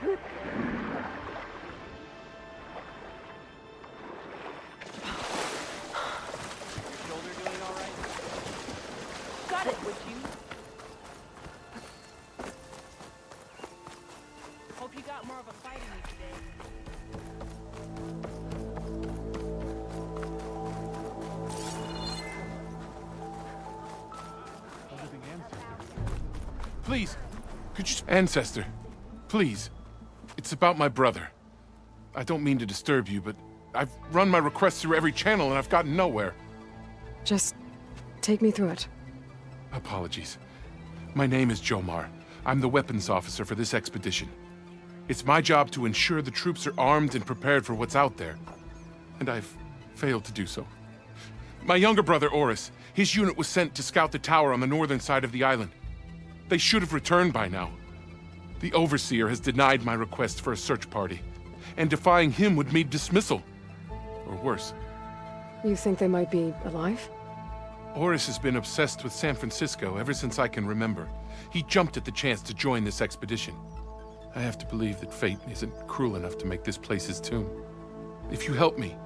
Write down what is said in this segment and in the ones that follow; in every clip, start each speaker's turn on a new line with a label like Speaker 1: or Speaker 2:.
Speaker 1: Shoulder doing all right? Got it, would you? Hope you got more of a fight in you today.
Speaker 2: Please, could you... Ancestor, please. It's about my brother. I don't mean to disturb you, but I've run my requests through every channel and I've gotten nowhere.
Speaker 3: Just take me through it.
Speaker 2: Apologies. My name is Jomar. I'm the weapons officer for this expedition. It's my job to ensure the troops are armed and prepared for what's out there. And I've failed to do so. My younger brother, Oris, his unit was sent to scout the tower on the northern side of the island. They should have returned by now. The Overseer has denied my request for a search party, and defying him would mean dismissal. Or worse.
Speaker 3: You think they might be alive?
Speaker 2: Oris has been obsessed with San Francisco ever since I can remember. He jumped at the chance to join this expedition. I have to believe that fate isn't cruel enough to make this place his tomb. If you help me,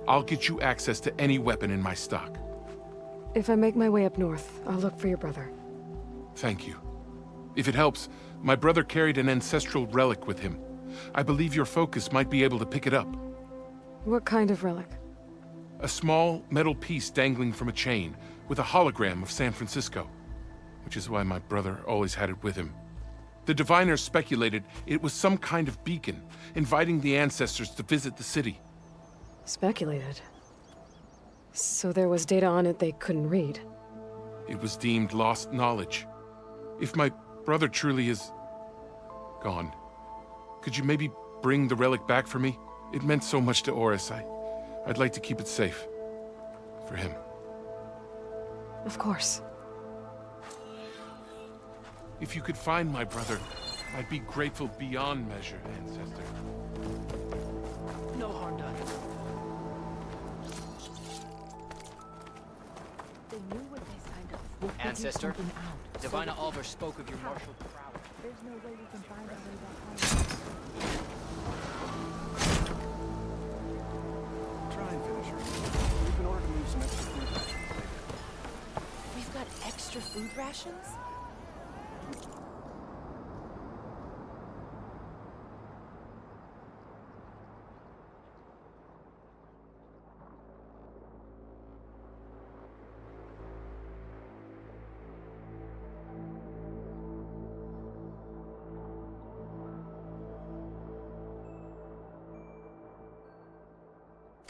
Speaker 2: I'll get you access to any weapon in my stock.
Speaker 3: If I make my way up north, I'll look for your brother.
Speaker 2: Thank you. If it helps, my brother carried an ancestral relic with him. I believe your focus might be able to pick it up.
Speaker 3: What kind of relic?
Speaker 2: A small metal piece dangling from a chain with a hologram of San Francisco, which is why my brother always had it with him. The diviners speculated it was some kind of beacon, inviting the ancestors to visit the city.
Speaker 3: Speculated. So there was data on it they couldn't read.
Speaker 2: It was deemed lost knowledge. If my brother truly is gone, could you maybe bring the relic back for me? It meant so much to Oris. I'd like to keep it safe. For him.
Speaker 3: Of course.
Speaker 2: If you could find my brother, I'd be grateful beyond measure, Ancestor.
Speaker 1: No harm done.
Speaker 4: They knew what they signed up for.
Speaker 1: Ancestor, Divina Alvar spoke of your martial prowess.
Speaker 4: There's no way we can find our way back home.
Speaker 5: Try and finish her. We've been ordered to move some extra food rations later.
Speaker 4: We've got extra food rations?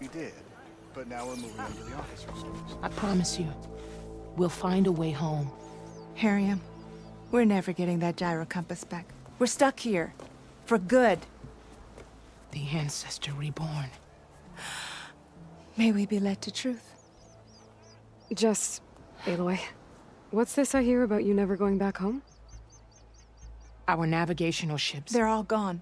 Speaker 5: We did, but now we're moving into the officer's quarters.
Speaker 6: I promise you, we'll find a way home.
Speaker 7: Harriam, we're never getting that gyro compass back. We're stuck here. For good.
Speaker 6: The Ancestor reborn.
Speaker 7: May we be led to truth.
Speaker 3: Jess, Aloy, what's this I hear about you never going back home?
Speaker 6: Our navigational ships.
Speaker 7: They're all gone.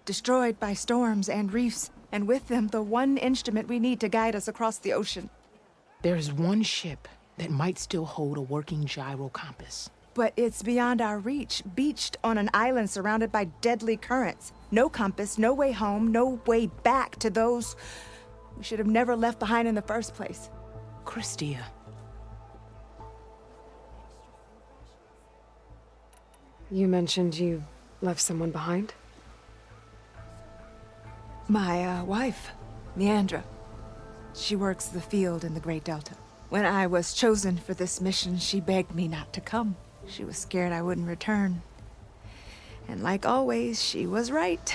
Speaker 7: Destroyed by storms and reefs, and with them the one instrument we need to guide us across the ocean.
Speaker 6: There is one ship that might still hold a working gyro compass.
Speaker 7: But it's beyond our reach, beached on an island surrounded by deadly currents. No compass, no way home, no way back to those we should have never left behind in the first place.
Speaker 6: Christia.
Speaker 3: You mentioned you left someone behind?
Speaker 7: My wife, Leandra. She works the field in the Great Delta. When I was chosen for this mission, she begged me not to come. She was scared I wouldn't return. And like always, she was right.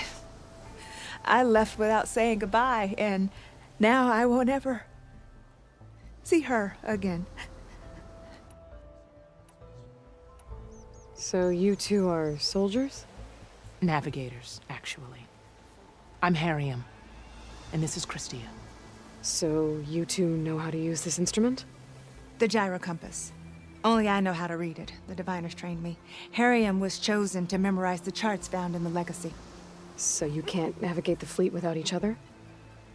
Speaker 7: I left without saying goodbye, and now I won't ever see her again.
Speaker 3: So you two are soldiers?
Speaker 6: Navigators, actually. I'm Harriam, and this is Christia.
Speaker 3: So you two know how to use this instrument?
Speaker 7: The gyro compass. Only I know how to read it. The diviners trained me. Harriam was chosen to memorize the charts found in the Legacy.
Speaker 3: So you can't navigate the fleet without each other?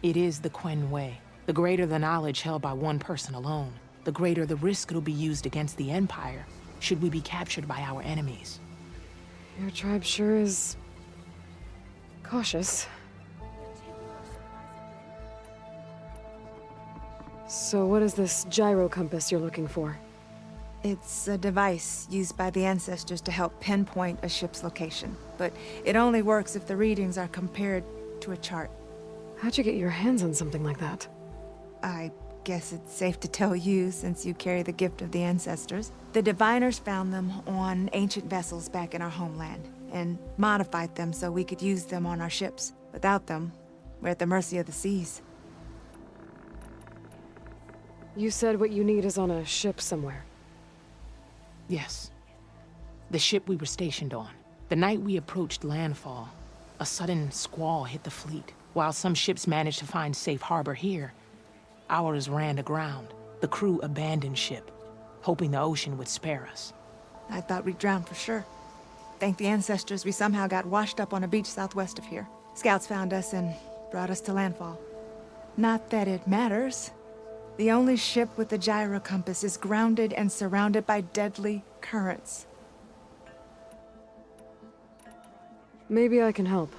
Speaker 6: It is the Quen Way. The greater the knowledge held by one person alone, the greater the risk it'll be used against the Empire, should we be captured by our enemies.
Speaker 3: Your tribe sure is Cautious. So what is this gyro compass you're looking for?
Speaker 7: It's a device used by the ancestors to help pinpoint a ship's location, but it only works if the readings are compared to a chart.
Speaker 3: How'd you get your hands on something like that?
Speaker 7: I guess it's safe to tell you since you carry the gift of the ancestors. The diviners found them on ancient vessels back in our homeland and modified them so we could use them on our ships. Without them, we're at the mercy of the seas.
Speaker 3: You said what you need is on a ship somewhere.
Speaker 6: Yes. The ship we were stationed on. The night we approached landfall, a sudden squall hit the fleet. While some ships managed to find safe harbor here, ours ran aground. The crew abandoned ship, hoping the ocean would spare us.
Speaker 7: I thought we'd drown for sure. Thank the ancestors, we somehow got washed up on a beach southwest of here. Scouts found us and brought us to landfall. Not that it matters. The only ship with the gyro compass is grounded and surrounded by deadly currents.
Speaker 3: Maybe I can help.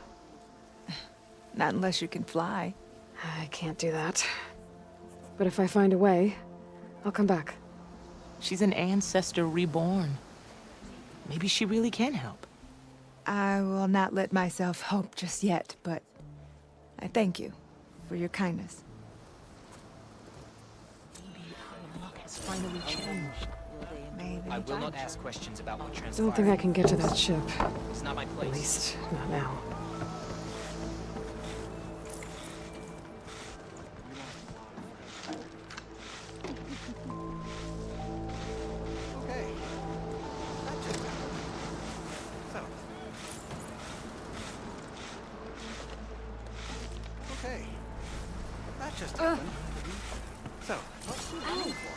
Speaker 7: Not unless you can fly.
Speaker 3: I can't do that. But if I find a way, I'll come back.
Speaker 6: She's an ancestor reborn. Maybe she really can help.
Speaker 7: I will not let myself hope just yet, but I thank you for your kindness.
Speaker 6: Maybe our luck has finally changed.
Speaker 7: Maybe.
Speaker 8: I will not ask questions about what transpired.
Speaker 3: Don't think I can get to that ship.
Speaker 8: It's not my place.
Speaker 3: At least, not now.
Speaker 5: Okay. That just happened. So. Okay. That just happened. So. What's she waiting for?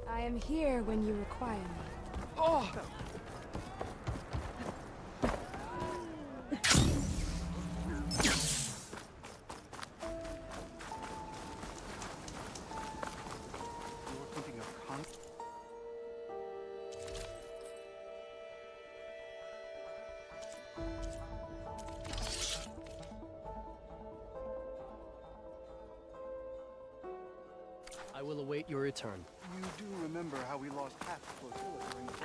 Speaker 1: I am here when you require me.
Speaker 5: Oh! You're thinking of
Speaker 8: I will await your return.
Speaker 5: You do remember how we lost half the flotilla during the war?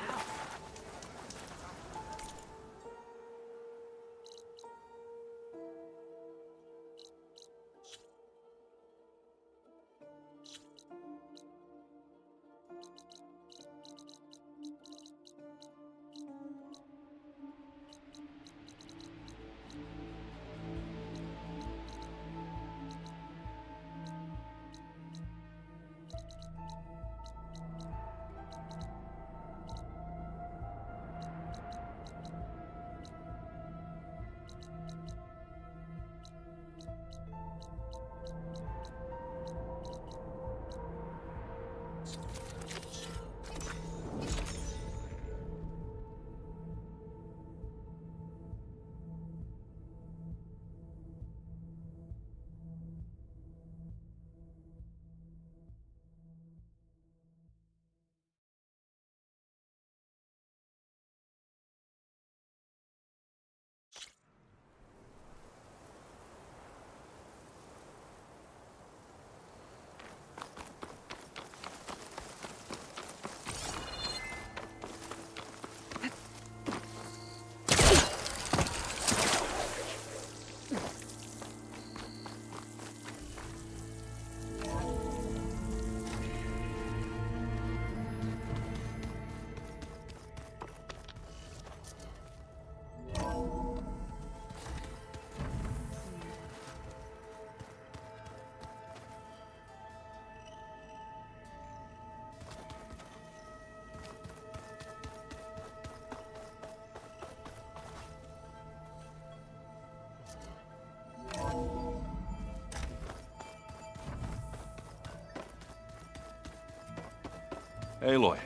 Speaker 9: Aloy.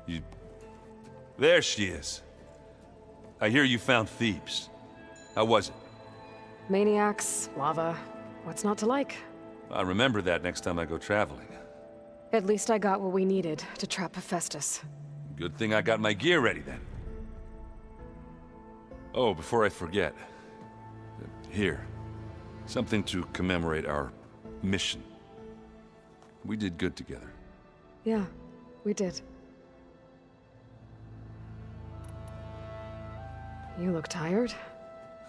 Speaker 9: You... There she is. I hear you found Thebes. How was it?
Speaker 3: Maniacs, lava. What's not to like?
Speaker 9: I'll remember that next time I go traveling.
Speaker 3: At least I got what we needed to trap Hephaestus.
Speaker 9: Good thing I got my gear ready then. Oh, before I forget. Here. Something to commemorate our mission. We did good together.
Speaker 3: Yeah, we did. You look tired.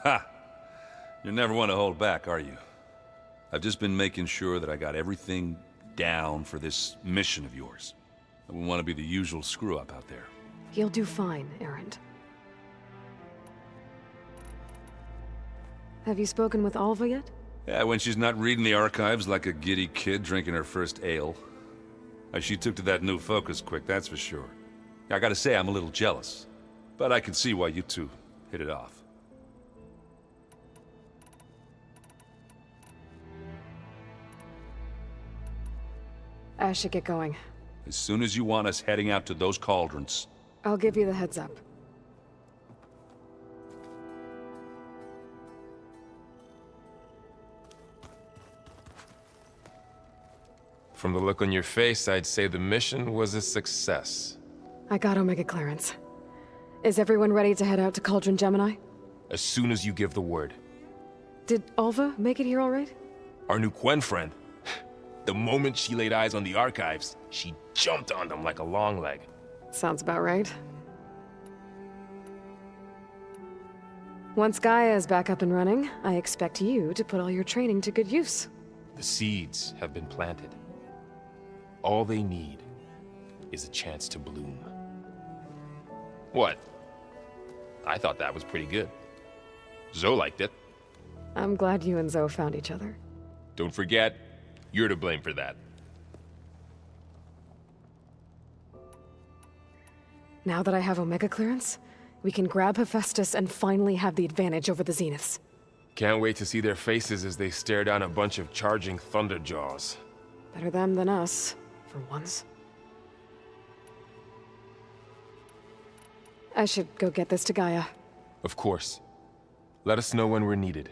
Speaker 9: Ha! You never want to hold back, are you? I've just been making sure that I got everything down for this mission of yours. I wouldn't want to be the usual screw-up out there.
Speaker 3: You'll do fine, Erend. Have you spoken with Alva yet?
Speaker 9: Yeah, when she's not reading the archives like a giddy kid drinking her first ale. She took to that new focus quick, that's for sure. I gotta say, I'm a little jealous. But I can see why you two hit it off.
Speaker 3: I should get going.
Speaker 9: As soon as you want us heading out to those cauldrons.
Speaker 3: I'll give you the heads up.
Speaker 10: From the look on your face, I'd say the mission was a success.
Speaker 3: I got Omega clearance. Is everyone ready to head out to Cauldron Gemini?
Speaker 10: As soon as you give the word.
Speaker 3: Did Alva make it here all right?
Speaker 10: Our new Quen friend. The moment she laid eyes on the archives, she jumped on them like a long leg.
Speaker 3: Sounds about right. Once Gaia is back up and running, I expect you to put all your training to good use.
Speaker 10: The seeds have been planted. All they need is a chance to bloom. What? I thought that was pretty good. Zoe liked it.
Speaker 3: I'm glad you and Zoe found each other.
Speaker 10: Don't forget, you're to blame for that.
Speaker 3: Now that I have Omega clearance, we can grab Hephaestus and finally have the advantage over the Zeniths.
Speaker 10: Can't wait to see their faces as they stare down a bunch of charging Thunderjaws.
Speaker 3: Better them than us, for once. I should go get this to Gaia.
Speaker 10: Of course. Let us know when we're needed.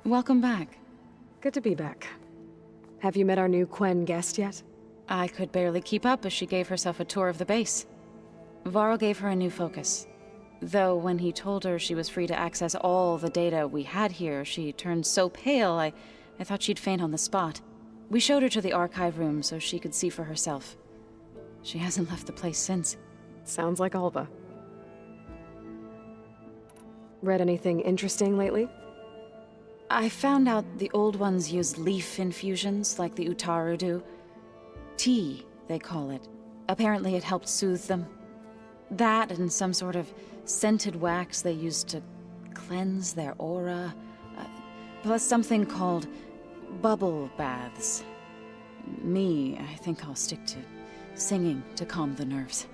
Speaker 11: Welcome back.
Speaker 3: Good to be back. Have you met our new Quen guest yet?
Speaker 11: I could barely keep up as she gave herself a tour of the base. Varl gave her a new focus. Though when he told her she was free to access all the data we had here, she turned so pale I thought she'd faint on the spot. We showed her to the archive room so she could see for herself. She hasn't left the place since.
Speaker 3: Sounds like Alva. Read anything interesting lately?
Speaker 11: I found out the old ones use leaf infusions like the Utaru do. Tea, they call it. Apparently it helped soothe them. That and some sort of scented wax they used to cleanse their aura. Plus something called bubble baths. I think I'll stick to singing to calm the nerves.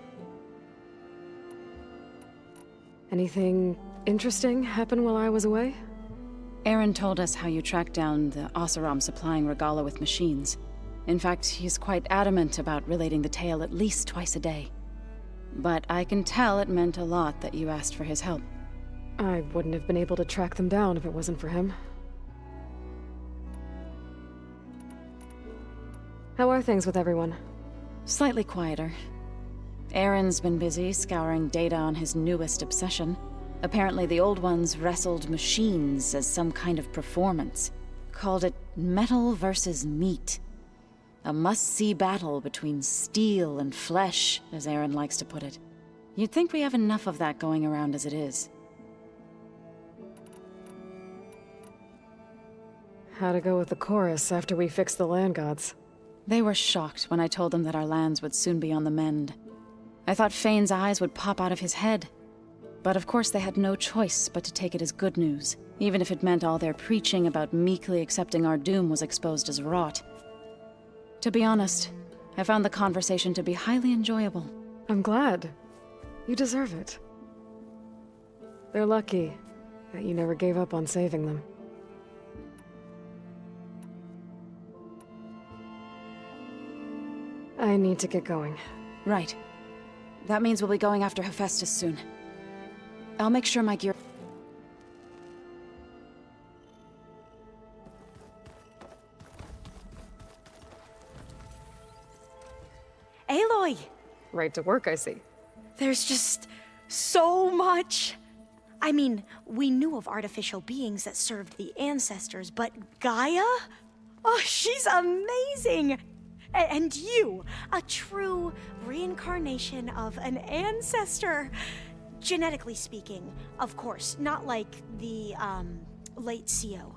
Speaker 3: Anything interesting happen while I was away?
Speaker 11: Erend told us how you tracked down the Oseram supplying Regalla with machines. In fact, he's quite adamant about relating the tale at least twice a day. But I can tell it meant a lot that you asked for his help.
Speaker 3: I wouldn't have been able to track them down if it wasn't for him. How are things with everyone?
Speaker 11: Slightly quieter. Erend's been busy scouring data on his newest obsession. Apparently the old ones wrestled machines as some kind of performance. Called it metal versus meat. A must-see battle between steel and flesh, as Erend likes to put it. You'd think we have enough of that going around as it is.
Speaker 3: How to go with the chorus after we fixed the land gods?
Speaker 11: They were shocked when I told them that our lands would soon be on the mend. I thought Fane's eyes would pop out of his head. But of course they had no choice but to take it as good news, even if it meant all their preaching about meekly accepting our doom was exposed as rot. To be honest, I found the conversation to be highly enjoyable.
Speaker 3: I'm glad. You deserve it. They're lucky that you never gave up on saving them. I need to get going.
Speaker 11: Right. That means we'll be going after Hephaestus soon. I'll make sure my gear...
Speaker 12: Aloy!
Speaker 3: Right to work, I see.
Speaker 12: There's just so much. I mean, we knew of artificial beings that served the ancestors, but Gaia? Oh, she's amazing! And you, a true reincarnation of an ancestor. Genetically speaking, of course, not like the, late CO.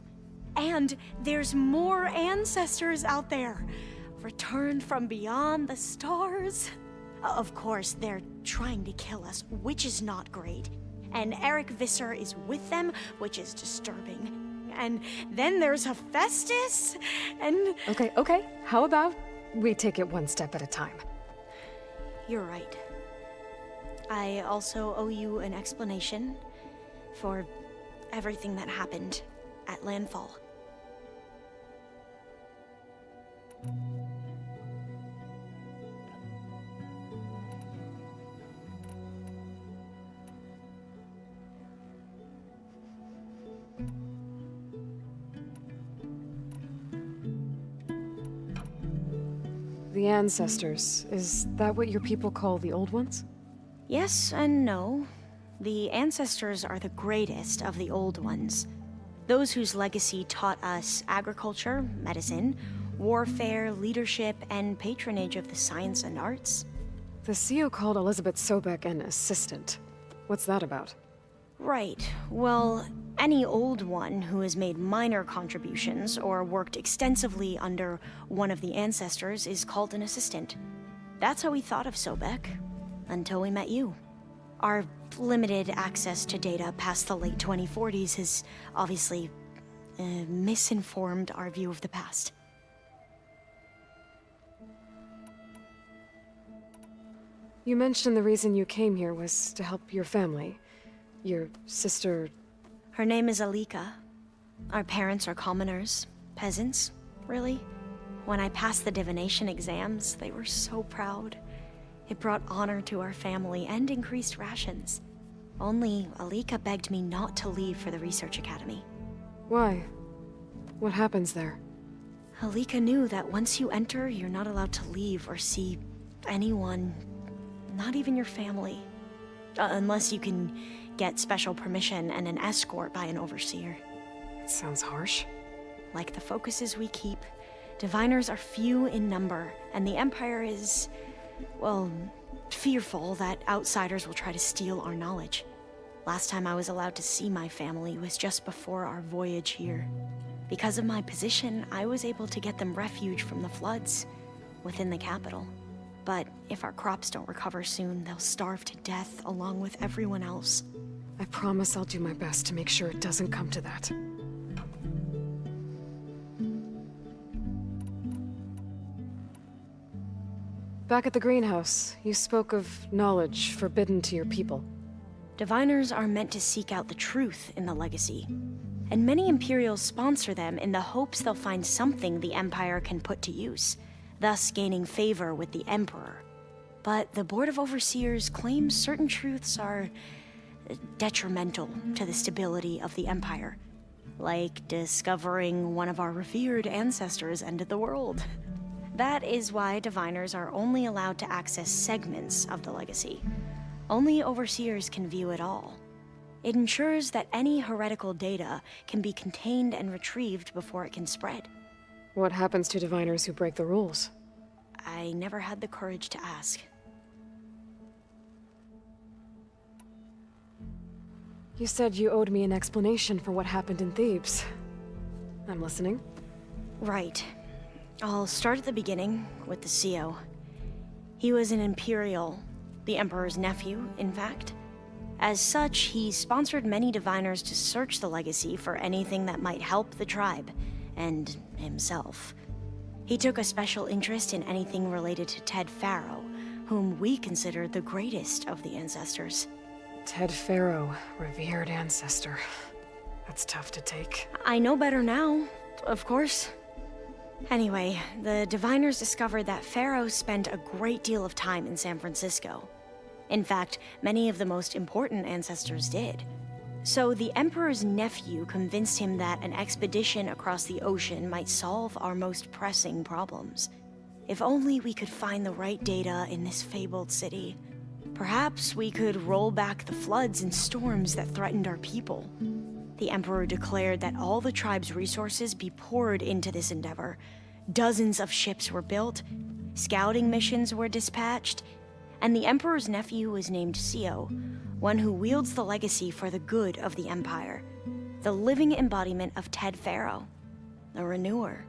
Speaker 12: And there's more ancestors out there. Returned from beyond the stars. Of course, they're trying to kill us, which is not great. And Eric Visser is with them, which is disturbing. And then there's Hephaestus, and...
Speaker 3: Okay. How about we take it one step at a time?
Speaker 12: You're right. I also owe you an explanation for everything that happened at Landfall.
Speaker 3: The ancestors, is that what your people call the old ones?
Speaker 12: Yes and no. The ancestors are the greatest of the old ones. Those whose legacy taught us agriculture, medicine, warfare, leadership, and patronage of the science and arts.
Speaker 3: The CO called Elizabeth Sobek an assistant. What's that about?
Speaker 12: Right. Well, any old one who has made minor contributions or worked extensively under one of the ancestors is called an assistant. That's how we thought of Sobek, until we met you. Our limited access to data past the late 2040s has obviously misinformed our view of the past.
Speaker 3: You mentioned the reason you came here was to help your family. Your sister...
Speaker 12: Her name is Alika. Our parents are commoners. Peasants, really. When I passed the divination exams, they were so proud. It brought honor to our family and increased rations. Only Alika begged me not to leave for the research academy.
Speaker 3: Why? What happens there?
Speaker 12: Alika knew that once you enter, you're not allowed to leave or see anyone, not even your family. Unless you can get special permission and an escort by an overseer.
Speaker 3: It sounds harsh.
Speaker 12: Like the focuses we keep, diviners are few in number, and the Empire is, well, fearful that outsiders will try to steal our knowledge. Last time I was allowed to see my family was just before our voyage here. Because of my position, I was able to get them refuge from the floods within the capital. But if our crops don't recover soon, they'll starve to death along with everyone else.
Speaker 3: I promise I'll do my best to make sure it doesn't come to that. Back at the greenhouse, you spoke of knowledge forbidden to your people.
Speaker 12: Diviners are meant to seek out the truth in the legacy. And many Imperials sponsor them in the hopes they'll find something the Empire can put to use, thus gaining favor with the Emperor. But the Board of Overseers claims certain truths are detrimental to the stability of the Empire. Like discovering one of our revered ancestors ended the world. That is why diviners are only allowed to access segments of the legacy. Only overseers can view it all. It ensures that any heretical data can be contained and retrieved before it can spread.
Speaker 3: What happens to diviners who break the rules?
Speaker 12: I never had the courage to ask.
Speaker 3: You said you owed me an explanation for what happened in Thebes. I'm listening.
Speaker 12: Right. I'll start at the beginning, with the CO. He was an Imperial, the Emperor's nephew, in fact. As such, he sponsored many diviners to search the legacy for anything that might help the tribe, and himself. He took a special interest in anything related to Ted Faro, whom we considered the greatest of the ancestors.
Speaker 3: Ted Faro, revered ancestor. That's tough to take.
Speaker 12: I know better now, of course. Anyway, the diviners discovered that Faro spent a great deal of time in San Francisco. In fact, many of the most important ancestors did. So the Emperor's nephew convinced him that an expedition across the ocean might solve our most pressing problems. If only we could find the right data in this fabled city. Perhaps we could roll back the floods and storms that threatened our people. The Emperor declared that all the tribe's resources be poured into this endeavor. Dozens of ships were built, scouting missions were dispatched, and the Emperor's nephew was named Sio, one who wields the legacy for the good of the Empire, the living embodiment of Ted Faro, the Renewer.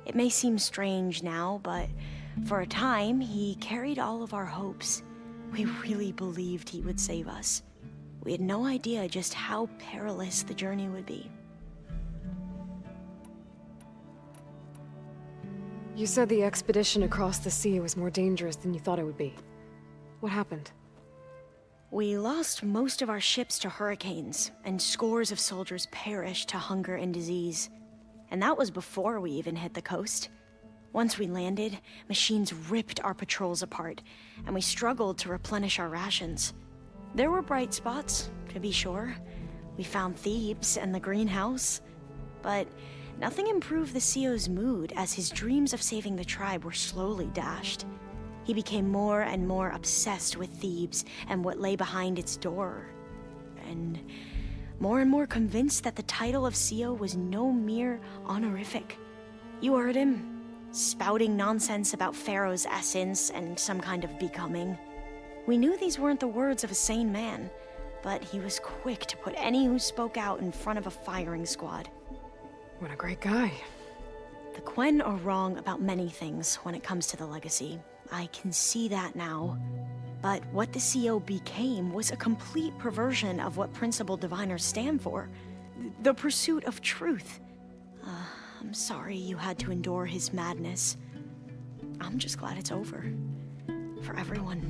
Speaker 12: It may seem strange now, but for a time, he carried all of our hopes. We really believed he would save us. We had no idea just how perilous the journey would be.
Speaker 3: You said the expedition across the sea was more dangerous than you thought it would be. What happened?
Speaker 12: We lost most of our ships to hurricanes, and scores of soldiers perished to hunger and disease. And that was before we even hit the coast. Once we landed, machines ripped our patrols apart, and we struggled to replenish our rations. There were bright spots, to be sure. We found Thebes and the greenhouse. But nothing improved the CEO's mood as his dreams of saving the tribe were slowly dashed. He became more and more obsessed with Thebes and what lay behind its door. And more convinced that the title of CEO was no mere honorific. You heard him, spouting nonsense about Pharaoh's essence and some kind of becoming. We knew these weren't the words of a sane man, but he was quick to put any who spoke out in front of a firing squad.
Speaker 3: What a great guy.
Speaker 12: The Quen are wrong about many things when it comes to the legacy. I can see that now. But what the CO became was a complete perversion of what principled diviners stand for. The pursuit of truth. I'm sorry you had to endure his madness. I'm just glad it's over. For everyone.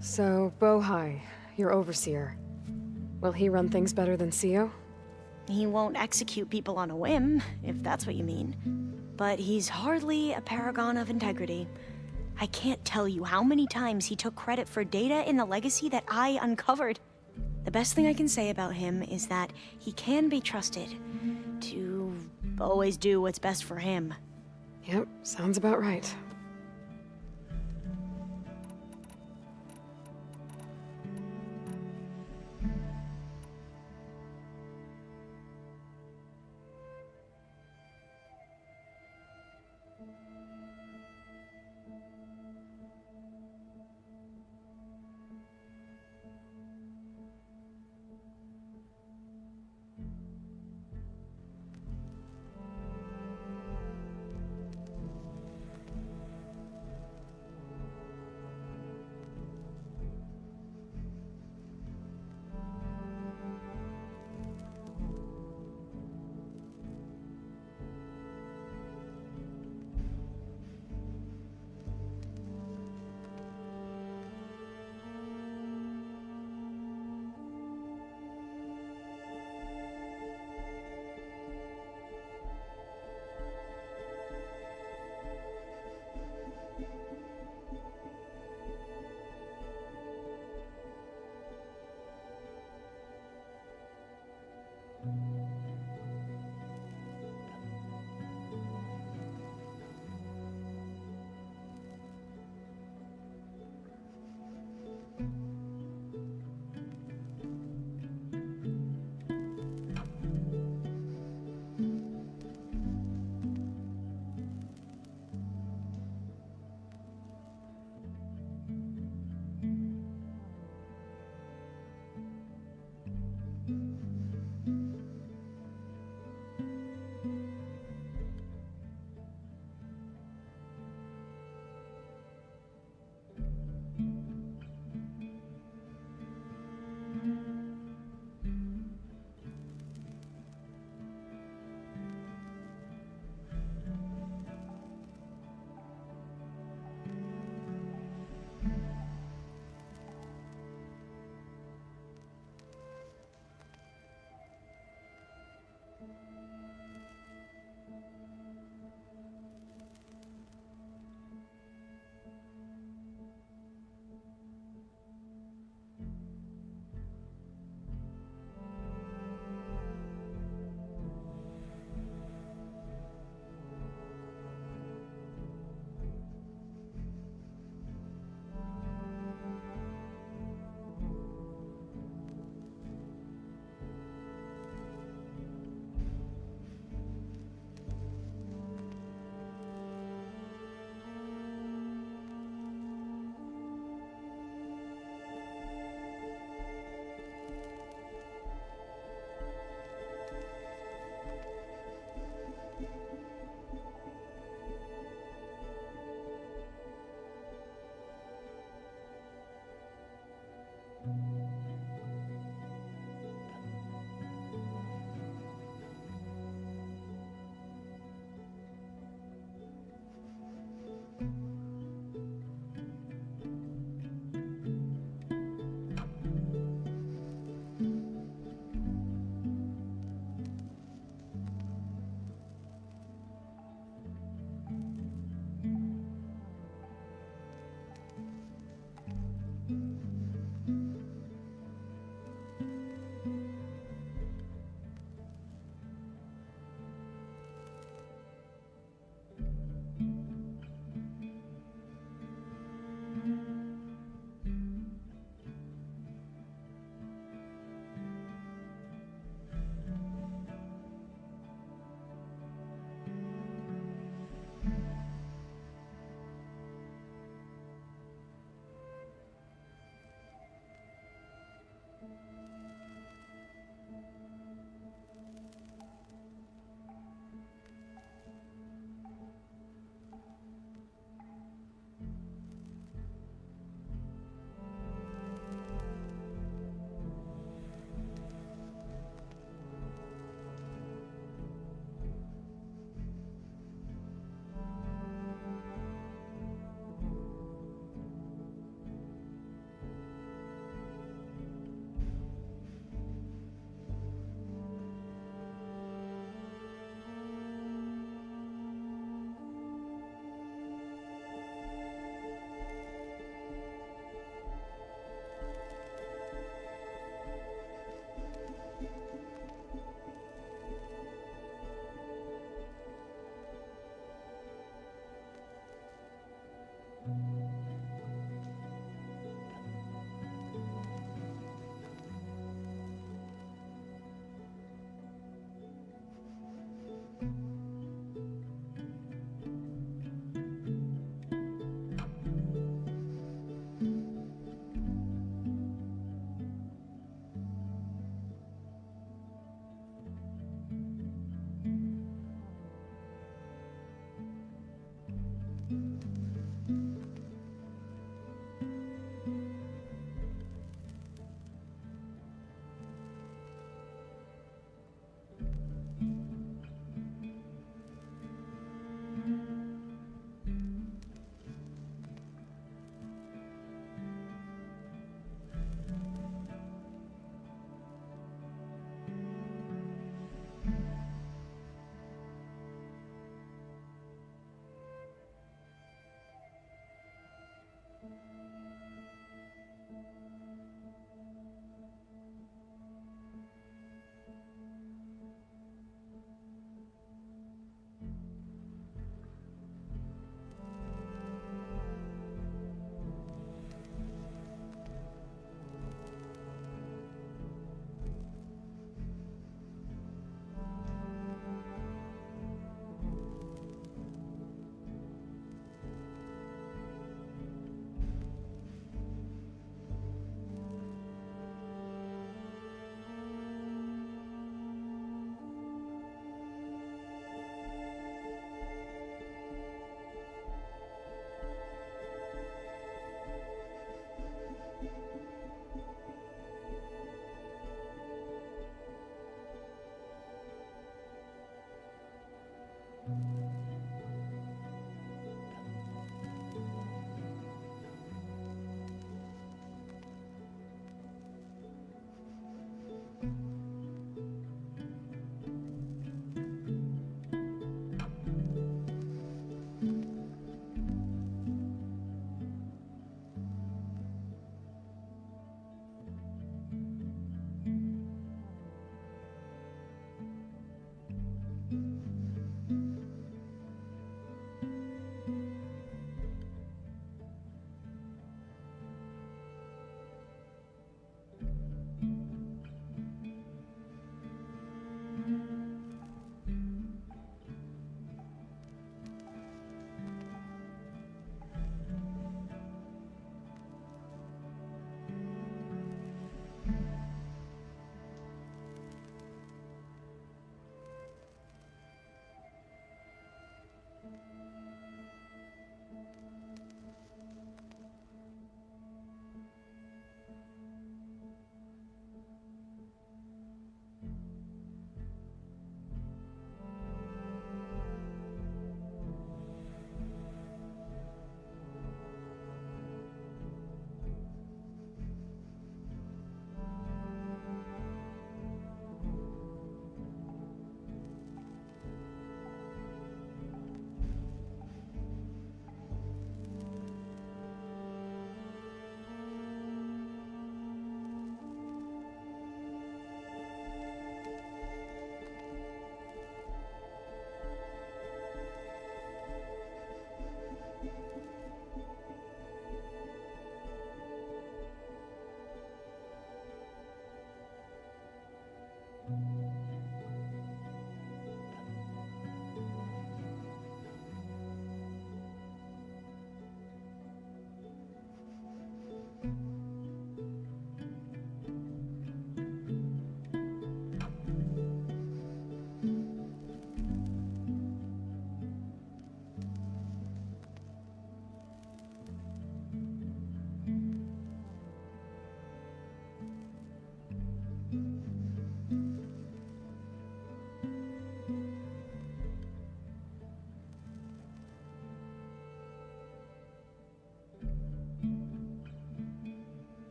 Speaker 3: So, Bohai, your overseer. Will he run things better than CEO?
Speaker 12: He won't execute people on a whim, if that's what you mean. But he's hardly a paragon of integrity. I can't tell you how many times he took credit for data in the legacy that I uncovered. The best thing I can say about him is that he can be trusted to always do what's best for him.
Speaker 3: Yep, sounds about right.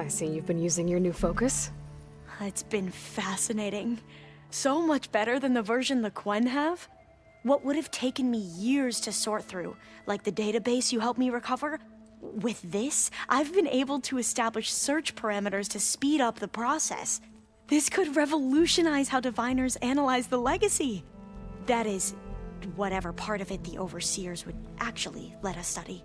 Speaker 3: I see you've been using your new focus.
Speaker 12: It's been fascinating. So much better than the version the Quen have. What would have taken me years to sort through, like the database you helped me recover, with this, I've been able to establish search parameters to speed up the process. This could revolutionize how diviners analyze the legacy. That is, whatever part of it the Overseers would actually let us study.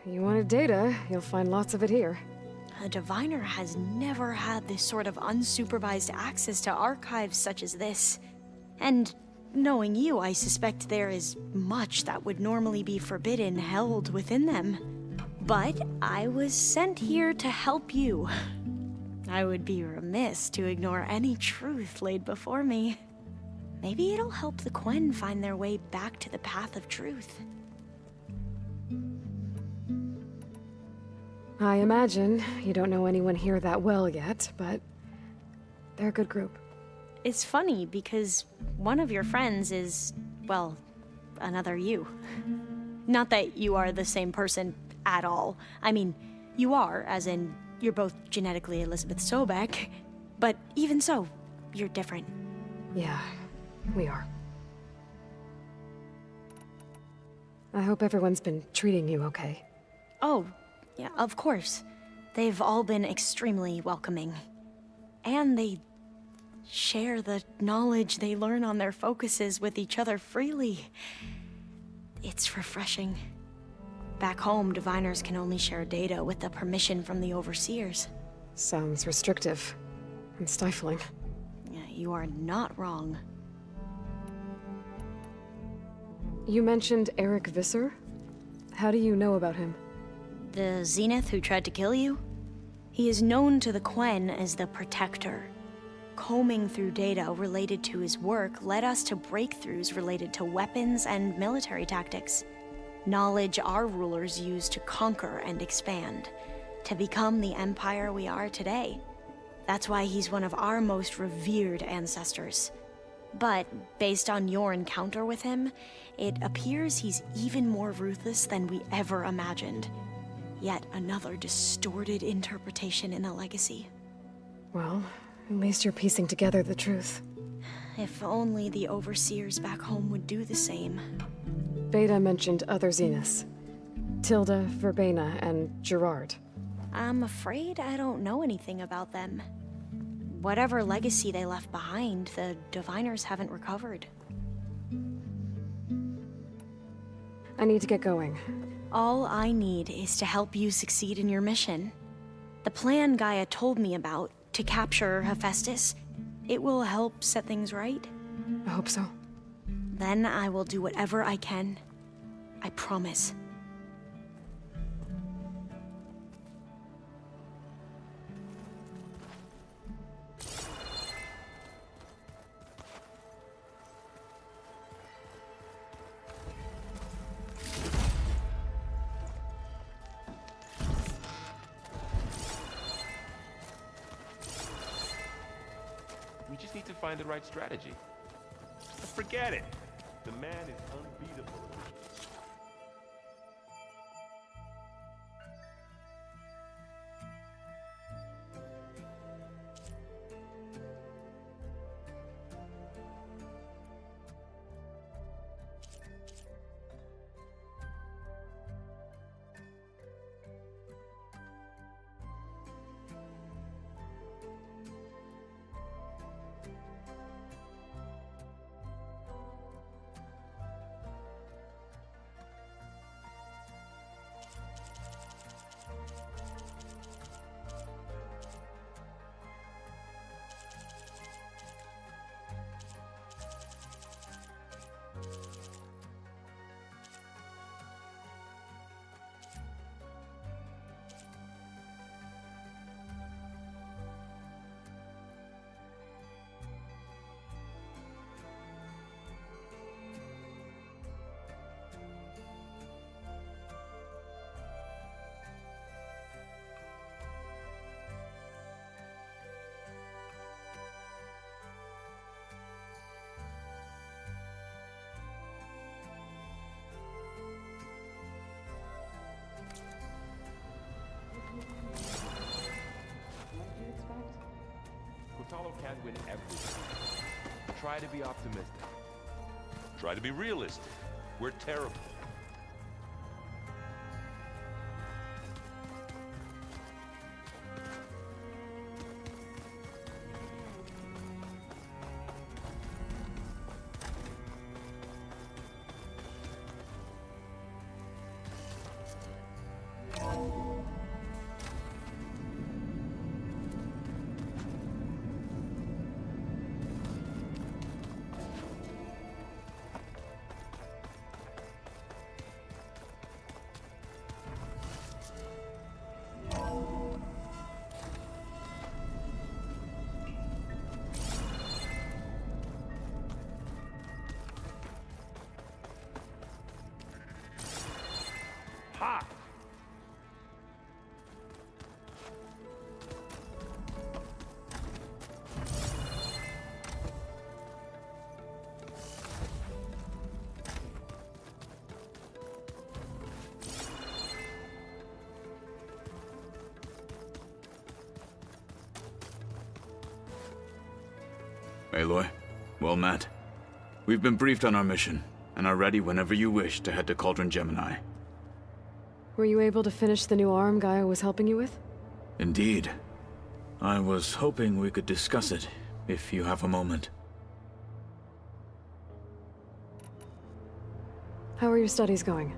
Speaker 3: You wanted data, you'll find lots of it here.
Speaker 12: A diviner has never had this sort of unsupervised access to archives such as this. And knowing you, I suspect there is much that would normally be forbidden held within them. But I was sent here to help you. I would be remiss to ignore any truth laid before me. Maybe it'll help the Quen find their way back to the path of truth.
Speaker 3: I imagine you don't know anyone here that well yet, but they're a good group.
Speaker 12: It's funny because one of your friends is, well, another you. Not that you are the same person at all. I mean, you are, as in, you're both genetically Elizabeth Sobek, but even so, you're different.
Speaker 3: Yeah, we are. I hope everyone's been treating you okay.
Speaker 12: Oh, yeah, of course. They've all been extremely welcoming. And they share the knowledge they learn on their focuses with each other freely. It's refreshing. Back home, diviners can only share data with the permission from the Overseers.
Speaker 3: Sounds restrictive and stifling.
Speaker 12: Yeah, you are not wrong.
Speaker 3: You mentioned Eric Visser? How do you know about him?
Speaker 12: The Zenith who tried to kill you? He is known to the Quen as the Protector. Combing through data related to his work led us to breakthroughs related to weapons and military tactics. Knowledge our rulers used to conquer and expand, to become the empire we are today. That's why he's one of our most revered ancestors. But based on your encounter with him, it appears he's even more ruthless than we ever imagined. Yet another distorted interpretation in the legacy.
Speaker 3: Well, at least you're piecing together the truth.
Speaker 12: If only the overseers back home would do the same.
Speaker 3: Beta mentioned other Zeniths. Tilda, Verbena, and Gerard.
Speaker 12: I'm afraid I don't know anything about them. Whatever legacy they left behind, the Diviners haven't recovered.
Speaker 3: I need to get going.
Speaker 12: All I need is to help you succeed in your mission. The plan Gaia told me about, to capture Hephaestus, it will help set things right.
Speaker 3: I hope so.
Speaker 12: Then I will do whatever I can. I promise.
Speaker 10: We just need to find the right strategy. Forget it. The man is unbeatable. Kotallo can't win everything. Try to be optimistic.
Speaker 9: Try to be realistic. We're terrible.
Speaker 10: Ha!
Speaker 13: Aloy, well met. We've been briefed on our mission, and are ready whenever you wish to head to Cauldron Gemini.
Speaker 3: Were you able to finish the new arm Gaia was helping you with?
Speaker 13: Indeed. I was hoping we could discuss it, if you have a moment.
Speaker 3: How are your studies going?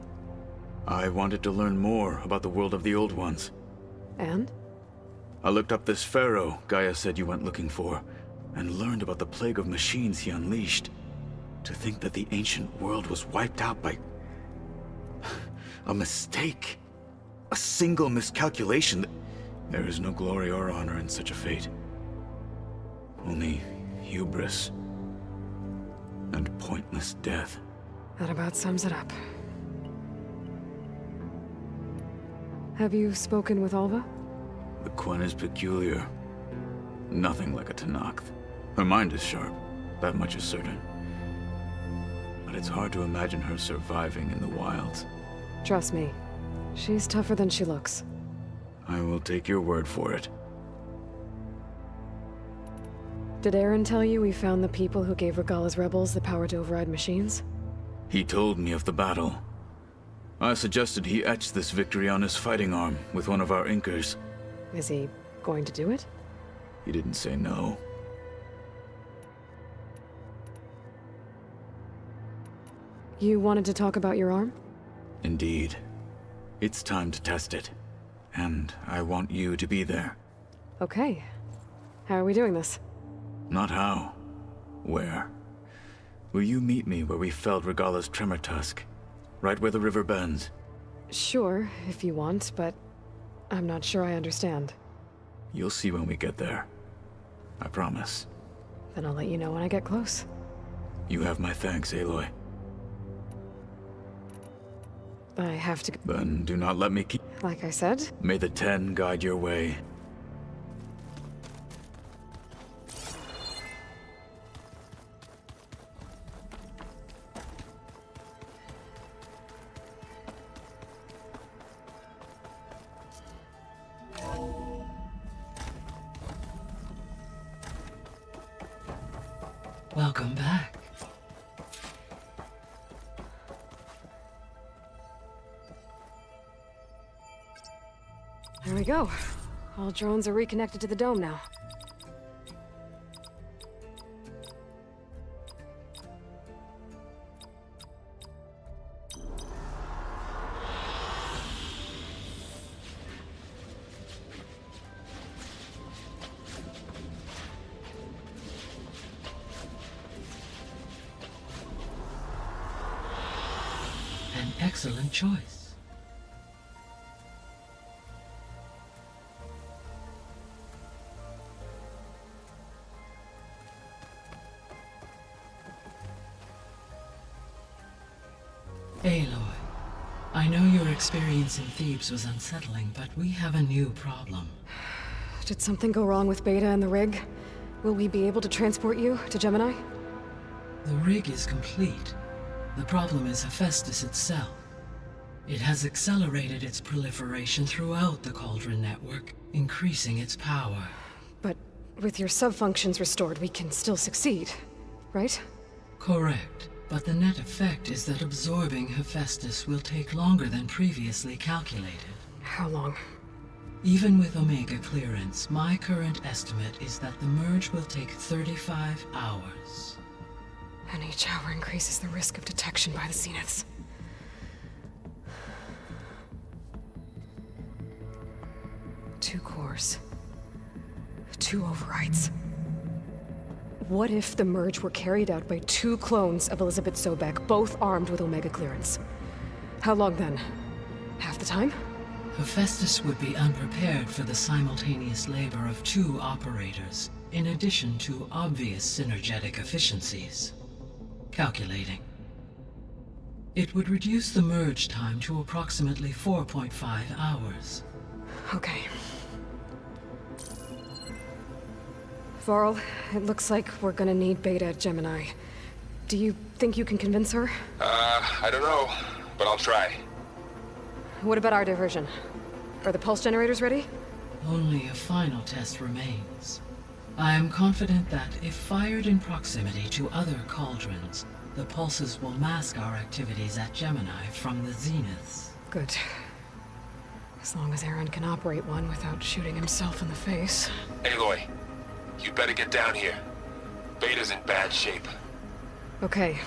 Speaker 13: I wanted to learn more about the world of the Old Ones.
Speaker 3: And?
Speaker 13: I looked up this pharaoh Gaia said you went looking for, and learned about the plague of machines he unleashed. To think that the ancient world was wiped out by a mistake. A single miscalculation. There is no glory or honor in such a fate. Only hubris and pointless death.
Speaker 3: That about sums it up. Have you spoken with Alva?
Speaker 13: The Quen is peculiar. Nothing like a Tenakth. Her mind is sharp, that much is certain. But it's hard to imagine her surviving in the wilds.
Speaker 3: Trust me, She's tougher than she looks.
Speaker 13: I will take your word for it.
Speaker 3: Did Aaron tell you we found the people who gave Regalla's rebels the power to override machines?
Speaker 13: He told me of the battle. I suggested he etch this victory on his fighting arm with one of our inkers.
Speaker 3: Is he going to do it?
Speaker 13: He didn't say no.
Speaker 3: You wanted to talk about your arm?
Speaker 13: Indeed. It's time to test it. And I want you to be there.
Speaker 3: Okay. How are we doing this?
Speaker 13: Not how. Where? Will you meet me where we felled Regalla's tremor tusk? Right where the river bends?
Speaker 3: Sure, if you want, but I'm not sure I understand.
Speaker 13: You'll see when we get there. I promise.
Speaker 3: Then I'll let you know when I get close.
Speaker 13: You have my thanks, Aloy.
Speaker 3: I have to...
Speaker 13: Then do not let me keep...
Speaker 3: Like I said?
Speaker 13: May the Ten guide your way.
Speaker 14: Welcome back.
Speaker 3: There we go. All drones are reconnected to the dome now.
Speaker 14: An excellent choice. Aloy, I know your experience in Thebes was unsettling, but we have a new problem.
Speaker 3: Did something go wrong with Beta and the rig? Will we be able to transport you to Gemini?
Speaker 14: The rig is complete. The problem is Hephaestus itself. It has accelerated its proliferation throughout the Cauldron network, increasing its power.
Speaker 3: But with your sub-functions restored, we can still succeed, right?
Speaker 14: Correct. But the net effect is that absorbing Hephaestus will take longer than previously calculated.
Speaker 3: How long?
Speaker 14: Even with Omega clearance, my current estimate is that the merge will take 35 hours.
Speaker 3: And each hour increases the risk of detection by the Zeniths. Two cores. Two overrides. What if the merge were carried out by two clones of Elizabeth Sobek, both armed with Omega clearance? How long then? Half the time?
Speaker 14: Hephaestus would be unprepared for the simultaneous labor of two operators, in addition to obvious synergetic efficiencies. Calculating. It would reduce the merge time to approximately 4.5 hours.
Speaker 3: Okay. Varl, it looks like we're gonna need Beta at Gemini. Do you think you can convince her?
Speaker 10: I don't know, but I'll try.
Speaker 3: What about our diversion? Are the pulse generators ready?
Speaker 14: Only a final test remains. I am confident that if fired in proximity to other cauldrons, the pulses will mask our activities at Gemini from the Zeniths.
Speaker 3: Good. As long as Aaron can operate one without shooting himself in the face.
Speaker 10: Aloy, you better get down here. Beta's in bad shape.
Speaker 3: Okay.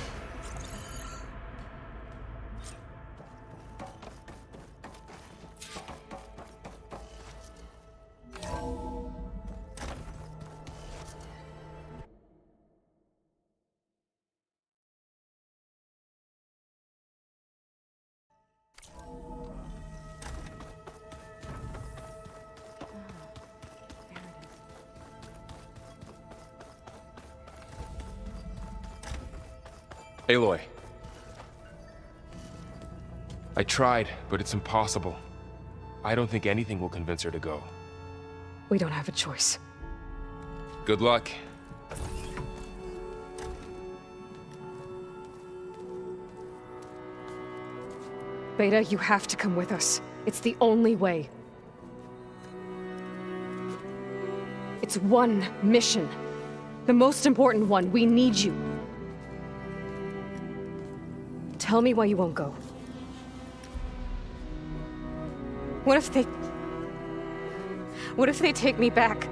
Speaker 10: Aloy. I tried, but it's impossible. I don't think anything will convince her to go.
Speaker 3: We don't have a choice.
Speaker 10: Good luck.
Speaker 3: Beta, you have to come with us. It's the only way. It's one mission. The most important one. We need you. Tell me why you won't go. What if they take me back?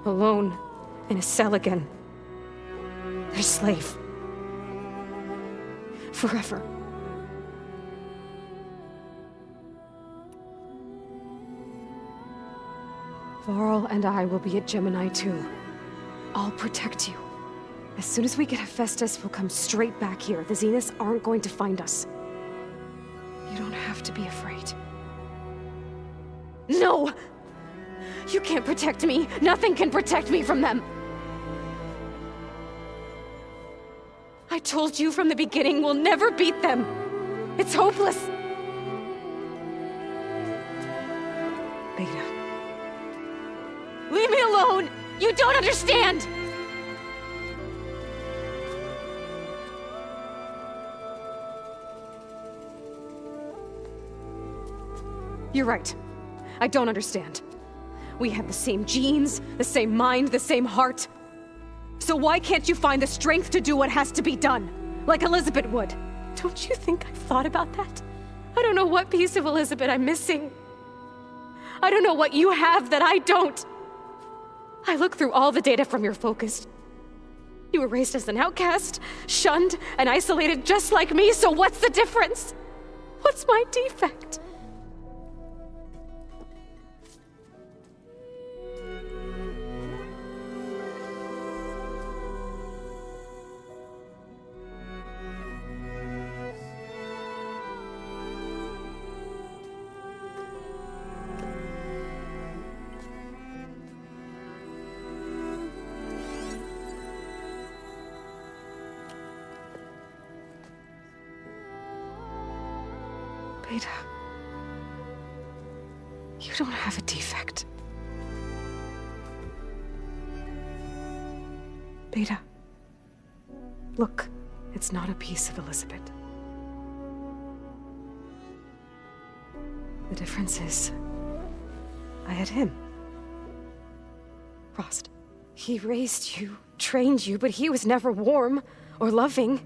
Speaker 3: Alone, in a cell again. Their slave. Forever. Varl and I will be at Gemini too. I'll protect you. As soon as we get Hephaestus, we'll come straight back here. The Zeniths aren't going to find us. You don't have to be afraid. No! You can't protect me. Nothing can protect me from them. I told you from the beginning we'll never beat them. It's hopeless. Beta. Leave me alone! You don't understand! You're right. I don't understand. We have the same genes, the same mind, the same heart. So why can't you find the strength to do what has to be done? Like Elizabeth would. Don't you think I've thought about that? I don't know what piece of Elizabeth I'm missing. I don't know what you have that I don't. I look through all the data from your focus. You were raised as an outcast, shunned, and isolated just like me, so what's the difference? What's my defect? Beta, you don't have a defect. Beta, look, it's not a piece of Elizabeth. The difference is, I had him. Rost. He raised you, trained you, but he was never warm or loving.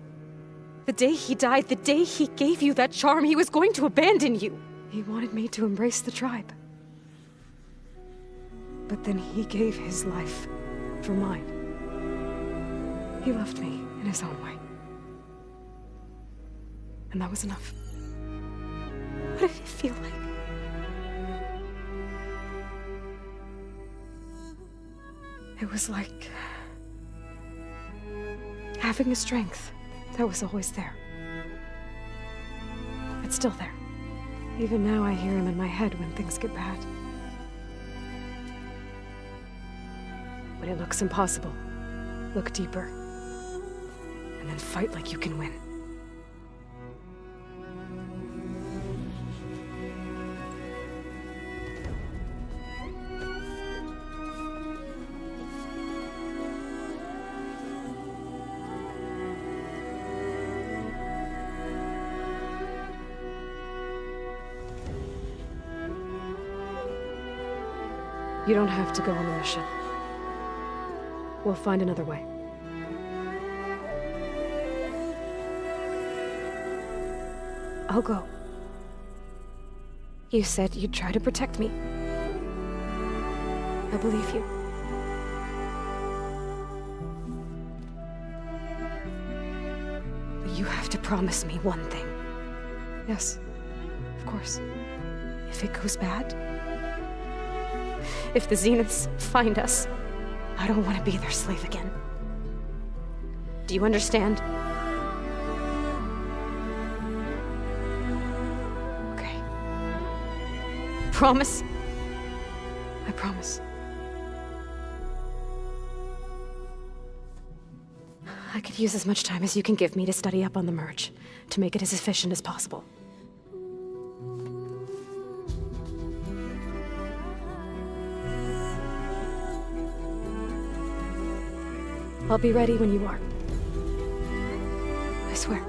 Speaker 3: The day he died, the day he gave you that charm, he was going to abandon you. He wanted me to embrace the tribe. But then he gave his life for mine. He loved me in his own way. And that was enough. What did it feel like? It was like having a strength that was always there. It's still there. Even now I hear him in my head when things get bad. When it looks impossible, look deeper. And then fight like you can win. You don't have to go on the mission. We'll find another way. I'll go. You said you'd try to protect me. I believe you. But you have to promise me one thing. Yes, of course. If it goes bad, if the Zeniths find us, I don't want to be their slave again. Do you understand? Okay. Promise? I promise. I could use as much time as you can give me to study up on the merge, to make it as efficient as possible. I'll be ready when you are. I swear.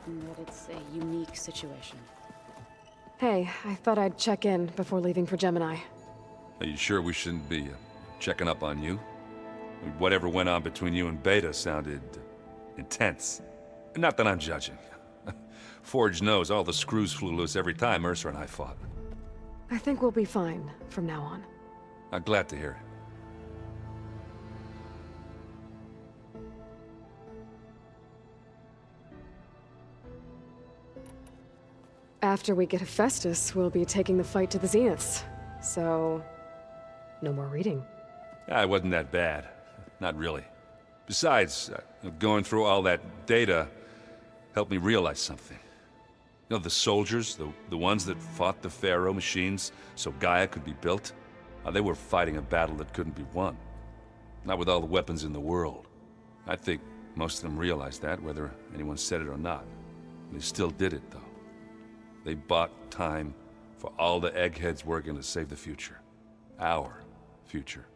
Speaker 11: certain that it's a unique situation.
Speaker 3: Hey, I thought I'd check in before leaving for Gemini.
Speaker 9: Are you sure we shouldn't be checking up on you? Whatever went on between you and Beta sounded intense. Not that I'm judging. Forge knows all the screws flew loose every time Mercer and I fought.
Speaker 3: I think we'll be fine from now on.
Speaker 9: I'm glad to hear it.
Speaker 3: After we get Hephaestus, we'll be taking the fight to the Zeniths. So, no more reading.
Speaker 9: It wasn't that bad. Not really. Besides, going through all that data helped me realize something. You know, the soldiers, the ones that fought the Pharaoh machines so Gaia could be built, they were fighting a battle that couldn't be won. Not with all the weapons in the world. I think most of them realized that, whether anyone said it or not. They still did it, though. They bought time for all the eggheads working to save the future. Our future.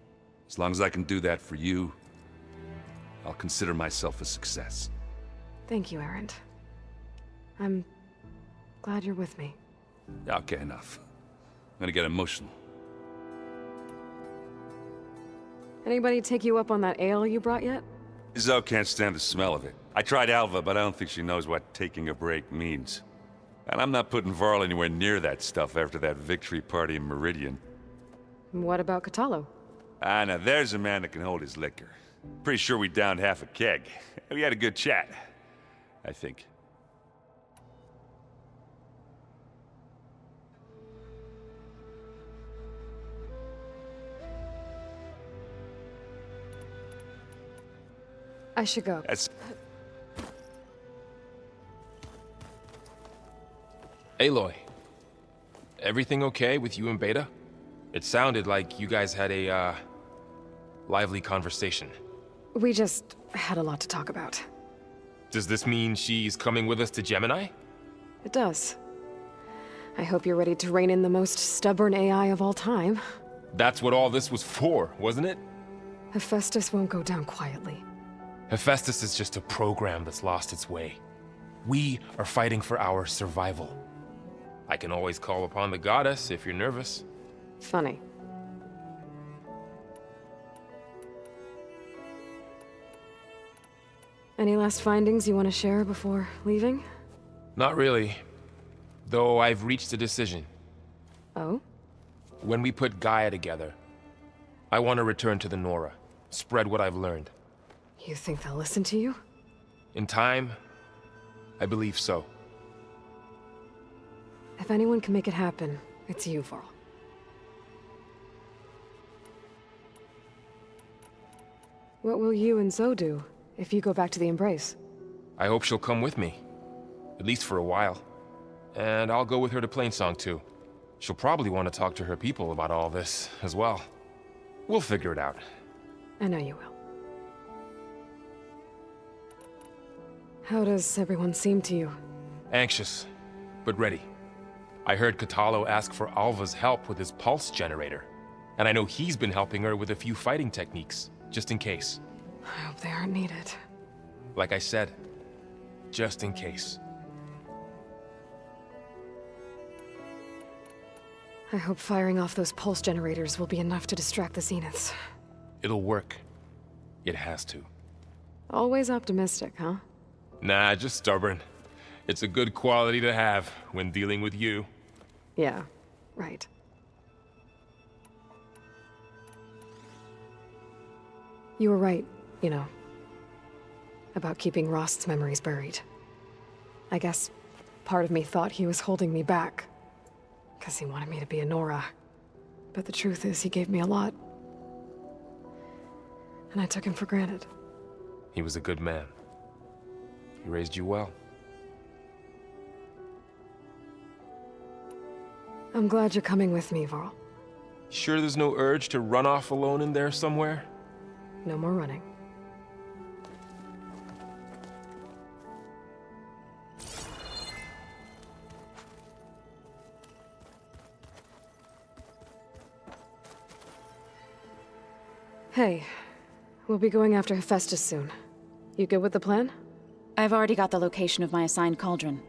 Speaker 9: As long as I can do that for you, I'll consider myself a success.
Speaker 3: Thank you, Erend. I'm glad you're with me.
Speaker 9: Okay, enough. I'm gonna get emotional.
Speaker 3: Anybody take you up on that ale you brought yet?
Speaker 9: Zoe can't stand the smell of it. I tried Alva, but I don't think she knows what taking a break means. And I'm not putting Varl anywhere near that stuff after that victory party in Meridian.
Speaker 3: What about Kotallo?
Speaker 9: Now there's a man that can hold his liquor. Pretty sure we downed half a keg. We had a good chat, I think.
Speaker 3: I should go.
Speaker 10: Aloy, everything okay with you and Beta? It sounded like you guys had a, lively conversation.
Speaker 3: We just had a lot to talk about.
Speaker 10: Does this mean she's coming with us to Gemini?
Speaker 3: It does. I hope you're ready to rein in the most stubborn AI of all time.
Speaker 10: That's what all this was for, wasn't it?
Speaker 3: Hephaestus won't go down quietly.
Speaker 10: Hephaestus is just a program that's lost its way. We are fighting for our survival. I can always call upon the goddess if you're nervous.
Speaker 3: Funny. Any last findings you want to share before leaving?
Speaker 10: Not really. Though I've reached a decision.
Speaker 3: Oh?
Speaker 10: When we put Gaia together, I want to return to the Nora. Spread what I've learned.
Speaker 3: You think they'll listen to you?
Speaker 10: In time, I believe so.
Speaker 3: If anyone can make it happen, it's you, Varl. What will you and Zoe do if you go back to the Embrace?
Speaker 10: I hope she'll come with me. At least for a while. And I'll go with her to Plainsong too. She'll probably want to talk to her people about all this as well. We'll figure it out.
Speaker 3: I know you will. How does everyone seem to you?
Speaker 10: Anxious, but ready. I heard Kotallo ask for Alva's help with his pulse generator. And I know he's been helping her with a few fighting techniques, just in case.
Speaker 3: I hope they aren't needed.
Speaker 10: Like I said, just in case.
Speaker 3: I hope firing off those pulse generators will be enough to distract the Zeniths.
Speaker 10: It'll work. It has to.
Speaker 3: Always optimistic, huh?
Speaker 10: Nah, just stubborn. It's a good quality to have when dealing with you.
Speaker 3: Yeah, right. You were right, you know, about keeping Rost's memories buried. I guess part of me thought he was holding me back, because he wanted me to be a Nora. But the truth is, he gave me a lot. And I took him for granted.
Speaker 10: He was a good man. He raised you well.
Speaker 3: I'm glad you're coming with me, Varl.
Speaker 10: Sure there's no urge to run off alone in there somewhere?
Speaker 3: No more running. Hey, we'll be going after Hephaestus soon. You good with the plan?
Speaker 11: I've already got the location of my assigned cauldron.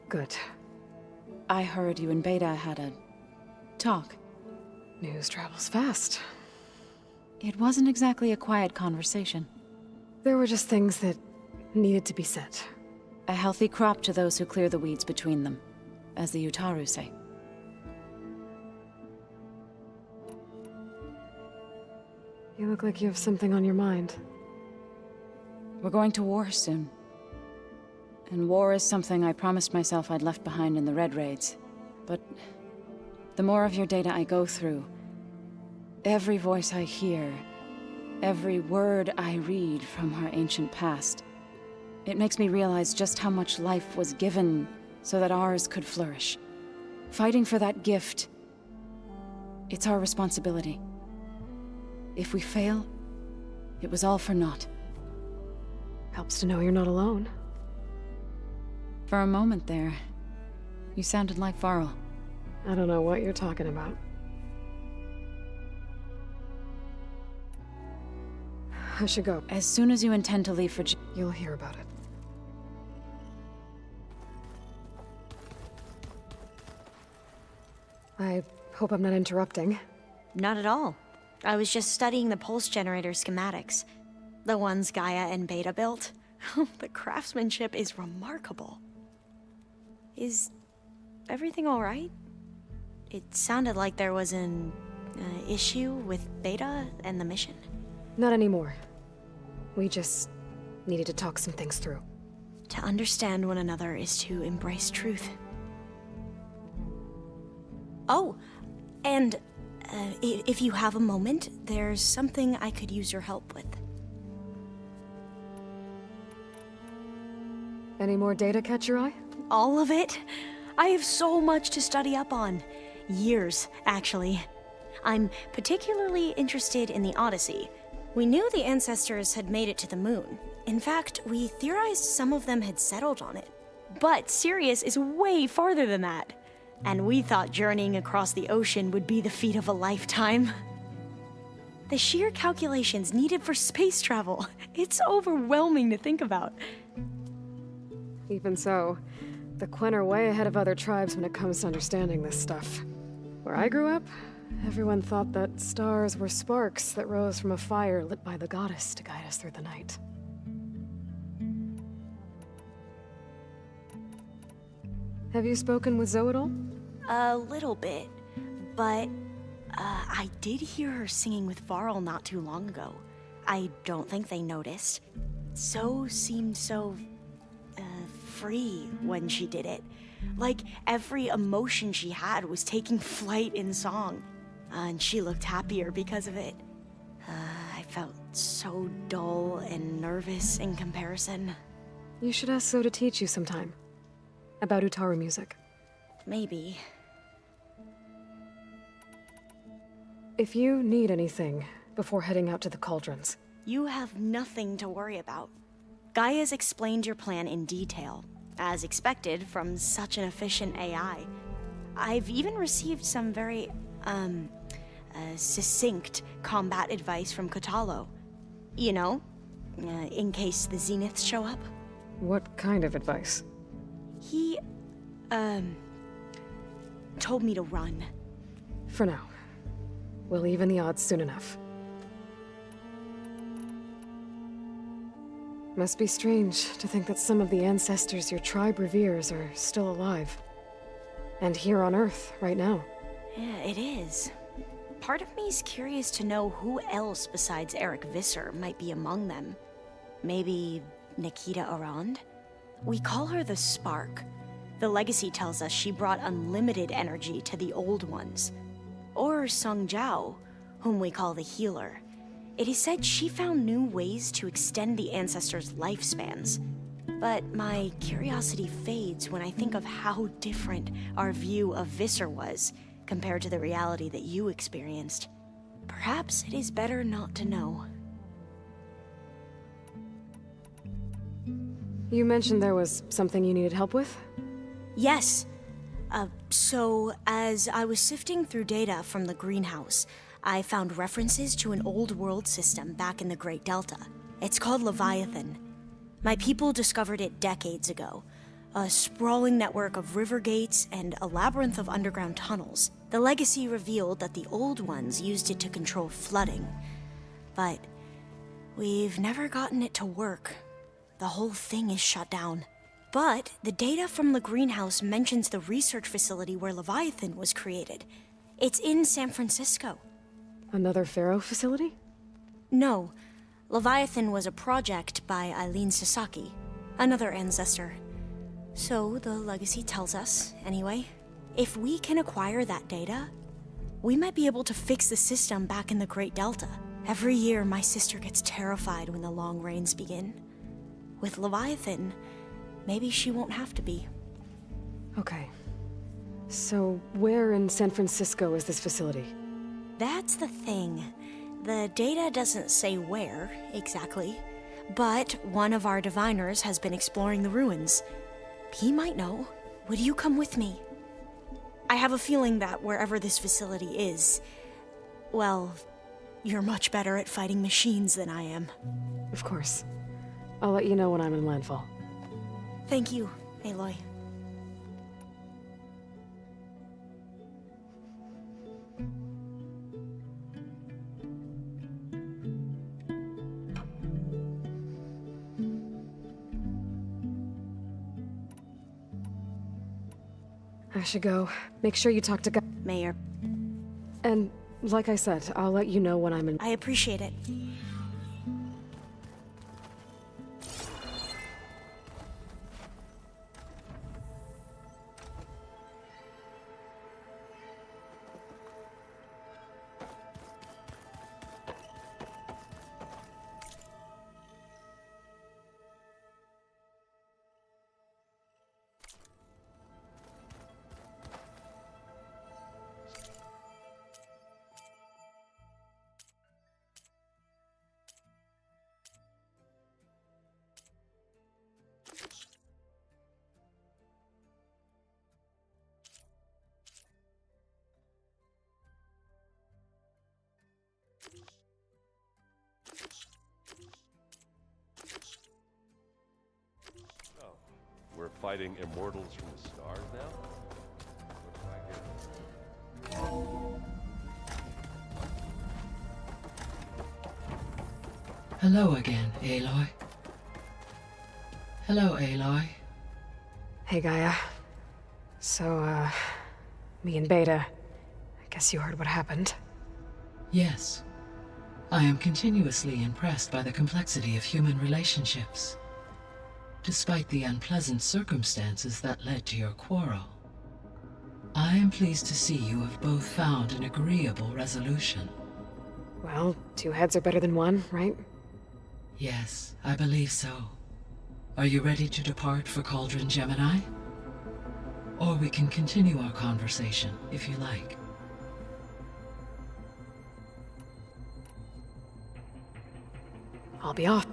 Speaker 3: Good.
Speaker 11: I heard you and Beta had a talk.
Speaker 3: News travels fast.
Speaker 11: It wasn't exactly a quiet conversation.
Speaker 3: There were just things that needed to be said.
Speaker 11: A healthy crop to those who clear the weeds between them, as the Utaru say.
Speaker 3: You look like you have something on your mind.
Speaker 11: We're going to war soon. And war is something I promised myself I'd left behind in the Red Raids. But the more of your data I go through, every voice I hear, every word I read from our ancient past, it makes me realize just how much life was given so that ours could flourish. Fighting for that gift, it's our responsibility. If we fail, it was all for naught.
Speaker 3: Helps to know you're not alone.
Speaker 11: For a moment there, you sounded like Varl.
Speaker 3: I don't know what you're talking about. I should go.
Speaker 11: As soon as you intend to leave for
Speaker 3: you'll hear about it. I hope I'm not interrupting.
Speaker 12: Not at all. I was just studying the pulse generator schematics. The ones Gaia and Beta built. The craftsmanship is remarkable. Is everything all right? It sounded like there was an issue with Beta and the mission.
Speaker 3: Not anymore. We just needed to talk some things through.
Speaker 12: To understand one another is to embrace truth. Oh, and if you have a moment, there's something I could use your help with.
Speaker 3: Any more data catch your eye?
Speaker 12: All of it? I have so much to study up on. Years, actually. I'm particularly interested in the Odyssey. We knew the ancestors had made it to the moon. In fact, we theorized some of them had settled on it. But Sirius is way farther than that. And we thought journeying across the ocean would be the feat of a lifetime. The sheer calculations needed for space travel, it's overwhelming to think about.
Speaker 3: Even so, the Quen are way ahead of other tribes when it comes to understanding this stuff. Where I grew up, everyone thought that stars were sparks that rose from a fire lit by the goddess to guide us through the night. Have you spoken with Zoe at all?
Speaker 12: A little bit, but I did hear her singing with Varl not too long ago. I don't think they noticed. Zoe seemed so free when she did it. Like every emotion she had was taking flight in song. And she looked happier because of it. I felt so dull and nervous in comparison.
Speaker 3: You should ask Zoe to teach you sometime. About Utaru music.
Speaker 12: Maybe.
Speaker 3: If you need anything before heading out to the cauldrons.
Speaker 12: You have nothing to worry about. Gaia's explained your plan in detail, as expected from such an efficient AI. I've even received some very, succinct combat advice from Kotallo. You know, in case the Zeniths show up.
Speaker 3: What kind of advice?
Speaker 12: He, told me to run.
Speaker 3: For now. We'll even the odds soon enough. Must be strange to think that some of the ancestors your tribe reveres are still alive. And here on Earth, right now.
Speaker 12: Yeah, it is. Part of me's curious to know who else besides Eric Visser might be among them. Maybe Nikita Arand? We call her the Spark. The legacy tells us she brought unlimited energy to the Old Ones. Or Sung Jiao, whom we call the Healer. It is said she found new ways to extend the ancestors' lifespans. But my curiosity fades when I think of how different our view of Visser was compared to the reality that you experienced. Perhaps it is better not to know.
Speaker 3: You mentioned there was something you needed help with?
Speaker 12: Yes. So, as I was sifting through data from the greenhouse, I found references to an old world system back in the Great Delta. It's called Leviathan. My people discovered it decades ago. A sprawling network of river gates and a labyrinth of underground tunnels. The legacy revealed that the old ones used it to control flooding. But we've never gotten it to work. The whole thing is shut down. But the data from the greenhouse mentions the research facility where Leviathan was created. It's in San Francisco.
Speaker 3: Another Pharaoh facility?
Speaker 12: No. Leviathan was a project by Eileen Sasaki, another ancestor. So the legacy tells us, anyway. If we can acquire that data, we might be able to fix the system back in the Great Delta. Every year, my sister gets terrified when the long rains begin. With Leviathan, maybe she won't have to be.
Speaker 3: Okay. So, where in San Francisco is this facility?
Speaker 12: That's the thing. The data doesn't say where, exactly. But one of our diviners has been exploring the ruins. He might know. Would you come with me? I have a feeling that wherever this facility is, well, you're much better at fighting machines than I am.
Speaker 3: Of course. I'll let you know when I'm in landfall.
Speaker 12: Thank you, Aloy.
Speaker 3: I should go. Make sur you talk to
Speaker 12: Mayor.
Speaker 3: And, like I said, I'll let you know when I'm in—
Speaker 12: I appreciate it.
Speaker 15: Oh, we're fighting immortals from the stars now? Looks like it.
Speaker 14: Hello again, Aloy. Hello, Aloy.
Speaker 3: Hey, Gaia. So, me and Beta, I guess you heard what happened.
Speaker 14: Yes. I am continuously impressed by the complexity of human relationships. Despite the unpleasant circumstances that led to your quarrel, I am pleased to see you have both found an agreeable resolution.
Speaker 3: Well, two heads are better than one, right?
Speaker 14: Yes, I believe so. Are you ready to depart for Cauldron Gemini? Or we can continue our conversation, if you like.
Speaker 3: I'll be off.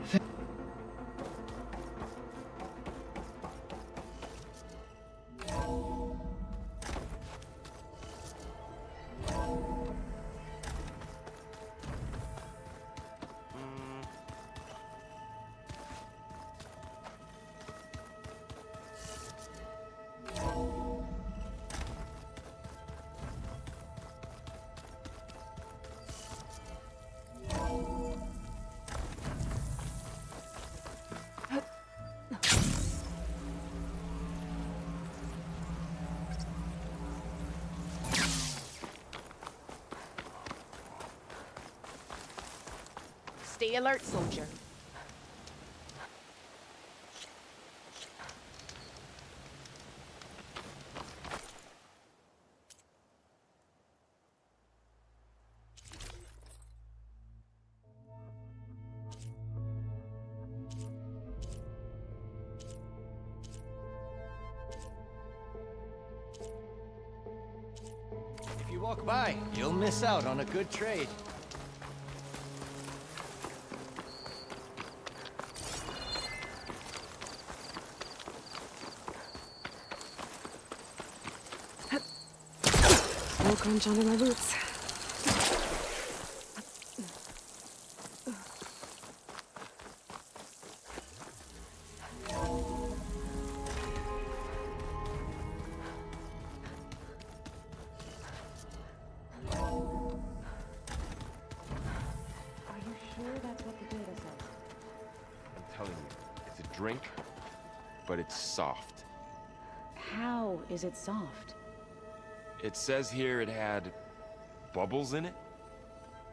Speaker 6: Stay alert, soldier.
Speaker 5: If you walk by, you'll miss out on a good trade.
Speaker 3: No crunch under my boots.
Speaker 10: drink, but it's soft.
Speaker 11: How is it soft?
Speaker 10: It says here it had bubbles in it?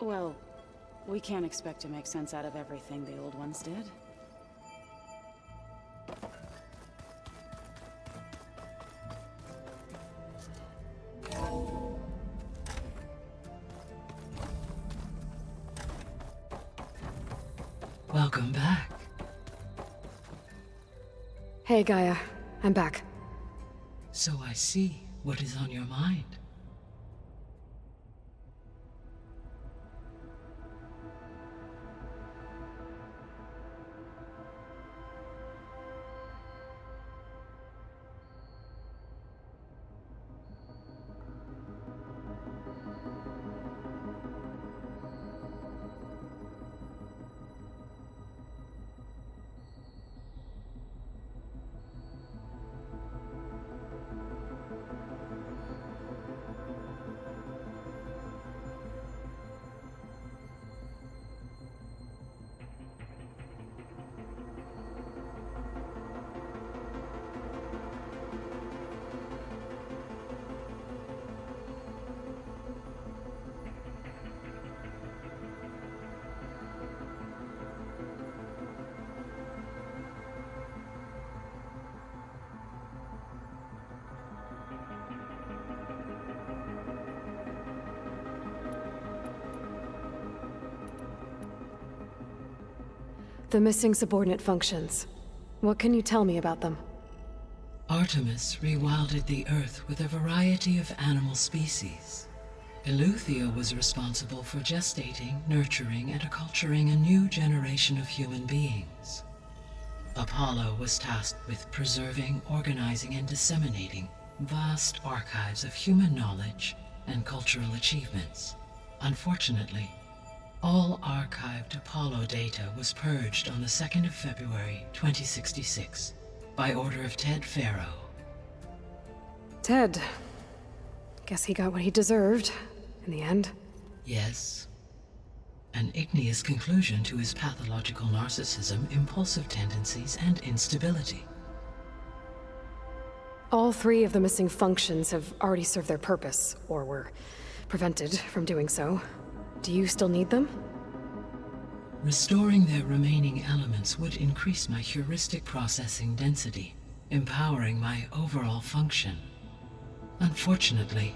Speaker 11: Well, we can't expect to make sense out of everything the old ones did.
Speaker 14: Welcome back.
Speaker 3: Hey, Gaia. I'm back.
Speaker 14: So I see what is on your mind.
Speaker 3: The missing subordinate functions. What can you tell me about them?
Speaker 14: Artemis rewilded the Earth with a variety of animal species. Eleuthia was responsible for gestating, nurturing, and acculturating a new generation of human beings. Apollo was tasked with preserving, organizing, and disseminating vast archives of human knowledge and cultural achievements. Unfortunately, all archived Apollo data was purged on the 2nd of February, 2066, by order of Ted Faro.
Speaker 3: Ted. Guess he got what he deserved, in the end.
Speaker 14: Yes. An igneous conclusion to his pathological narcissism, impulsive tendencies, and instability.
Speaker 3: All 3 of the missing functions have already served their purpose, or were prevented from doing so. Do you still need them?
Speaker 14: Restoring their remaining elements would increase my heuristic processing density, empowering my overall function. Unfortunately,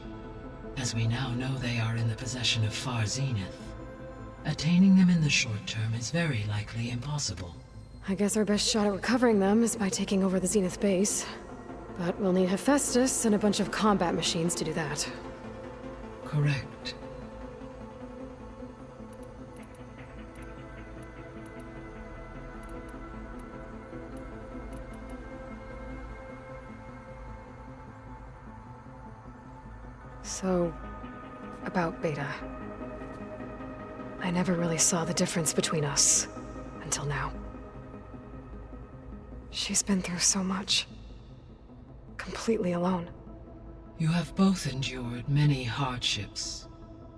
Speaker 14: as we now know they are in the possession of Far Zenith, attaining them in the short term is very likely impossible.
Speaker 3: I guess our best shot at recovering them is by taking over the Zenith base. But we'll need Hephaestus and a bunch of combat machines to do that.
Speaker 14: Correct.
Speaker 3: So, about Beta. I never really saw the difference between us, until now. She's been through so much. Completely alone.
Speaker 14: You have both endured many hardships.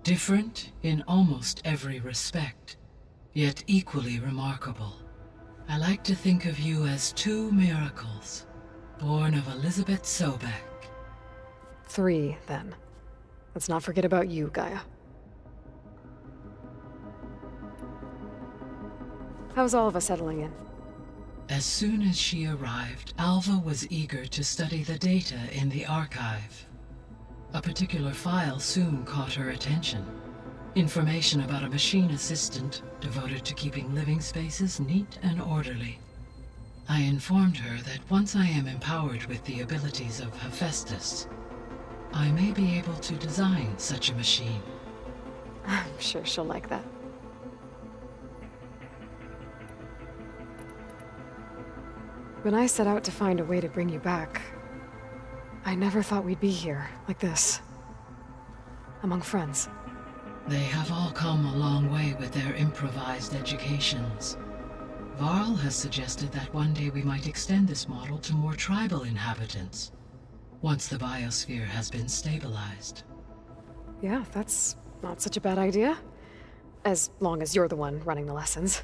Speaker 14: Different in almost every respect, yet equally remarkable. I like to think of you as 2 miracles, born of Elizabeth Sobek.
Speaker 3: 3, then. Let's not forget about you, Gaia. How's Alva settling in?
Speaker 14: As soon as she arrived, Alva was eager to study the data in the archive. A particular file soon caught her attention. Information about a machine assistant devoted to keeping living spaces neat and orderly. I informed her that once I am empowered with the abilities of Hephaestus, I may be able to design such a machine.
Speaker 3: I'm sure she'll like that. When I set out to find a way to bring you back, I never thought we'd be here, like this. Among friends.
Speaker 14: They have all come a long way with their improvised educations. Varl has suggested that one day we might extend this model to more tribal inhabitants, once the biosphere has been stabilized.
Speaker 3: Yeah, that's not such a bad idea. As long as you're the one running the lessons.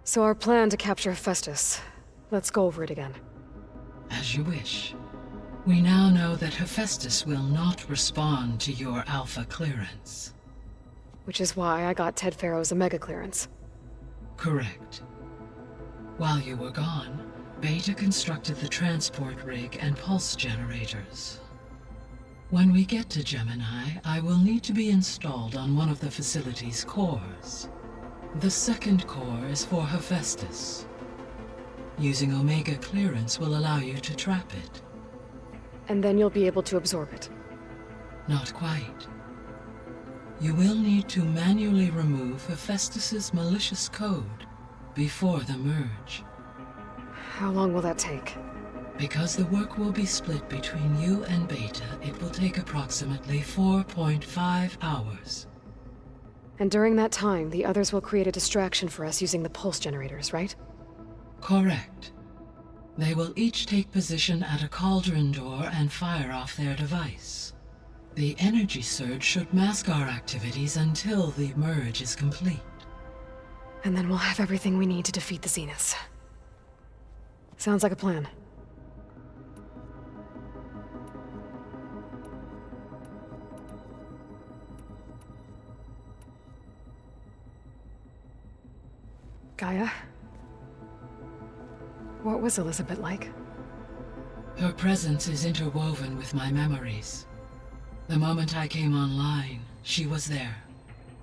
Speaker 3: So our plan to capture Hephaestus. Let's go over it again.
Speaker 14: As you wish. We now know that Hephaestus will not respond to your Alpha clearance.
Speaker 3: Which is why I got Ted Farrow's Omega clearance.
Speaker 14: Correct. While you were gone, Beta constructed the transport rig and pulse generators. When we get to Gemini, I will need to be installed on one of the facility's cores. The second core is for Hephaestus. Using Omega clearance will allow you to trap it.
Speaker 3: And then you'll be able to absorb it.
Speaker 14: Not quite. You will need to manually remove Hephaestus's malicious code before the merge.
Speaker 3: How long will that take?
Speaker 14: Because the work will be split between you and Beta, it will take approximately 4.5 hours.
Speaker 3: And during that time, the others will create a distraction for us using the pulse generators, right?
Speaker 14: Correct. They will each take position at a cauldron door and fire off their device. The energy surge should mask our activities until the merge is complete.
Speaker 3: And then we'll have everything we need to defeat the Zeniths. Sounds like a plan. Gaia? What was Elizabeth like?
Speaker 14: Her presence is interwoven with my memories. The moment I came online, she was there.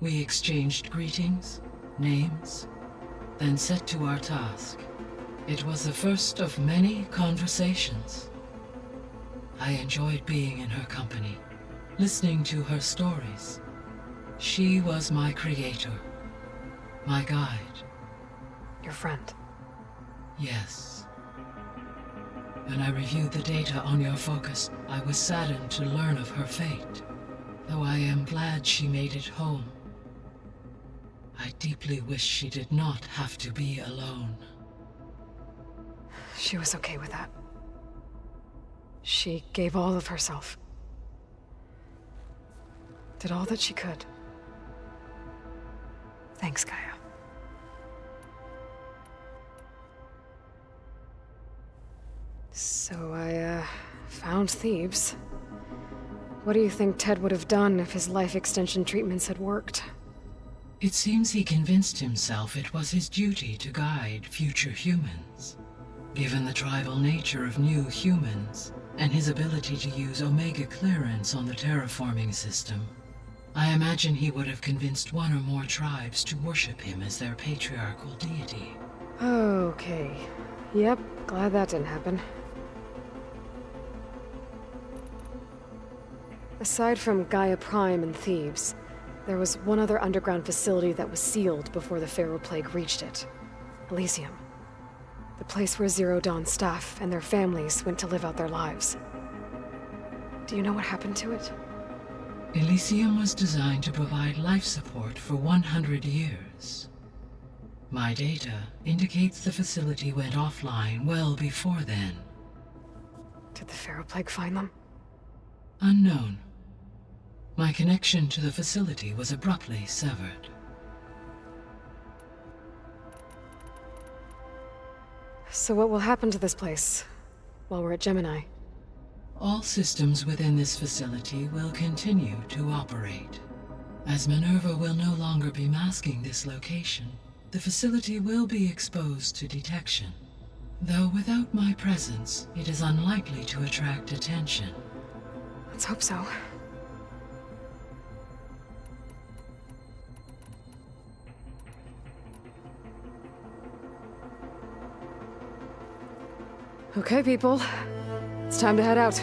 Speaker 14: We exchanged greetings, names, then set to our task. It was the first of many conversations. I enjoyed being in her company, listening to her stories. She was my creator, my guide.
Speaker 3: Your friend?
Speaker 14: Yes. When I reviewed the data on your focus, I was saddened to learn of her fate, though I am glad she made it home. I deeply wish she did not have to be alone.
Speaker 3: She was okay with that. She gave all of herself. Did all that she could. Thanks, Gaia. So I, found Thebes. What do you think Ted would have done if his life extension treatments had worked?
Speaker 14: It seems he convinced himself it was his duty to guide future humans. Given the tribal nature of new humans, and his ability to use Omega clearance on the terraforming system, I imagine he would have convinced one or more tribes to worship him as their patriarchal deity.
Speaker 3: Okay. Yep, glad that didn't happen. Aside from Gaia Prime and Thebes, there was one other underground facility that was sealed before the Pharaoh Plague reached it. Elysium. The place where Zero Dawn staff and their families went to live out their lives. Do you know what happened to it?
Speaker 14: Elysium was designed to provide life support for 100 years. My data indicates the facility went offline well before then.
Speaker 3: Did the Pharaoh Plague find them?
Speaker 14: Unknown. My connection to the facility was abruptly severed.
Speaker 3: So what will happen to this place while we're at Gemini?
Speaker 14: All systems within this facility will continue to operate. As Minerva will no longer be masking this location, the facility will be exposed to detection. Though without my presence, it is unlikely to attract attention.
Speaker 3: Let's hope so. Okay, people. It's time to head out.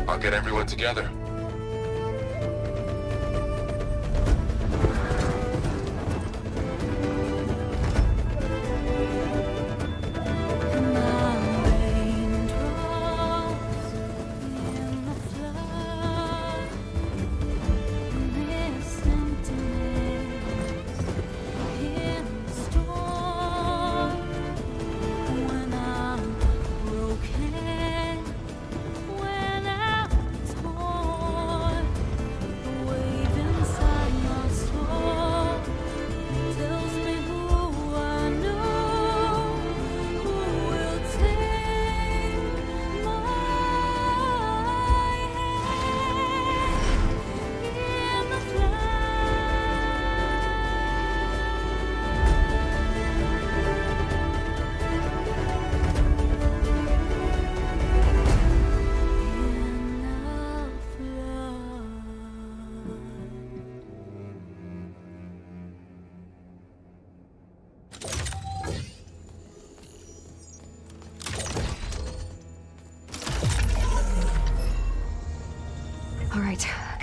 Speaker 2: I'll get everyone together.
Speaker 16: When I'm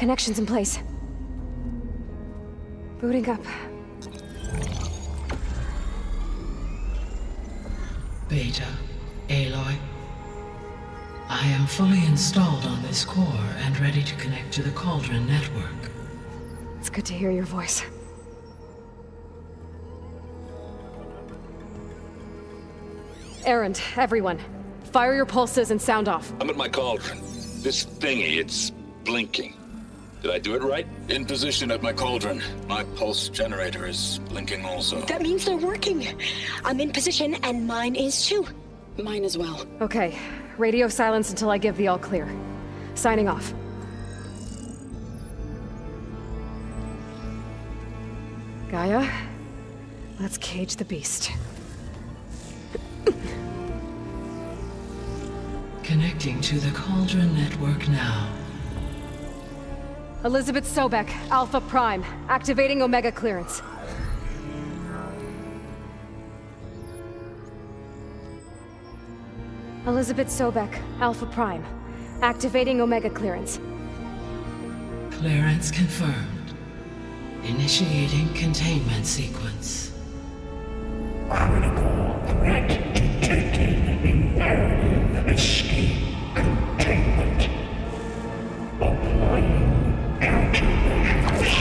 Speaker 3: Connections in place. Booting up.
Speaker 14: Beta, Aloy. I am fully installed on this core and ready to connect to the Cauldron network.
Speaker 3: It's good to hear your voice. Erend, everyone. Fire your pulses and sound off.
Speaker 16: I'm at my cauldron. This thingy, it's blinking. Did I do it right?
Speaker 13: In position at my cauldron. My pulse generator is blinking also.
Speaker 12: That means they're working. I'm in position, and mine is too.
Speaker 11: Mine as well.
Speaker 3: Okay. Radio silence until I give the all clear. Signing off. Gaia, let's cage the beast.
Speaker 14: Connecting to the Cauldron network now.
Speaker 3: Elizabeth Sobek, Alpha Prime, activating Omega clearance. Elizabeth Sobek, Alpha Prime, activating Omega clearance.
Speaker 14: Clearance confirmed. Initiating containment sequence.
Speaker 17: Critical threat detected. Imperative escape containment. Applying countermeasures.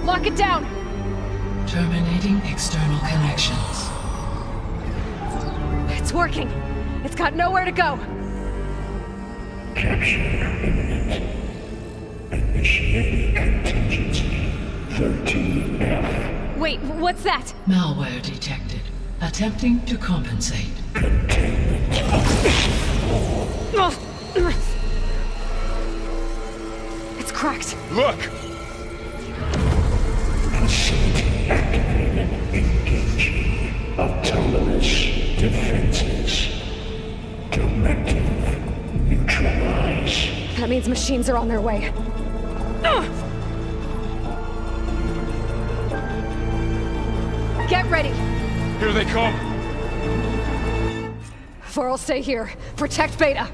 Speaker 3: Lock it down!
Speaker 14: Terminating external connections.
Speaker 3: It's working. It's got nowhere to go.
Speaker 17: Capture imminent. Initiating contingency 13F.
Speaker 3: Wait, what's that?
Speaker 14: Malware detected. Attempting to compensate.
Speaker 3: It's cracked.
Speaker 2: Look!
Speaker 17: Facility activated. Engaging autonomous defenses. Directive neutralize.
Speaker 3: That means machines are on their way. Get ready!
Speaker 2: Here they come!
Speaker 3: Vor'll stay here. Protect Beta.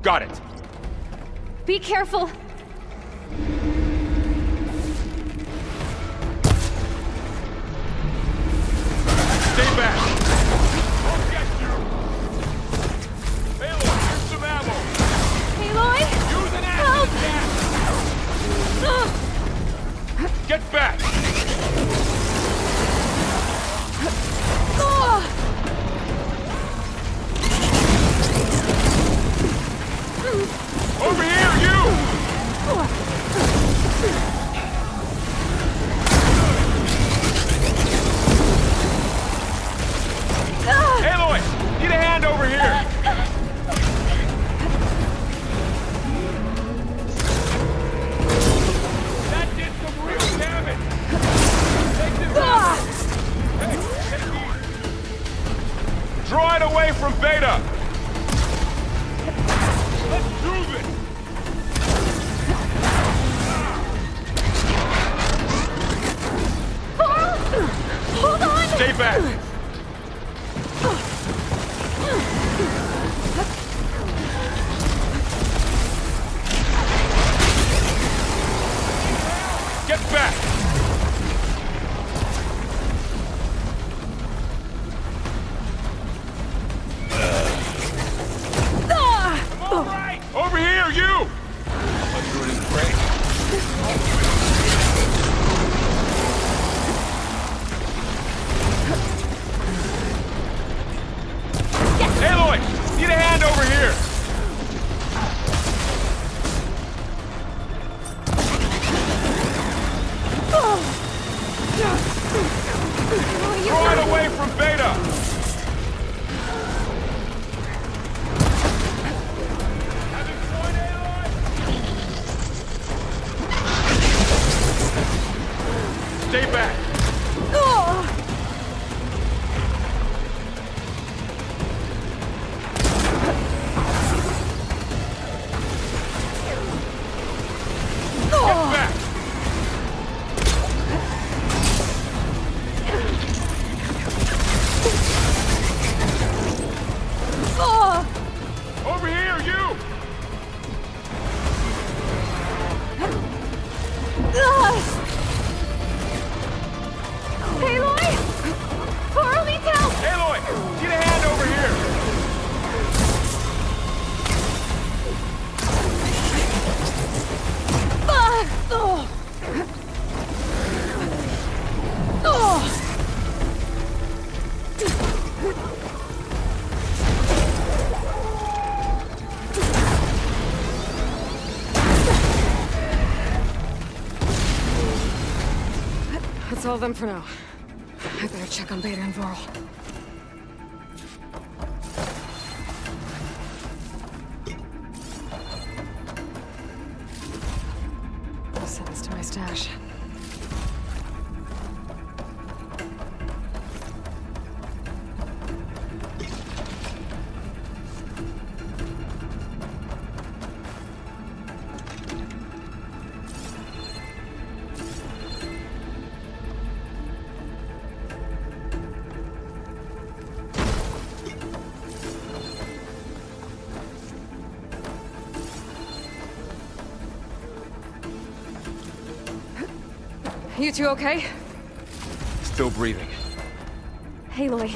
Speaker 2: Got it!
Speaker 3: Be careful!
Speaker 2: Stay back! I'll get you! Aloy, here's some ammo!
Speaker 3: Aloy!
Speaker 2: Use an
Speaker 3: Help!
Speaker 2: acid gas! Get back! Over here, you! Aloy! Need a hand over here! That did some real damage! Take this out! Hey, take these! Draw it away from Beta! Let's do this!
Speaker 3: Hold on!
Speaker 2: Stay back! Get back! All right! Over here, you! I'll do it in break. Aloy! Need a hand over here! Throw it away from Beta! Stay back! Get back! Over here!
Speaker 3: That's all of them for now. I better check on Beta and Varl. Send this to my stash. You two okay?
Speaker 10: Still breathing.
Speaker 3: Aloy,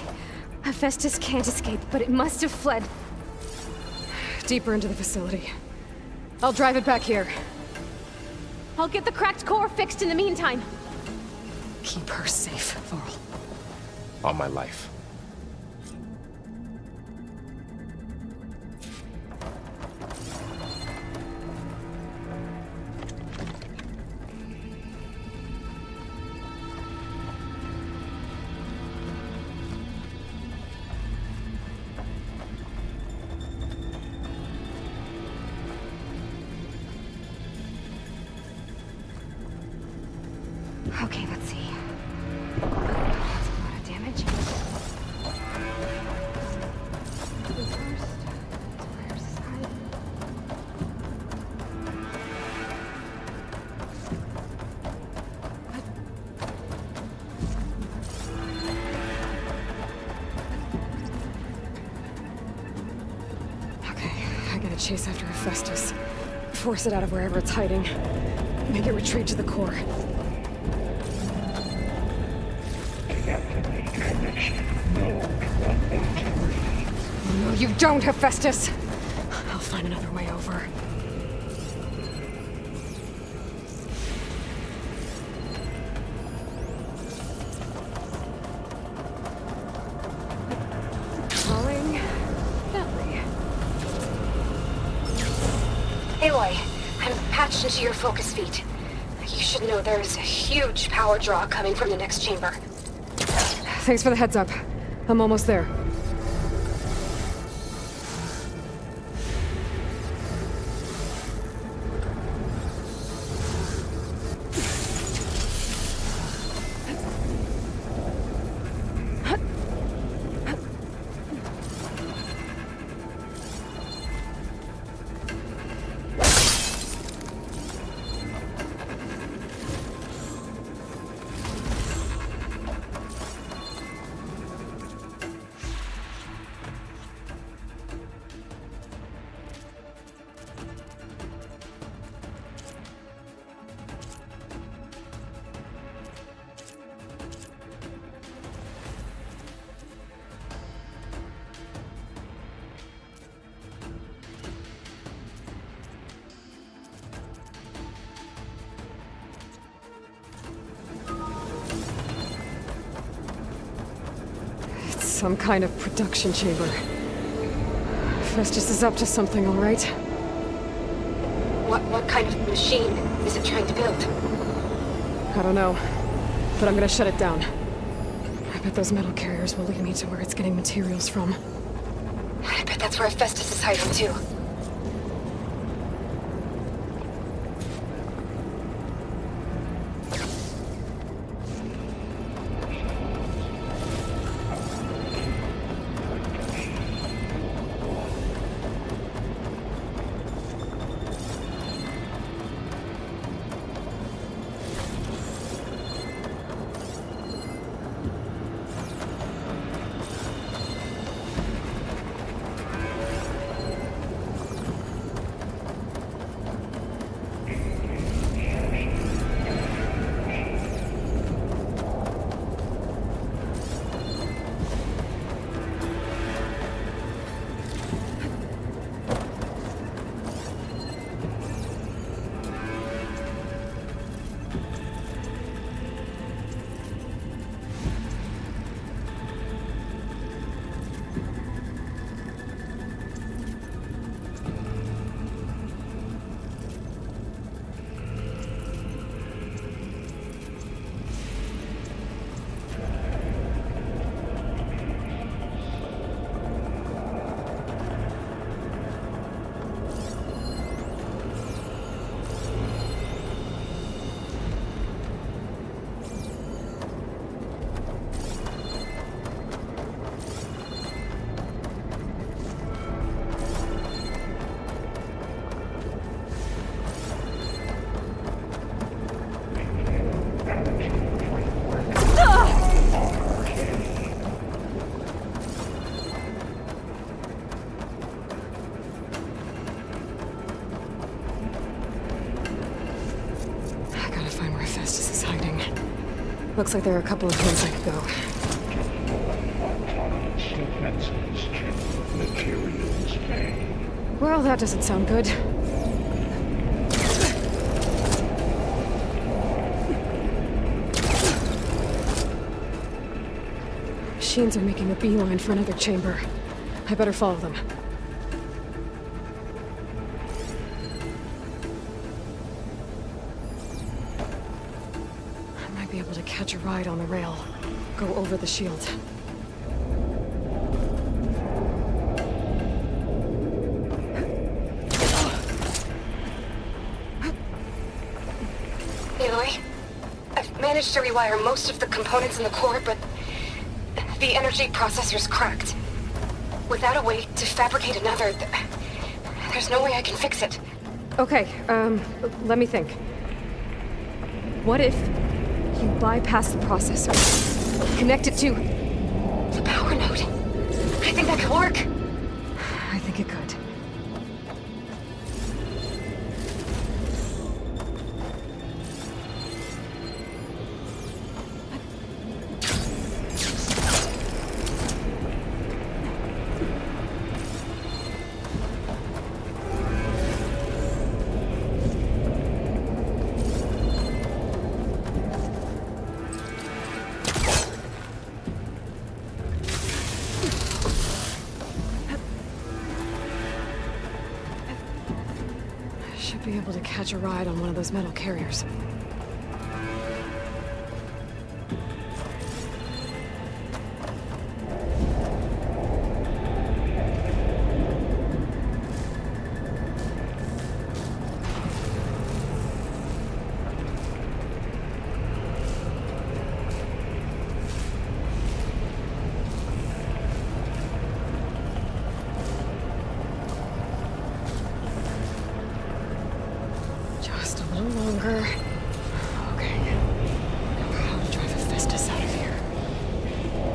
Speaker 3: Hephaestus can't escape, but it must have fled deeper into the facility. I'll drive it back here.
Speaker 18: I'll get the cracked core fixed in the meantime.
Speaker 3: Keep her safe, Varl.
Speaker 10: On my life.
Speaker 3: Okay, let's see. That's a lot of damage. Okay, I gotta chase after Hephaestus. Force it out of wherever it's hiding. Make it retreat to the core. No, you don't, Hephaestus! I'll find another way over. Crawling gently.
Speaker 19: Aloy, I'm patched into your focus feed. You should know there's a huge power draw coming from the next chamber.
Speaker 3: Thanks for the heads up. I'm almost there. Some kind of production chamber. Festus is up to something, all right?
Speaker 19: What kind of machine is it trying to build?
Speaker 3: I don't know, but I'm gonna shut it down. I bet those metal carriers will lead me to where it's getting materials from.
Speaker 19: I bet that's where Hephaestus is hiding too.
Speaker 3: Looks like there are a couple of places I could go.
Speaker 17: Autonomous defenses. Materials bank.
Speaker 3: Well, that doesn't sound good. Machines are making a beeline for another chamber. I better follow them. I might be able to catch a ride on the rail. Go over the shield.
Speaker 19: Aloy, I've managed to rewire most of the components in the core, but the energy processor's cracked. Without a way to fabricate another, there's no way I can fix it.
Speaker 3: Okay, let me think. What if you bypass the processor? Connect it to
Speaker 19: the power node. I think that could work.
Speaker 3: I think it could. Should be able to catch a ride on one of those metal carriers. Just a little longer. Okay. Now how to drive Hephaestus out of here.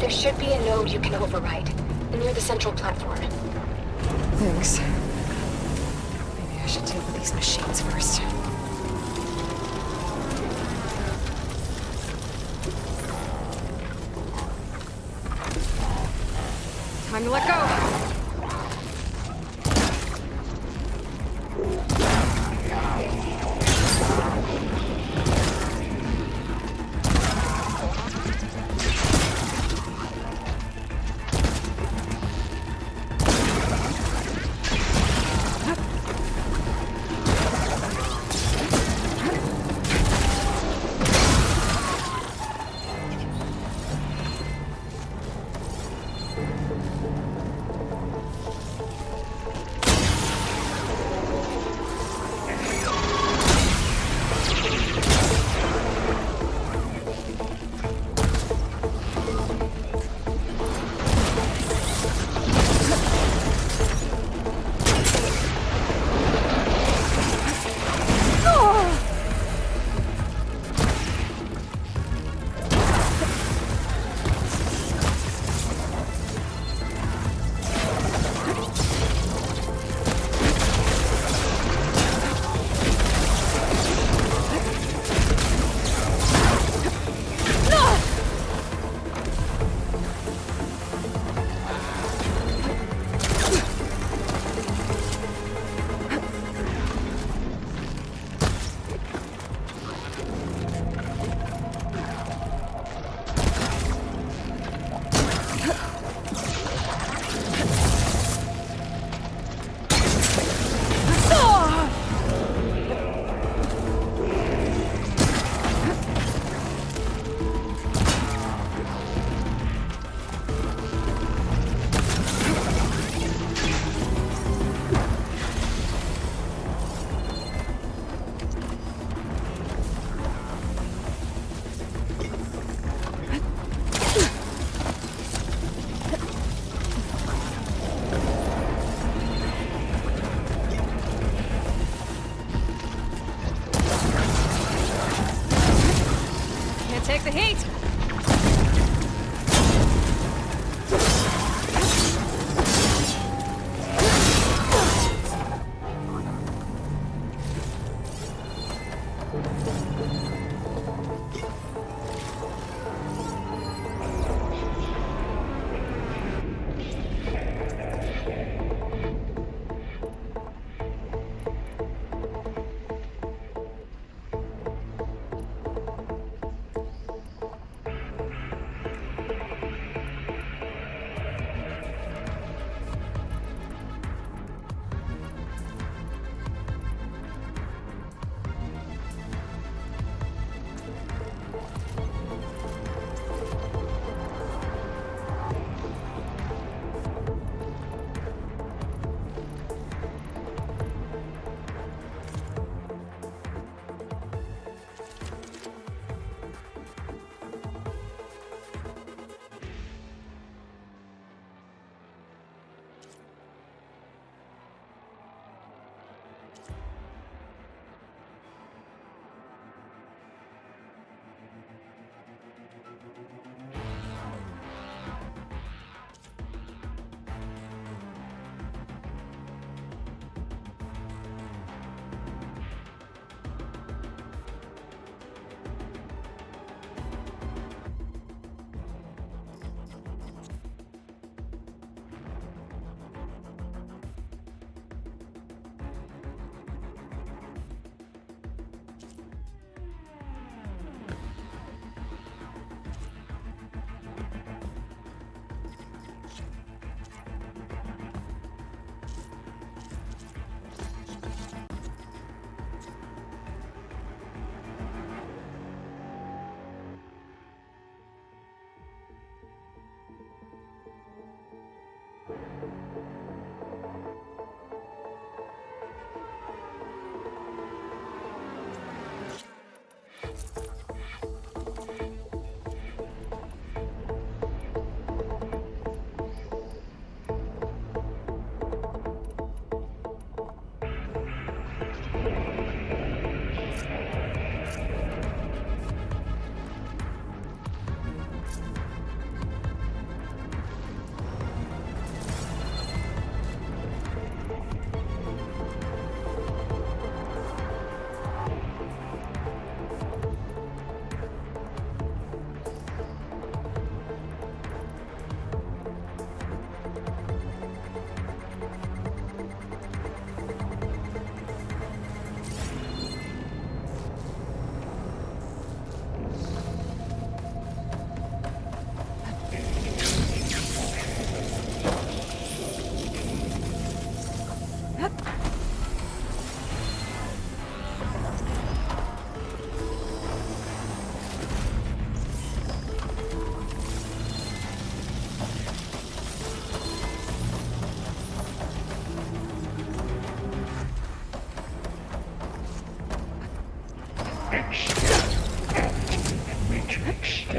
Speaker 19: There should be a node you can override, near the central platform.
Speaker 3: Thanks. Maybe I should deal with these machines first. Time to let go!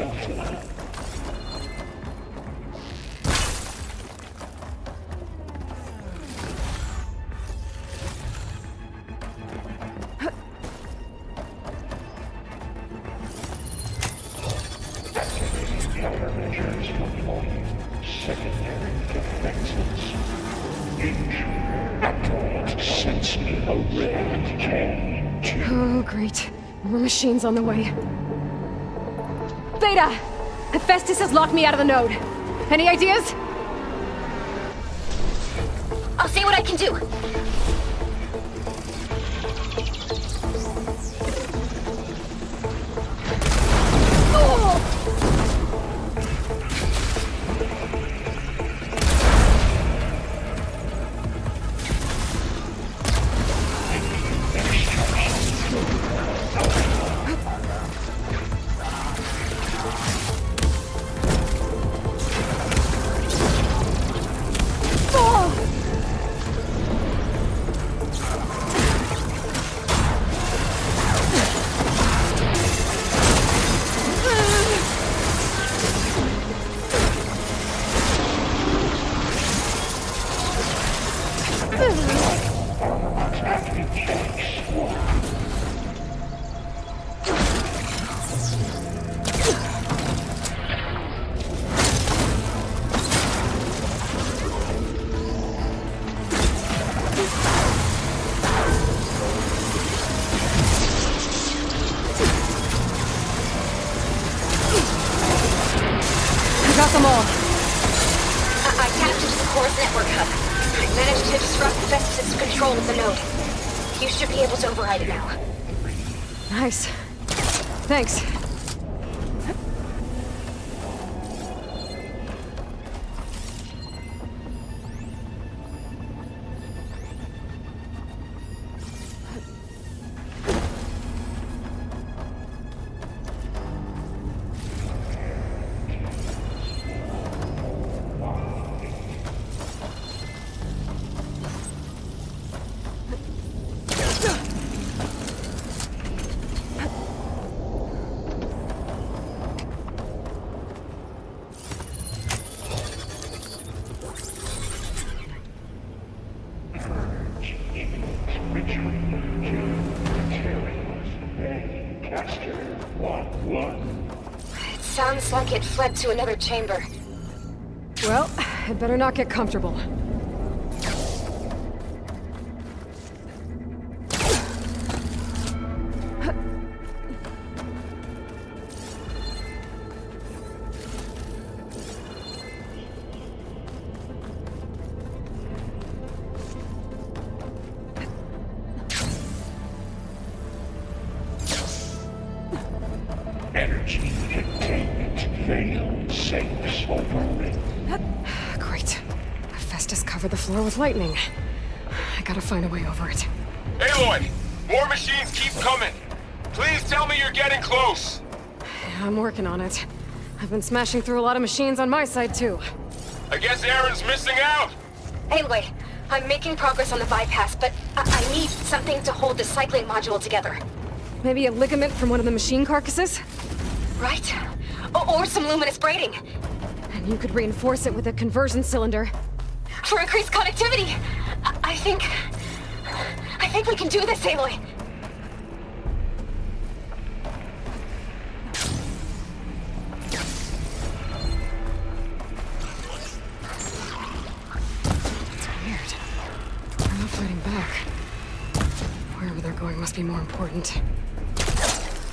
Speaker 17: Delta. Countermeasures deployed. Secondary defenses. Injury. Sensing array K2.
Speaker 3: Oh, great. More machines on the way. Beta! Hephaestus has locked me out of the node. Any ideas?
Speaker 19: I'll see what I can do.
Speaker 3: Got them all.
Speaker 19: I captured the core's network hub. I managed to disrupt Festus' control of the node. You should be able to override it now.
Speaker 3: Nice. Thanks.
Speaker 19: Sounds like it fled to another chamber.
Speaker 3: Well, I'd better not get comfortable.
Speaker 17: Energy containment failed. Safes overridden.
Speaker 3: Great. Hephaestus covered the floor with lightning. I gotta find a way over it.
Speaker 20: Aloy! More machines keep coming! Please tell me you're getting close!
Speaker 3: Yeah, I'm working on it. I've been smashing through a lot of machines on my side, too.
Speaker 20: I guess Aaron's missing out!
Speaker 19: Aloy, I'm making progress on the bypass, but I need something to hold the cycling module together.
Speaker 3: Maybe a ligament from one of the machine carcasses?
Speaker 19: Right? Or some luminous braiding.
Speaker 3: And you could reinforce it with a conversion cylinder.
Speaker 19: For increased connectivity! I think we can do this, Aloy.
Speaker 3: It's weird. They're not fighting back. Wherever they're going must be more important.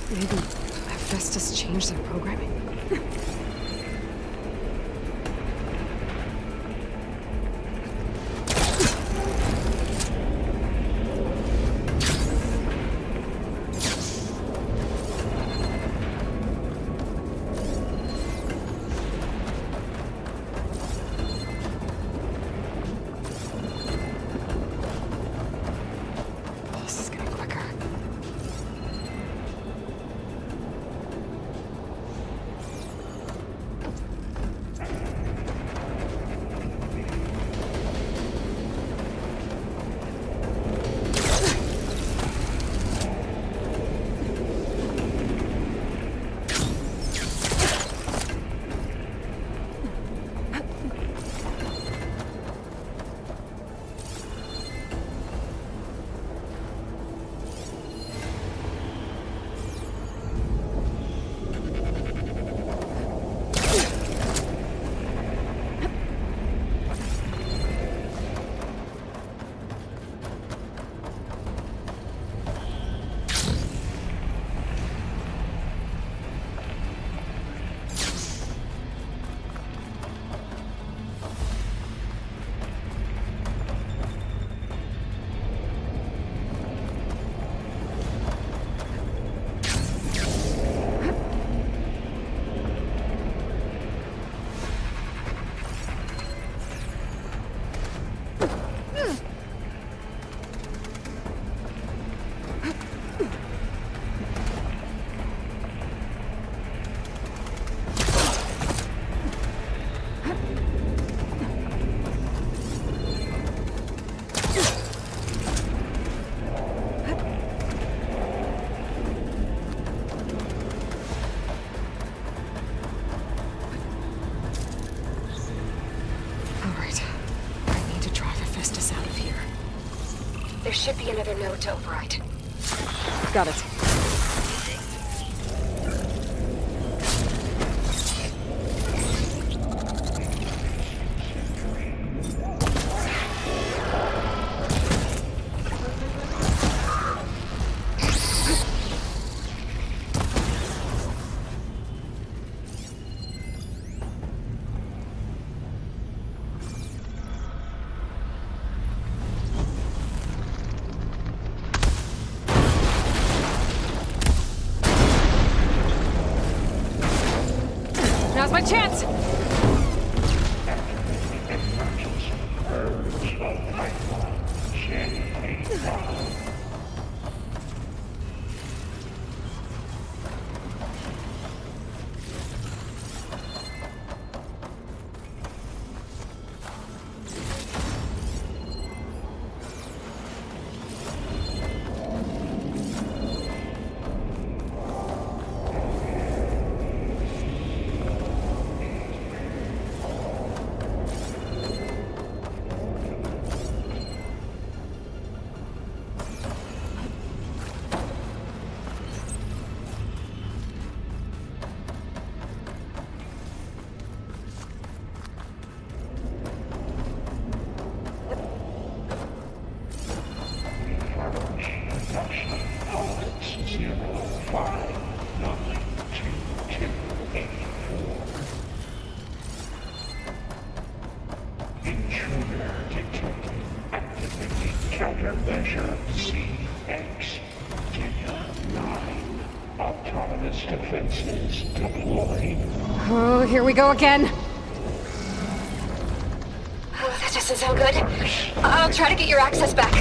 Speaker 3: Maybe Hephaestus changed their programming? This is getting quicker.
Speaker 19: There should be another node to override.
Speaker 3: Got it. Now's my chance!
Speaker 17: Countermeasure CX. 9. Autonomous defenses deployed.
Speaker 3: Oh, here we go again.
Speaker 19: Oh, that doesn't sound good. I'll try to get your access back.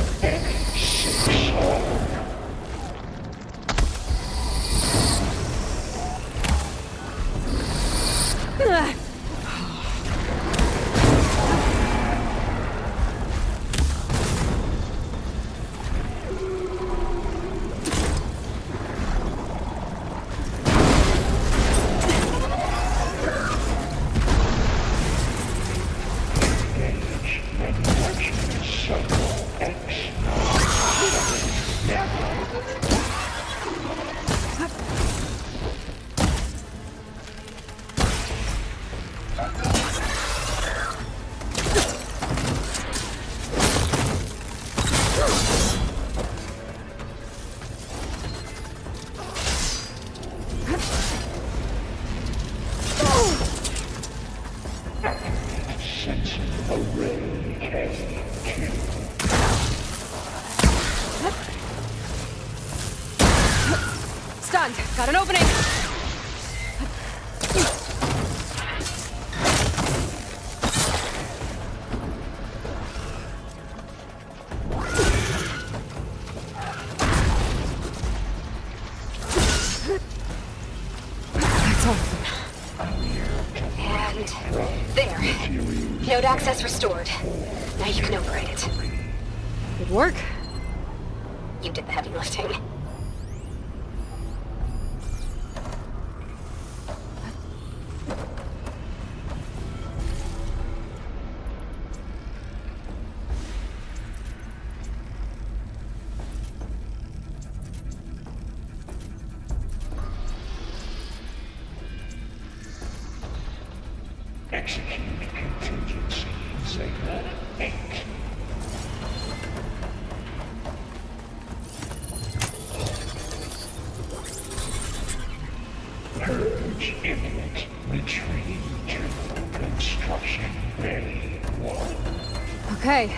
Speaker 3: Stunned. Got an opening. That's all of them.
Speaker 19: And there. Node access restored. Now you can override it.
Speaker 3: Good work.
Speaker 19: You did the heavy lifting.
Speaker 17: Execute contingency signal 8. Purge imminent. Retreat to construction bay 1.
Speaker 3: Okay.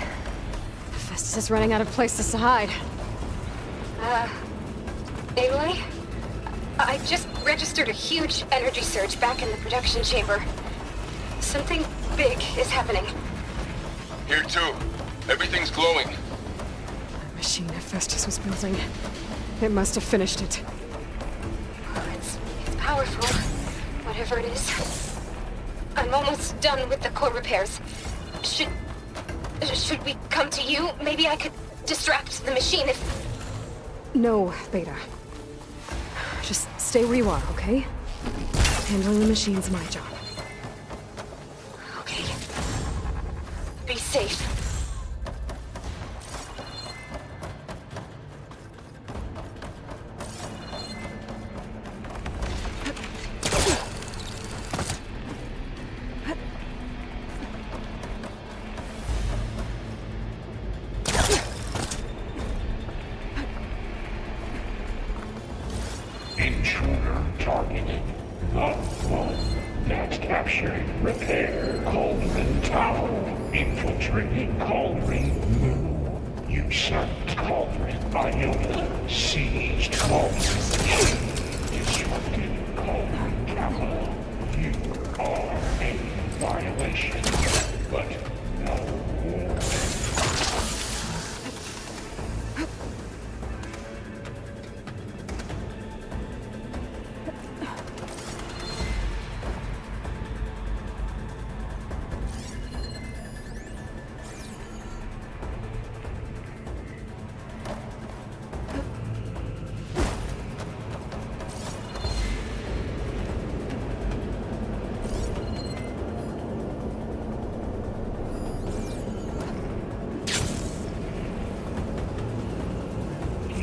Speaker 3: Festus is running out of places to hide.
Speaker 19: Aloy? I just registered a huge energy surge back in the production chamber. Something big is happening.
Speaker 20: Here too. Everything's glowing.
Speaker 3: The machine that Festus was building. It must have finished it.
Speaker 19: It's powerful. Whatever it is. I'm almost done with the core repairs. Should we come to you? Maybe I could distract the machine if...
Speaker 3: No, Beta. Just stay where you are, okay? Handling the machine's my job.
Speaker 19: Okay. Be safe.
Speaker 17: Intruder targeted. The one that's captured. Repair Cauldron Tower. Infiltrating Cauldron Moon. Usurped Cauldron Iota. Seized Cauldron. Disrupted Cauldron Capital. You are a violation, but no warning.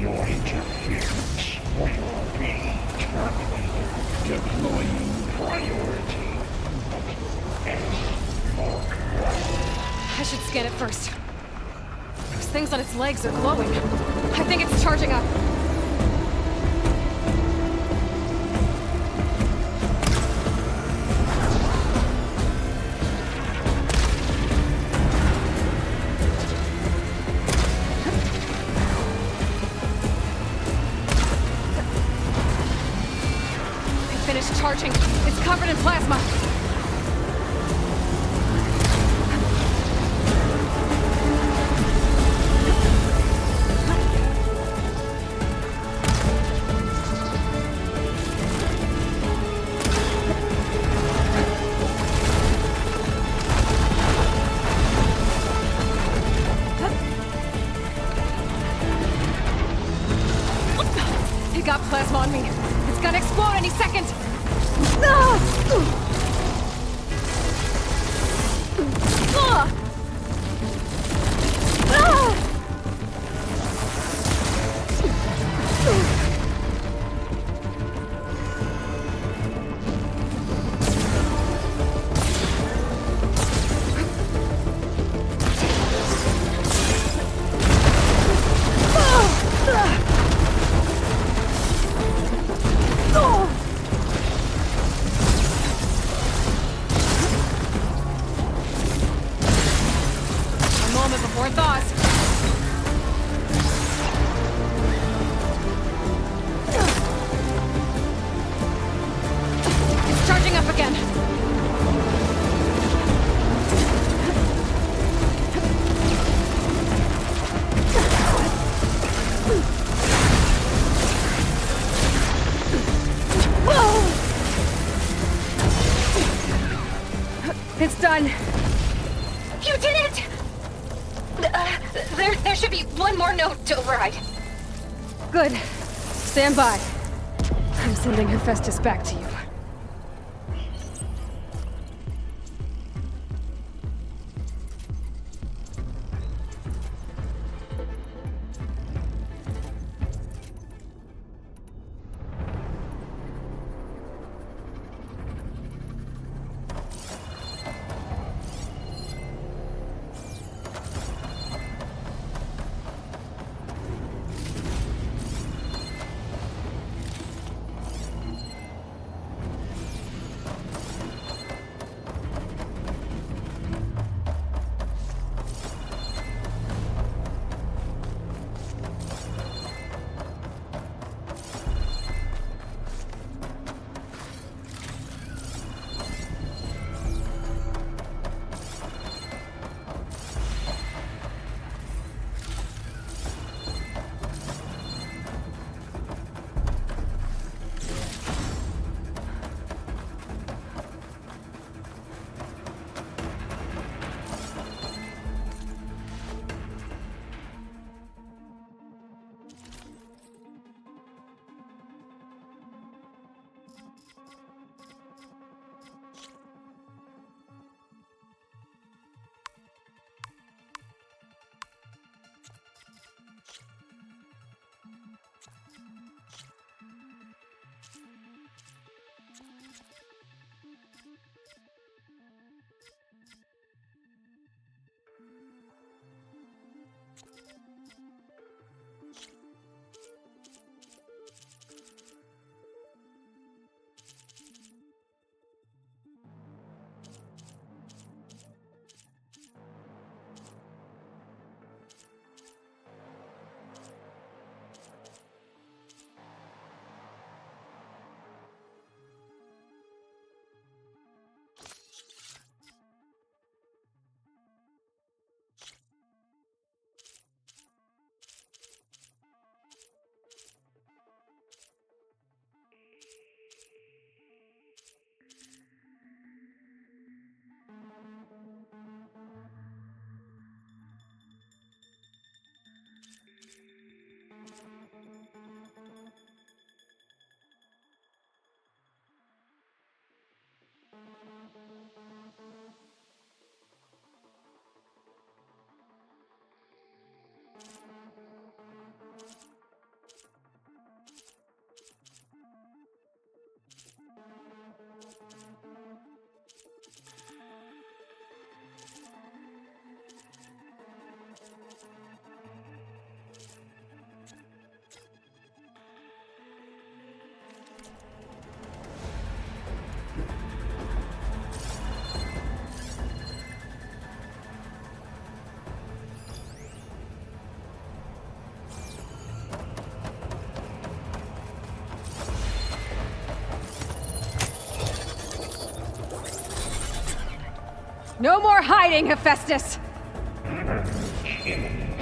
Speaker 17: Your interference will be terminated. Deploying priority.
Speaker 3: I should scan it first. Those things on its legs are glowing. I think it's charging up. Finished charging. It's covered in plasma. It got plasma on me. It's gonna explode any second. A moment before it thaws. It's charging up again. It's done.
Speaker 19: You did it! There should be one more note to override.
Speaker 3: Good. Stand by. I'm sending Hephaestus back to you. No more hiding, Hephaestus!
Speaker 17: Retreating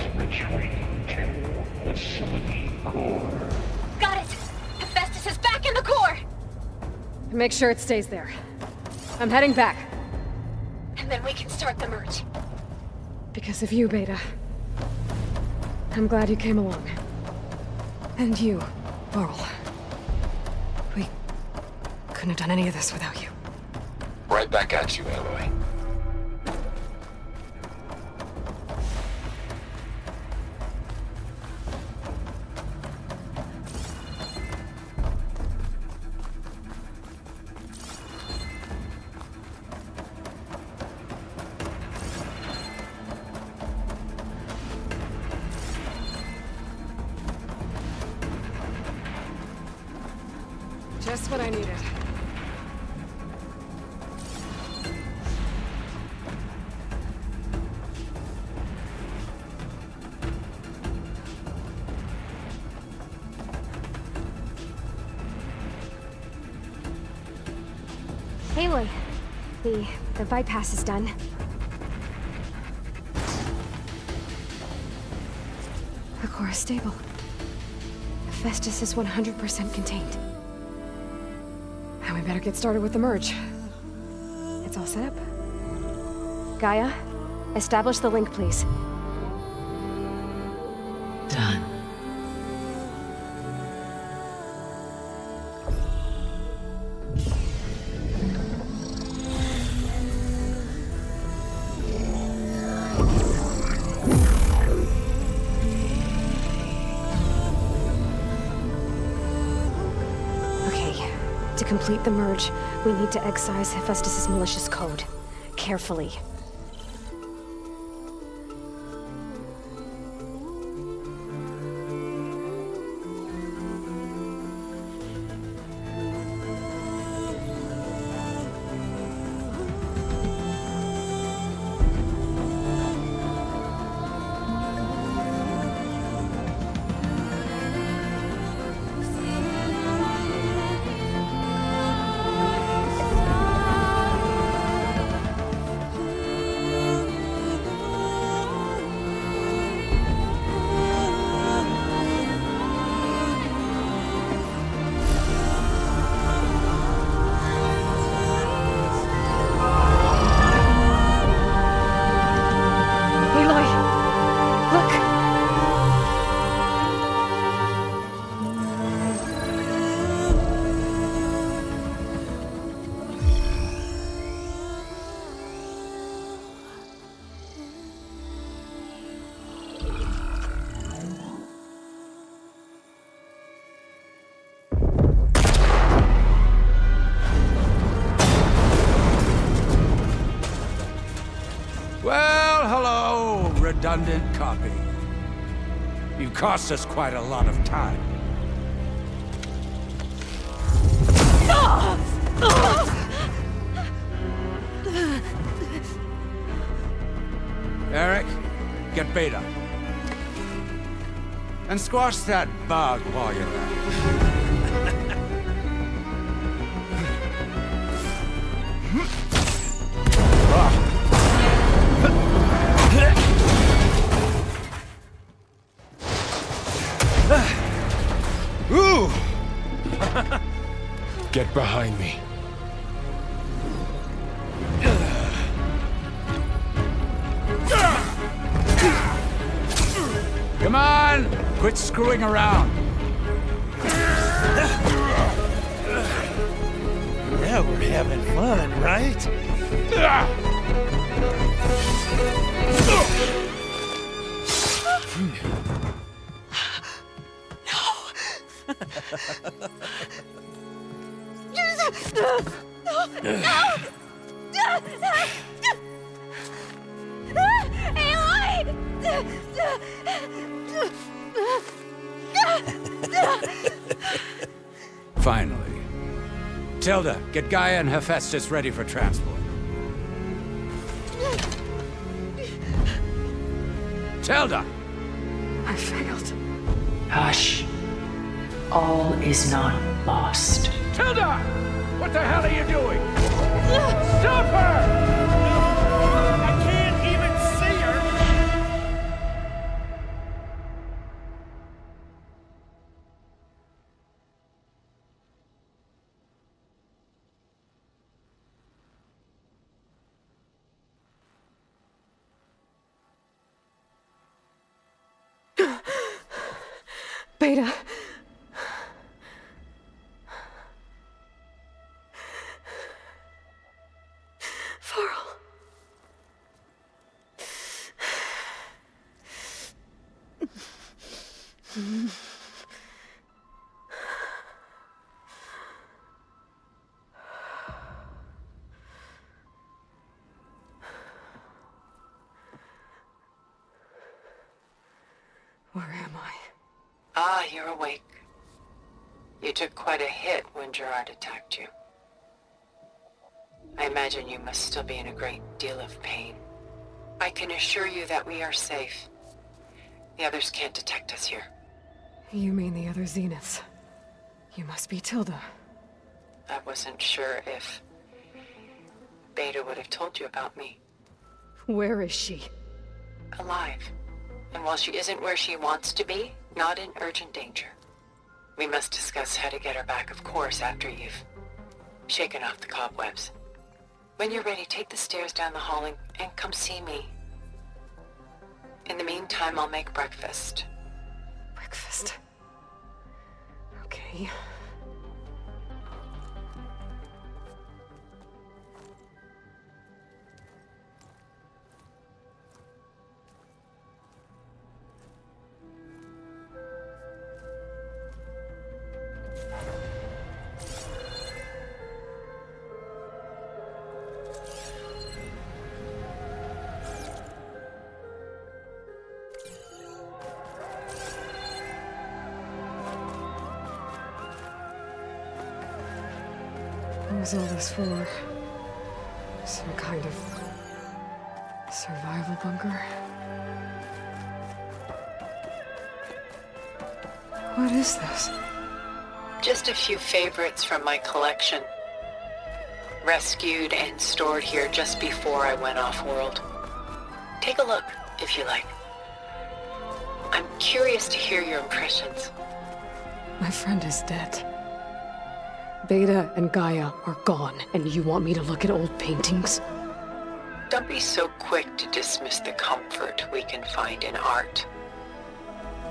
Speaker 17: to facility core.
Speaker 19: Got it! Hephaestus is back in the core!
Speaker 3: Make sure it stays there. I'm heading back.
Speaker 19: And then we can start the merge.
Speaker 3: Because of you, Beta. I'm glad you came along. And you, Varl. We couldn't have done any of this without you.
Speaker 10: Right back at you, Aloy.
Speaker 3: Just what I needed.
Speaker 18: Aloy, the bypass is done.
Speaker 3: The core is stable. Hephaestus is 100% contained. Now we better get started with the merge. It's all set up.
Speaker 18: Gaia, establish the link, please.
Speaker 14: Done.
Speaker 18: To complete the merge, we need to excise Hephaestus' malicious code. Carefully.
Speaker 5: Well, hello, redundant copy. You've cost us quite a lot of time. Eric, get Beta. And squash that bug while you're at it.
Speaker 2: Ooh! Get behind me.
Speaker 5: Come on! Quit screwing around.
Speaker 21: Yeah, we're having fun, right?
Speaker 5: Finally. Tilda, get Gaia and Hephaestus ready for transport. Tilda!
Speaker 3: I failed.
Speaker 14: Hush. All is not lost.
Speaker 5: Tilda! What the hell are you doing? Stop her!
Speaker 3: Beta. Varl. Where am I?
Speaker 6: Ah, you're awake. You took quite a hit when Gerard attacked you. I imagine you must still be in a great deal of pain. I can assure you that we are safe. The others can't detect us here.
Speaker 3: You mean the other Zeniths? You must be Tilda.
Speaker 6: I wasn't sure if Beta would have told you about me.
Speaker 3: Where is she?
Speaker 6: Alive. And while she isn't where she wants to be, not in urgent danger. We must discuss how to get her back, of course, after you've shaken off the cobwebs. When you're ready, take the stairs down the hall and come see me. In the meantime, I'll make breakfast.
Speaker 3: Breakfast. Okay. What was all this for? Some kind of survival bunker? What is this?
Speaker 6: Just a few favorites from my collection. Rescued and stored here just before I went off-world. Take a look, if you like. I'm curious to hear your impressions.
Speaker 3: My friend is dead. Beta and Gaia are gone, and you want me to look at old paintings?
Speaker 6: Don't be so quick to dismiss the comfort we can find in art,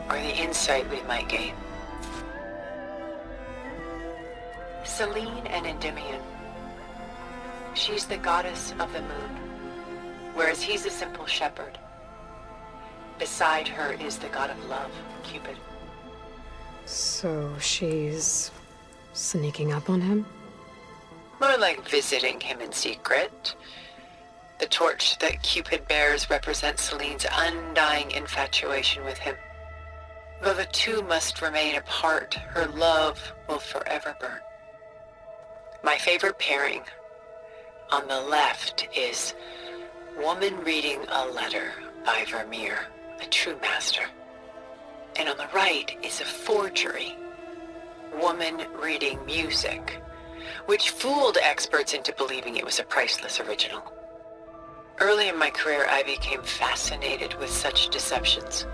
Speaker 6: or the insight we might gain. Selene and Endymion. She's the goddess of the moon, whereas he's a simple shepherd. Beside her is the god of love, Cupid.
Speaker 3: So she's sneaking up on him?
Speaker 6: More like visiting him in secret. The torch that Cupid bears represents Selene's undying infatuation with him. Though the two must remain apart, her love will forever burn. My favorite pairing on the left is Woman Reading a Letter by Vermeer, a true master. And on the right is a forgery, Woman Reading Music, which fooled experts into believing it was a priceless original. Early in my career, I became fascinated with such deceptions.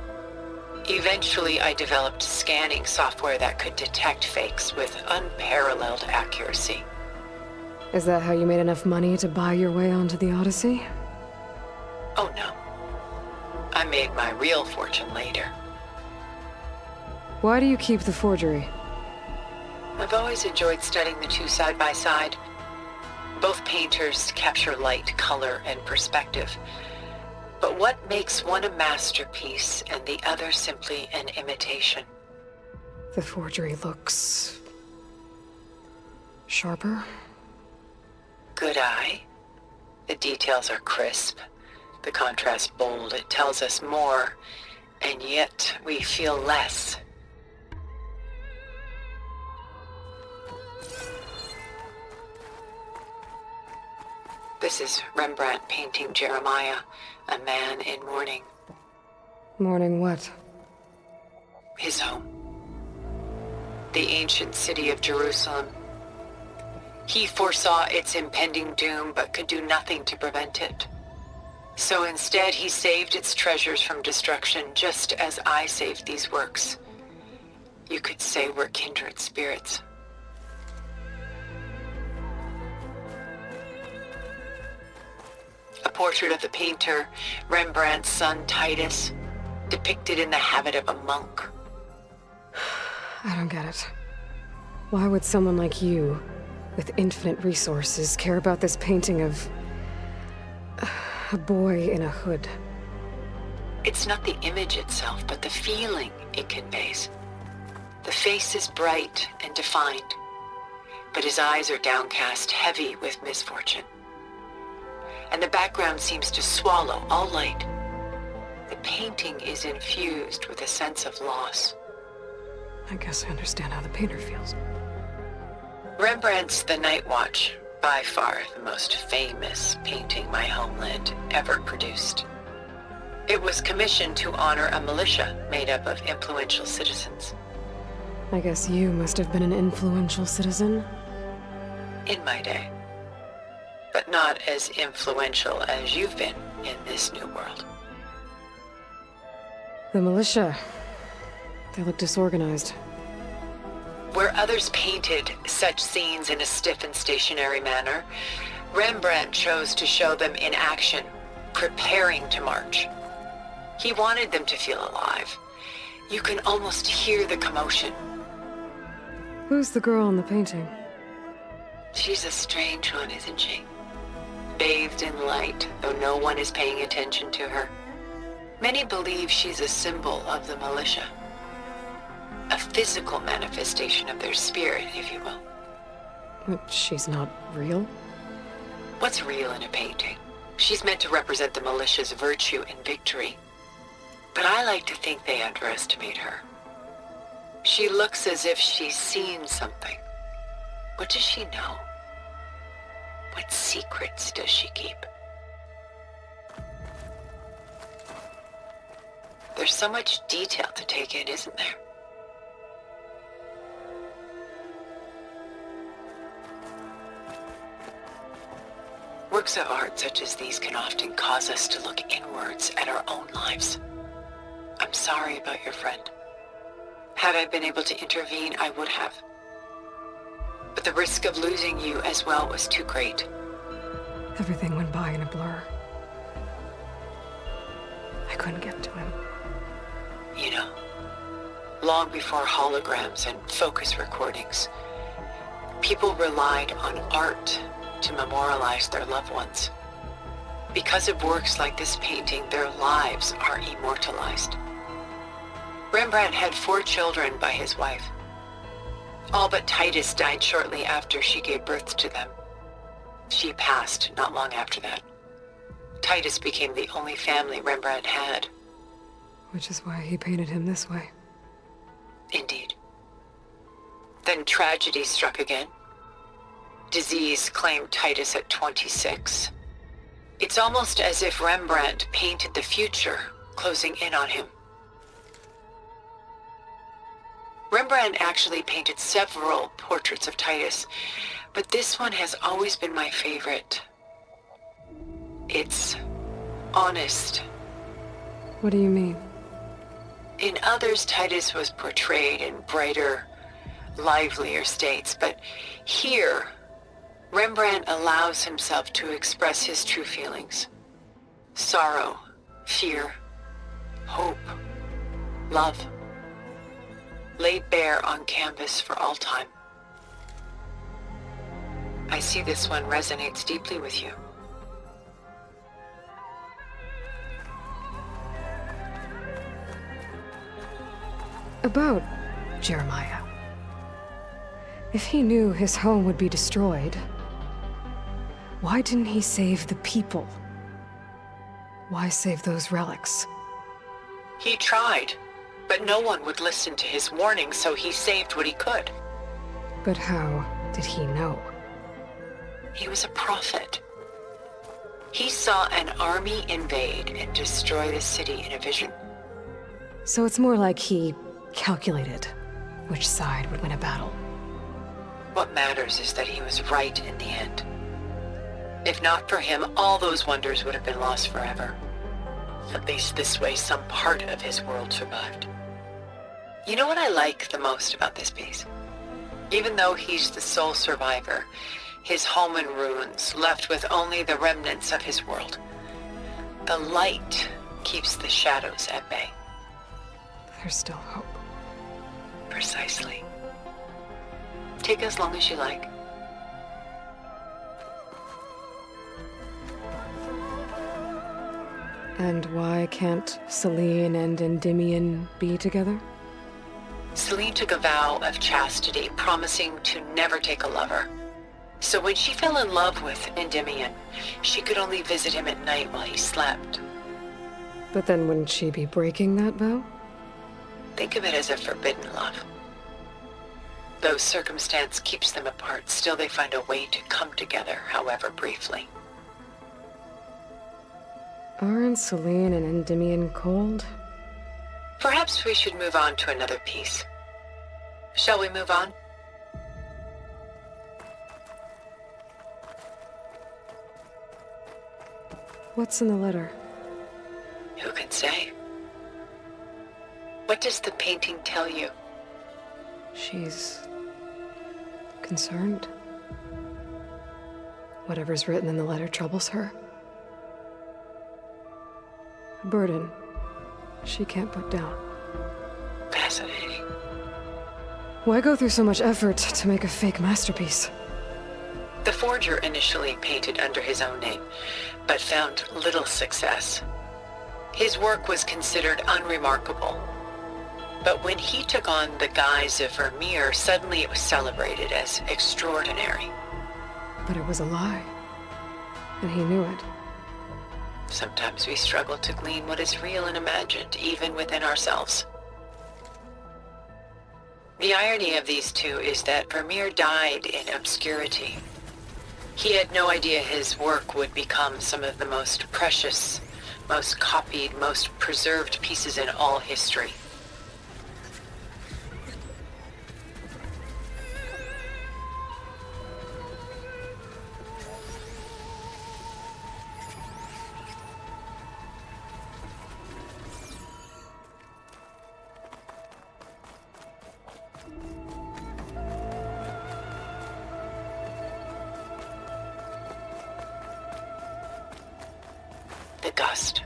Speaker 6: Eventually, I developed scanning software that could detect fakes with unparalleled accuracy.
Speaker 3: Is that how you made enough money to buy your way onto the Odyssey?
Speaker 6: Oh no. I made my real fortune later.
Speaker 3: Why do you keep the forgery?
Speaker 6: I've always enjoyed studying the two side by side. Both painters capture light, color, and perspective. But what makes one a masterpiece and the other simply an imitation?
Speaker 3: The forgery looks sharper.
Speaker 6: Good eye. The details are crisp. The contrast bold. It tells us more, and yet we feel less. This is Rembrandt painting Jeremiah, a man in mourning.
Speaker 3: Mourning what?
Speaker 6: His home. The ancient city of Jerusalem. He foresaw its impending doom, but could do nothing to prevent it. So instead, he saved its treasures from destruction, just as I saved these works. You could say we're kindred spirits. A portrait of the painter, Rembrandt's son Titus, depicted in the habit of a monk.
Speaker 3: I don't get it. Why would someone like you, with infinite resources, care about this painting of a boy in a hood?
Speaker 4: It's not the image itself, but the feeling it conveys. The face is bright and defined, but his eyes are downcast, heavy with misfortune. And the background seems to swallow all light. The painting is infused with a sense of loss.
Speaker 3: I guess I understand how the painter feels.
Speaker 4: Rembrandt's The Night Watch, by far the most famous painting my homeland ever produced. It was commissioned to honor a militia made up of influential citizens.
Speaker 3: I guess you must have been an influential citizen.
Speaker 4: In my day. But not as influential as you've been in this new world.
Speaker 3: The militia. They look disorganized.
Speaker 4: Where others painted such scenes in a stiff and stationary manner, Rembrandt chose to show them in action, preparing to march. He wanted them to feel alive. You can almost hear the commotion.
Speaker 3: Who's the girl in the painting?
Speaker 4: She's a strange one, isn't she? Bathed in light, though no one is paying attention to her. Many believe she's a symbol of the militia. A physical manifestation of their spirit, if you will.
Speaker 3: But she's not real?
Speaker 4: What's real in a painting? She's meant to represent the militia's virtue and victory. But I like to think they underestimate her. She looks as if she's seen something. What does she know? What secrets does she keep? There's so much detail to take in, isn't there? Works of art such as these can often cause us to look inwards at our own lives. I'm sorry about your friend. Had I been able to intervene, I would have. But the risk of losing you as well was too great.
Speaker 3: Everything went by in a blur. I couldn't get to him.
Speaker 4: You know, long before holograms and focus recordings, people relied on art to memorialize their loved ones. Because of works like this painting, their lives are immortalized. Rembrandt had 4 children by his wife. All but Titus died shortly after she gave birth to them. She passed not long after that. Titus became the only family Rembrandt had.
Speaker 3: Which is why he painted him this way.
Speaker 4: Indeed. Then tragedy struck again. Disease claimed Titus at 26. It's almost as if Rembrandt painted the future, closing in on him. Rembrandt actually painted several portraits of Titus, but this one has always been my favorite. It's honest.
Speaker 3: What do you mean?
Speaker 4: In others, Titus was portrayed in brighter, livelier states, but here, Rembrandt allows himself to express his true feelings. Sorrow, fear, hope, love. Laid bare on canvas for all time. I see this one resonates deeply with you.
Speaker 3: About Jeremiah. If he knew his home would be destroyed, why didn't he save the people? Why save those relics?
Speaker 4: He tried, but no one would listen to his warning, so he saved what he could.
Speaker 3: But how did he know?
Speaker 4: He was a prophet. He saw an army invade and destroy the city in a vision.
Speaker 3: So it's more like he calculated which side would win a battle.
Speaker 4: What matters is that he was right in the end. If not for him, all those wonders would have been lost forever. At least this way, some part of his world survived. You know what I like the most about this piece? Even though he's the sole survivor, his home in ruins, left with only the remnants of his world. The light keeps the shadows at bay.
Speaker 3: There's still hope.
Speaker 4: precisely. Take as long as you like.
Speaker 3: And why can't Celine and Endymion be together?
Speaker 4: Celine took a vow of chastity, promising to never take a lover. So when she fell in love with Endymion, she could only visit him at night while he slept.
Speaker 3: But then wouldn't she be breaking that vow?
Speaker 4: Think of it as a forbidden love. Though circumstance keeps them apart, still they find a way to come together, however briefly.
Speaker 3: Aren't Celine and Endymion cold?
Speaker 4: Perhaps we should move on to another piece. Shall we move on?
Speaker 3: What's in the letter?
Speaker 4: Who can say? What does the painting tell you?
Speaker 3: She's concerned. Whatever's written in the letter troubles her. A burden she can't put down.
Speaker 4: Fascinating.
Speaker 3: Why go through so much effort to make a fake masterpiece?
Speaker 4: The forger initially painted under his own name, but found little success. His work was considered unremarkable. But when he took on the guise of Vermeer, suddenly it was celebrated as extraordinary.
Speaker 3: But it was a lie. And he knew it.
Speaker 4: Sometimes we struggle to glean what is real and imagined, even within ourselves. The irony of these two is that Vermeer died in obscurity. He had no idea his work would become some of the most precious, most copied, most preserved pieces in all history. The Gust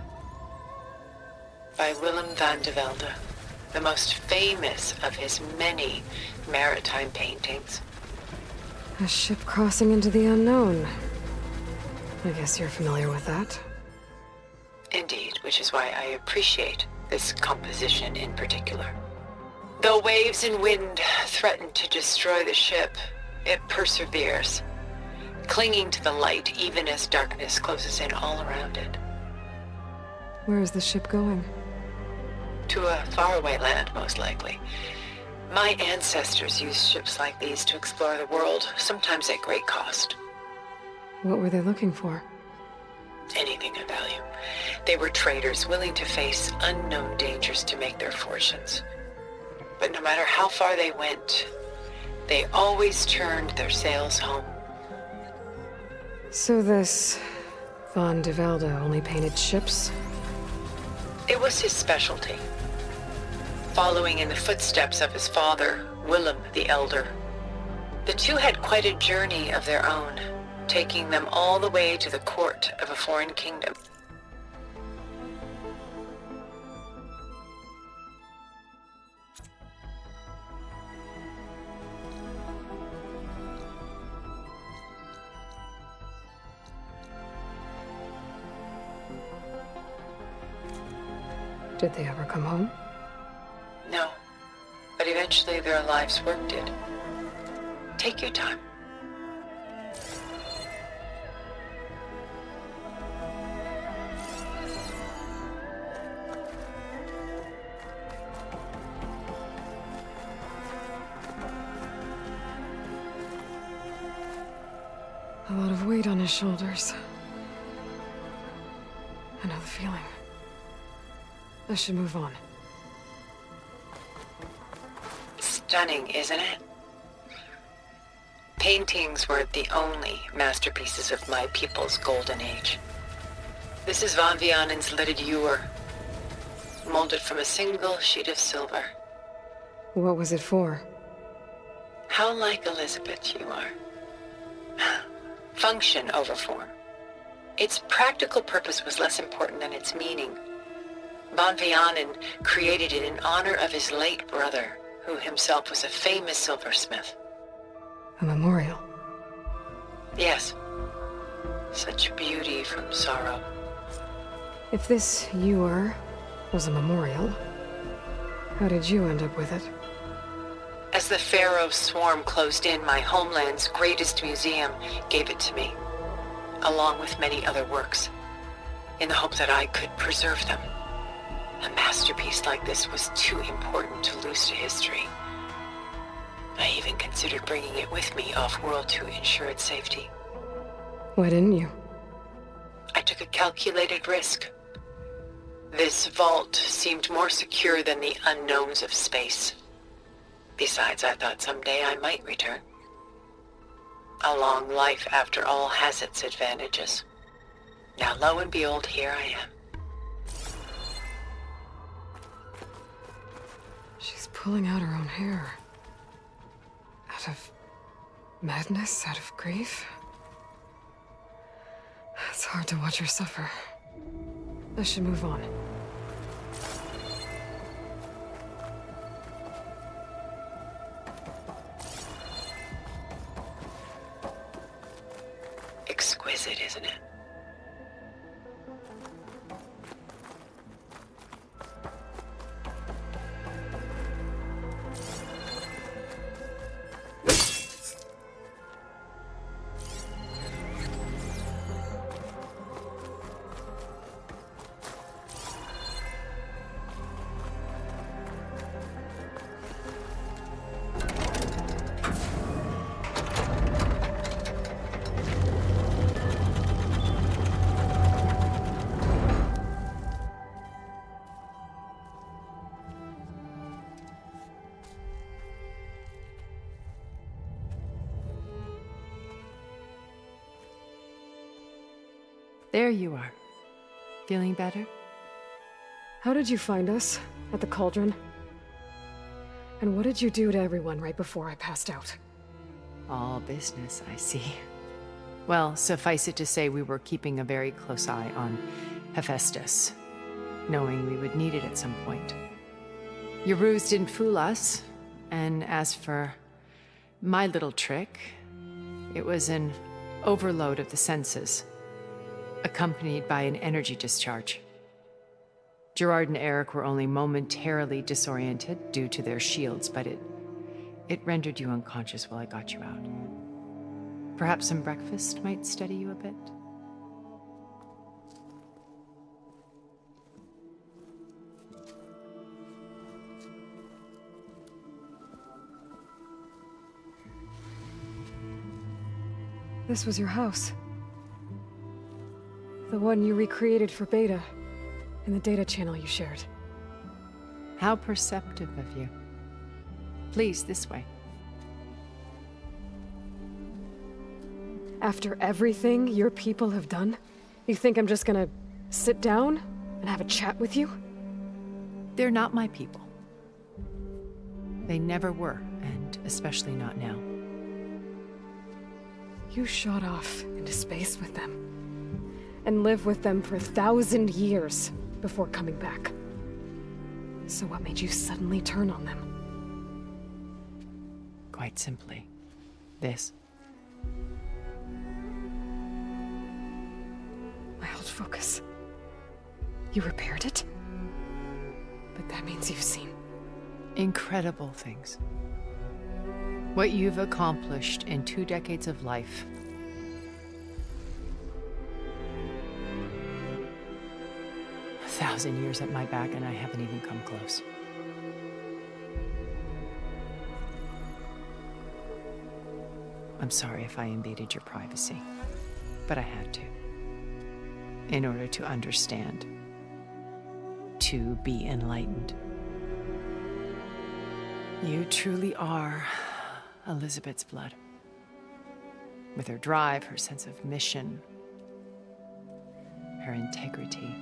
Speaker 4: by Willem van de Velde, the most famous of his many maritime paintings.
Speaker 3: A ship crossing into the unknown. I guess you're familiar with that.
Speaker 4: Indeed, which is why I appreciate this composition in particular. Though waves and wind threaten to destroy the ship, it perseveres, clinging to the light even as darkness closes in all around it.
Speaker 3: Where is the ship going?
Speaker 4: To a faraway land, most likely. My ancestors used ships like these to explore the world, sometimes at great cost.
Speaker 3: What were they looking for?
Speaker 4: Anything of value. They were traders willing to face unknown dangers to make their fortunes. But no matter how far they went, they always turned their sails home.
Speaker 3: So this Van de Velde only painted ships?
Speaker 4: It was his specialty, following in the footsteps of his father, Willem the Elder. The two had quite a journey of their own, taking them all the way to the court of a foreign kingdom.
Speaker 3: Did they ever come home?
Speaker 4: No, but eventually their lives worked it. Take your time.
Speaker 3: A lot of weight on his shoulders. I know the feeling. I should move on.
Speaker 4: Stunning, isn't it? Paintings weren't the only masterpieces of my people's golden age. This is Van Vianen's Lidded Ewer, molded from a single sheet of silver.
Speaker 3: What was it for?
Speaker 4: How like Elizabeth you are. Function over form. Its practical purpose was less important than its meaning. Van Vianen created it in honor of his late brother, who himself was a famous silversmith.
Speaker 3: A memorial.
Speaker 4: Yes. Such beauty from sorrow.
Speaker 3: If this you are was a memorial, how did you end up with it?
Speaker 4: As the Pharaoh swarm closed in, my homeland's greatest museum gave it to me, along with many other works, in the hope that I could preserve them. A masterpiece like this was too important to lose to history. I even considered bringing it with me off-world to ensure its safety.
Speaker 3: Why didn't you?
Speaker 4: I took a calculated risk. This vault seemed more secure than the unknowns of space. Besides, I thought someday I might return. A long life, after all, has its advantages. Now, lo and behold, here I am.
Speaker 3: She's pulling out her own hair. Out of madness, out of grief. It's hard to watch her suffer. I should move on.
Speaker 4: Exquisite, isn't it?
Speaker 7: There you are. Feeling better?
Speaker 3: How did you find us? At the cauldron? And what did you do to everyone right before I passed out?
Speaker 7: All business, I see. Well, suffice it to say we were keeping a very close eye on Hephaestus, knowing we would need it at some point. Your ruse didn't fool us, and as for my little trick, it was an overload of the senses, accompanied by an energy discharge. Gerard and Eric were only momentarily disoriented due to their shields, but it rendered you unconscious while I got you out. Perhaps some breakfast might steady you a bit?
Speaker 3: This was your house. The one you recreated for Beta, in the data channel you shared.
Speaker 7: How perceptive of you. Please, this way.
Speaker 3: After everything your people have done, you think I'm just gonna sit down and have a chat with you?
Speaker 7: They're not my people. They never were, and especially not now.
Speaker 3: You shot off into space with them, and lived with them for 1,000 years before coming back. So what made you suddenly turn on them?
Speaker 7: Quite simply, this.
Speaker 3: My old focus. You repaired it? But that means you've seen...
Speaker 7: incredible things. What you've accomplished in 2 decades of life. A 1,000 years at my back and I haven't even come close. I'm sorry if I invaded your privacy, but I had to. In order to understand. To be enlightened. You truly are Elizabeth's blood. With her drive, her sense of mission, her integrity.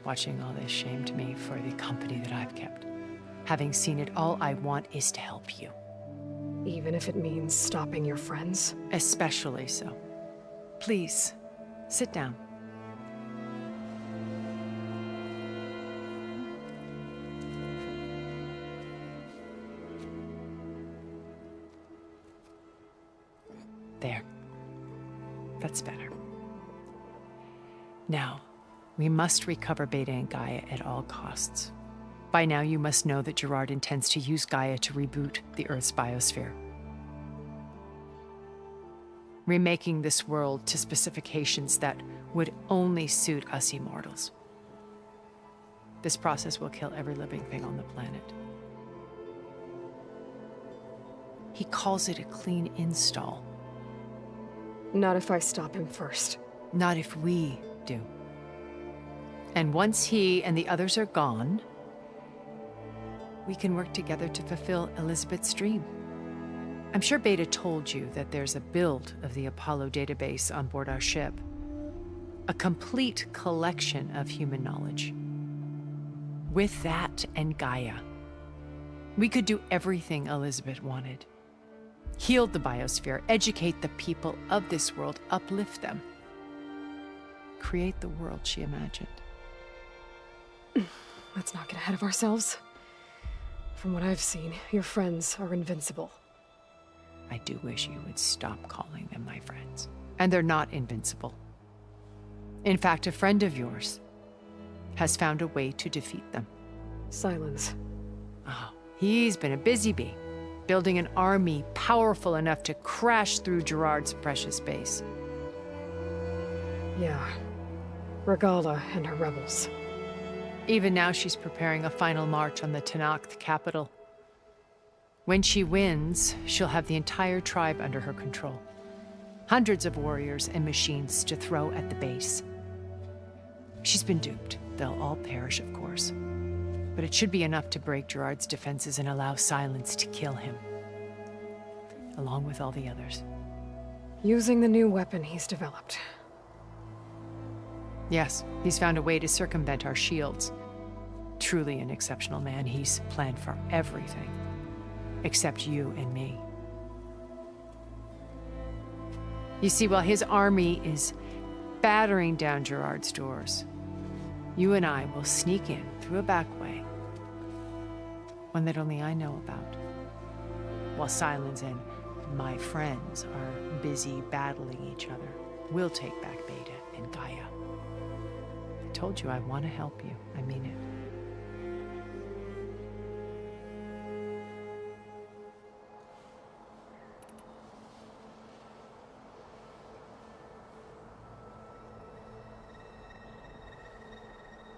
Speaker 7: Watching all this shamed me for the company that I've kept. Having seen it, all I want is to help you.
Speaker 3: Even if it means stopping your friends?
Speaker 7: Especially so. Please, sit down. That's better. Now, we must recover Beta and Gaia at all costs. By now, you must know that Gerard intends to use Gaia to reboot the Earth's biosphere. Remaking this world to specifications that would only suit us immortals. This process will kill every living thing on the planet. He calls it a clean install.
Speaker 3: Not if I stop him first.
Speaker 7: Not if we do. And once he and the others are gone, we can work together to fulfill Elizabeth's dream. I'm sure Beta told you that there's a build of the Apollo database on board our ship. A complete collection of human knowledge. With that and Gaia, we could do everything Elizabeth wanted. Heal the biosphere, educate the people of this world, uplift them. Create the world she imagined.
Speaker 3: Let's not get ahead of ourselves. From what I've seen, your friends are invincible.
Speaker 7: I do wish you would stop calling them my friends. And they're not invincible. In fact, a friend of yours has found a way to defeat them.
Speaker 3: Silence.
Speaker 7: Oh, he's been a busy bee, building an army powerful enough to crash through Gerard's precious base.
Speaker 3: Yeah. Regala and her rebels.
Speaker 7: Even now, she's preparing a final march on the Tenakth capital. When she wins, she'll have the entire tribe under her control. Hundreds of warriors and machines to throw at the base. She's been duped. They'll all perish, of course. But it should be enough to break Gerard's defenses and allow Silence to kill him. Along with all the others.
Speaker 3: Using the new weapon he's developed.
Speaker 7: Yes, he's found a way to circumvent our shields. Truly an exceptional man. He's planned for everything. Except you and me. You see, while his army is battering down Gerard's doors, you and I will sneak in through a back way. One that only I know about. While Silence and my friends are busy battling each other, we'll take back Beta and Gaia. I told you I want to help you. I mean it.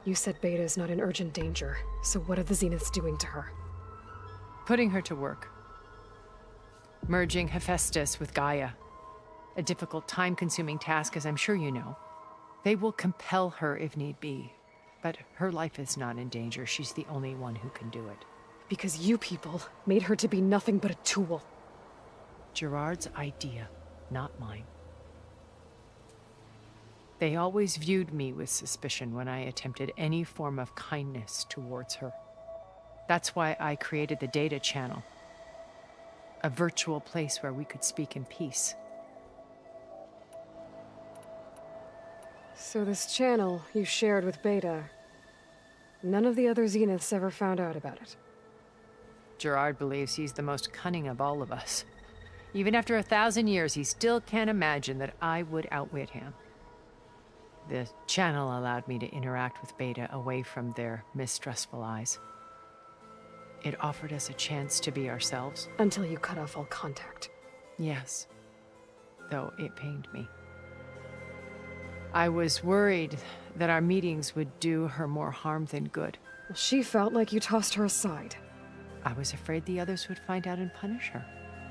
Speaker 3: You said Beta is not in urgent danger, so what are the Zeniths doing to her?
Speaker 7: Putting her to work. Merging Hephaestus with Gaia. A difficult, time-consuming task, as I'm sure you know. They will compel her if need be. But her life is not in danger. She's the only one who can do it.
Speaker 3: Because you people made her to be nothing but a tool.
Speaker 7: Gerard's idea, not mine. They always viewed me with suspicion when I attempted any form of kindness towards her. That's why I created the data channel. A virtual place where we could speak in peace.
Speaker 3: So this channel you shared with Beta, none of the other Zeniths ever found out about it?
Speaker 7: Gerard believes he's the most cunning of all of us. Even after 1,000 years, he still can't imagine that I would outwit him. The channel allowed me to interact with Beta away from their mistrustful eyes. It offered us a chance to be ourselves.
Speaker 3: Until you cut off all contact.
Speaker 7: Yes. Though it pained me. I was worried that our meetings would do her more harm than good.
Speaker 3: Well, she felt like you tossed her aside.
Speaker 7: I was afraid the others would find out and punish her.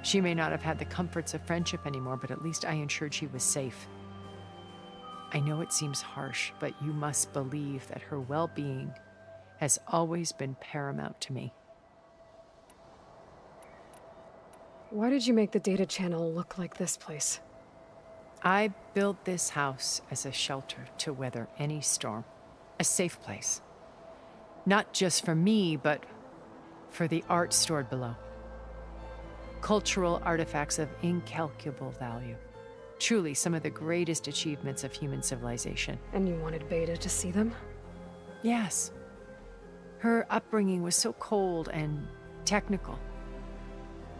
Speaker 7: She may not have had the comforts of friendship anymore, but at least I ensured she was safe. I know it seems harsh, but you must believe that her well-being has always been paramount to me.
Speaker 3: Why did you make the data channel look like this place?
Speaker 7: I built this house as a shelter to weather any storm. A safe place. Not just for me, but for the art stored below. Cultural artifacts of incalculable value. Truly some of the greatest achievements of human civilization.
Speaker 3: And you wanted Beta to see them?
Speaker 7: Yes. Her upbringing was so cold and technical.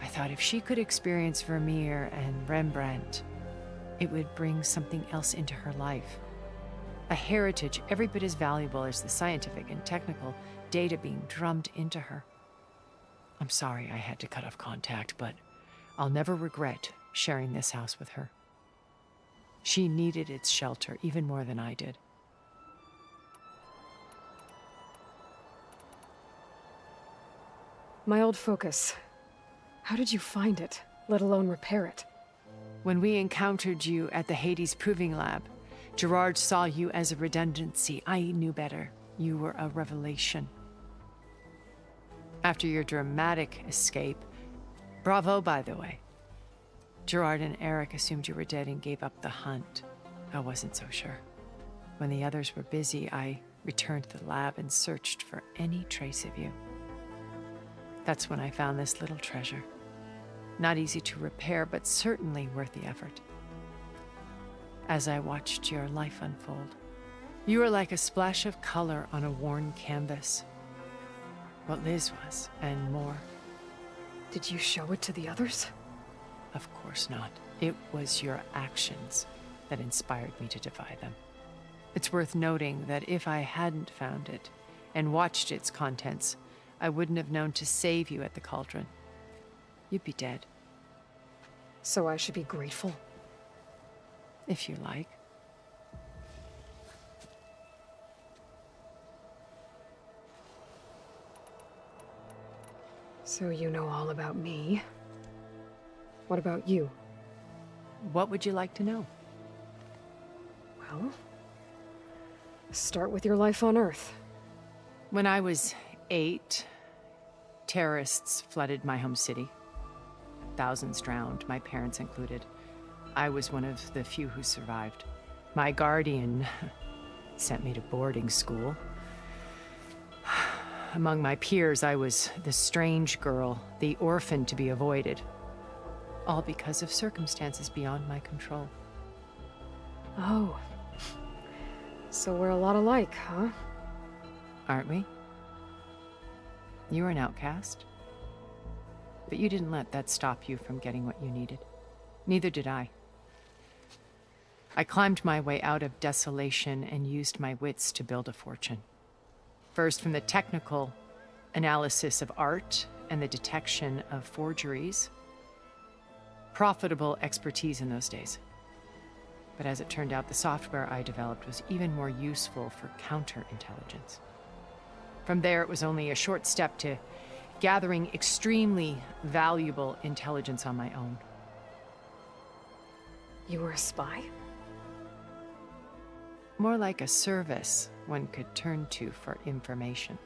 Speaker 7: I thought if she could experience Vermeer and Rembrandt, it would bring something else into her life. A heritage every bit as valuable as the scientific and technical data being drummed into her. I'm sorry I had to cut off contact, but I'll never regret sharing this house with her. She needed its shelter even more than I did.
Speaker 3: My old focus. How did you find it, let alone repair it?
Speaker 7: When we encountered you at the Hades Proving Lab, Gerard saw you as a redundancy. I knew better. You were a revelation. After your dramatic escape, bravo, by the way. Gerard and Eric assumed you were dead and gave up the hunt. I wasn't so sure. When the others were busy, I returned to the lab and searched for any trace of you. That's when I found this little treasure. Not easy to repair, but certainly worth the effort. As I watched your life unfold, you were like a splash of color on a worn canvas. What Liz was, and more.
Speaker 3: Did you show it to the others?
Speaker 7: Of course not. It was your actions that inspired me to defy them. It's worth noting that if I hadn't found it and watched its contents, I wouldn't have known to save you at the cauldron. You'd be dead.
Speaker 3: So I should be grateful?
Speaker 7: If you like.
Speaker 3: So you know all about me. What about you?
Speaker 7: What would you like to know?
Speaker 3: Well, start with your life on Earth.
Speaker 7: When I was 8, terrorists flooded my home city. Thousands drowned, my parents included. I was one of the few who survived. My guardian sent me to boarding school. Among my peers, I was the strange girl, the orphan to be avoided. All because of circumstances beyond my control.
Speaker 3: Oh. So we're a lot alike, huh?
Speaker 7: Aren't we? You were an outcast. But you didn't let that stop you from getting what you needed. Neither did I. I climbed my way out of desolation and used my wits to build a fortune. First, from the technical analysis of art and the detection of forgeries. Profitable expertise in those days. But as it turned out, the software I developed was even more useful for counterintelligence. From there, it was only a short step to gathering extremely valuable intelligence on my own.
Speaker 3: You were a spy?
Speaker 7: More like a service one could turn to for information.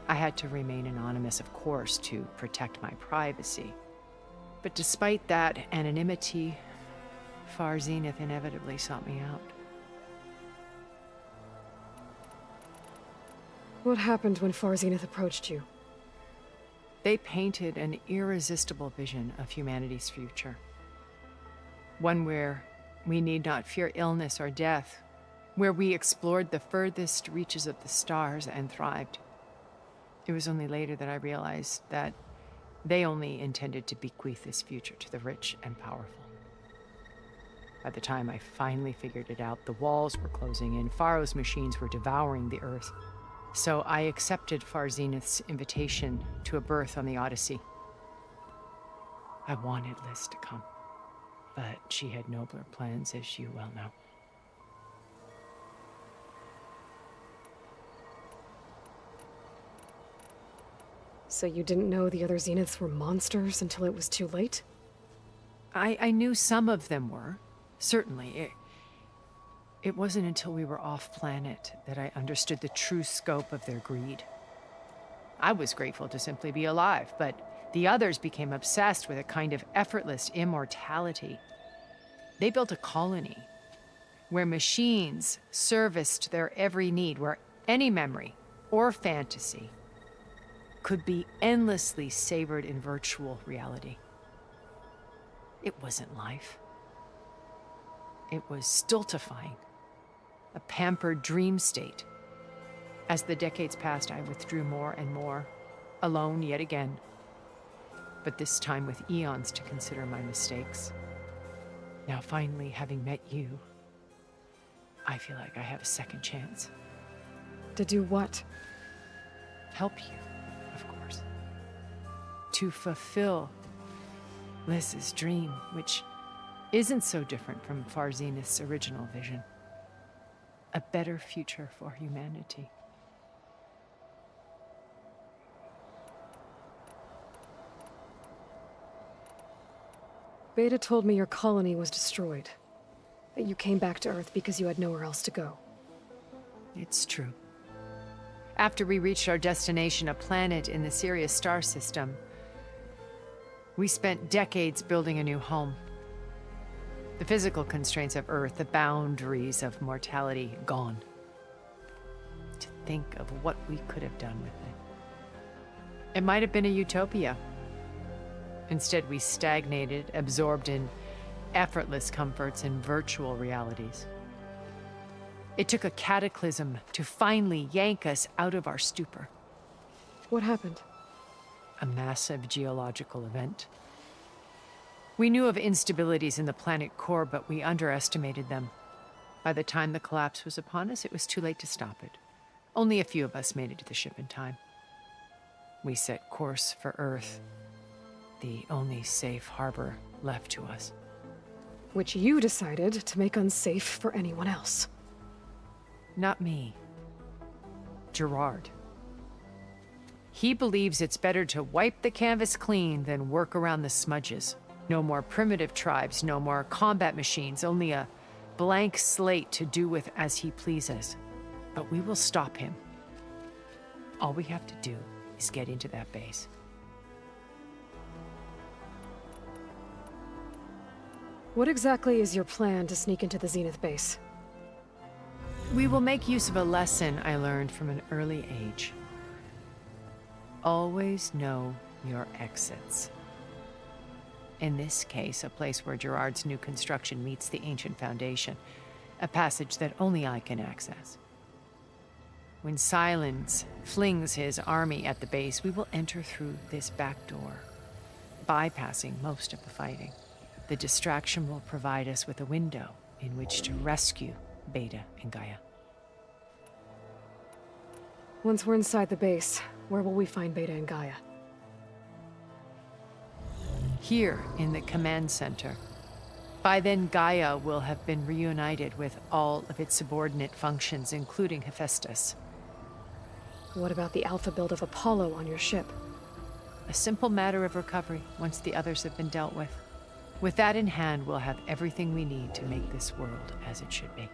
Speaker 7: I had to remain anonymous, of course, to protect my privacy. But despite that anonymity, Far Zenith inevitably sought me out.
Speaker 3: What happened when Far Zenith approached you?
Speaker 7: They painted an irresistible vision of humanity's future. One where we need not fear illness or death, where we explored the furthest reaches of the stars and thrived. It was only later that I realized that they only intended to bequeath this future to the rich and powerful. By the time I finally figured it out, the walls were closing in, Pharaoh's machines were devouring the Earth. So I accepted Far Zenith's invitation to a berth on the Odyssey. I wanted Liz to come, but she had nobler plans, as you well know.
Speaker 3: So you didn't know the other Zeniths were monsters until it was too late?
Speaker 7: I knew some of them were, certainly. It wasn't until we were off-planet that I understood the true scope of their greed. I was grateful to simply be alive, but the others became obsessed with a kind of effortless immortality. They built a colony where machines serviced their every need, where any memory or fantasy could be endlessly savored in virtual reality. It wasn't life. It was stultifying. A pampered dream state. As the decades passed, I withdrew more and more, alone yet again, but this time with eons to consider my mistakes. Now, finally, having met you, I feel like I have a second chance.
Speaker 3: To do what?
Speaker 7: Help you, of course. To fulfill Liz's dream, which isn't so different from Far Zenith's original vision. A better future for humanity.
Speaker 3: Beta told me your colony was destroyed. That you came back to Earth because you had nowhere else to go.
Speaker 7: It's true. After we reached our destination, a planet in the Sirius star system, we spent decades building a new home. The physical constraints of Earth, the boundaries of mortality, gone. To think of what we could have done with it. It might have been a utopia. Instead, we stagnated, absorbed in effortless comforts and virtual realities. It took a cataclysm to finally yank us out of our stupor.
Speaker 3: What happened?
Speaker 7: A massive geological event. We knew of instabilities in the planet core, but we underestimated them. By the time the collapse was upon us, it was too late to stop it. Only a few of us made it to the ship in time. We set course for Earth, the only safe harbor left to us.
Speaker 3: Which you decided to make unsafe for anyone else.
Speaker 7: Not me. Gerard. He believes it's better to wipe the canvas clean than work around the smudges. No more primitive tribes, no more combat machines, only a blank slate to do with as he pleases. But we will stop him. All we have to do is get into that base.
Speaker 3: What exactly is your plan to sneak into the Zenith base?
Speaker 7: We will make use of a lesson I learned from an early age. Always know your exits. In this case, a place where Gerard's new construction meets the ancient foundation, a passage that only I can access. When Silence flings his army at the base, we will enter through this back door, bypassing most of the fighting. The distraction will provide us with a window in which to rescue Beta and Gaia.
Speaker 3: Once we're inside the base, where will we find Beta and Gaia?
Speaker 7: Here in the command center. By then, Gaia will have been reunited with all of its subordinate functions, including Hephaestus.
Speaker 3: What about the alpha build of Apollo on your ship?
Speaker 7: A simple matter of recovery once the others have been dealt with. With that in hand, we'll have everything we need to make this world as it should be.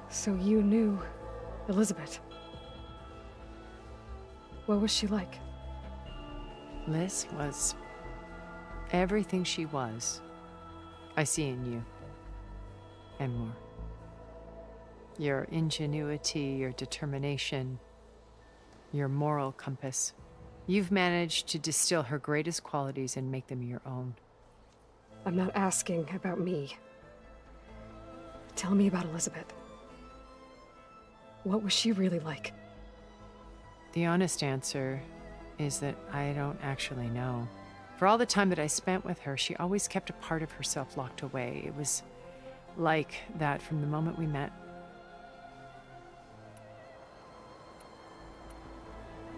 Speaker 3: So you knew Elizabeth. What was she like?
Speaker 7: Liz was everything she was. I see in you. And more. Your ingenuity, your determination, your moral compass. You've managed to distill her greatest qualities and make them your own.
Speaker 3: I'm not asking about me. Tell me about Elizabeth. What was she really like?
Speaker 7: The honest answer is that I don't actually know. For all the time that I spent with her, she always kept a part of herself locked away. It was like that from the moment we met.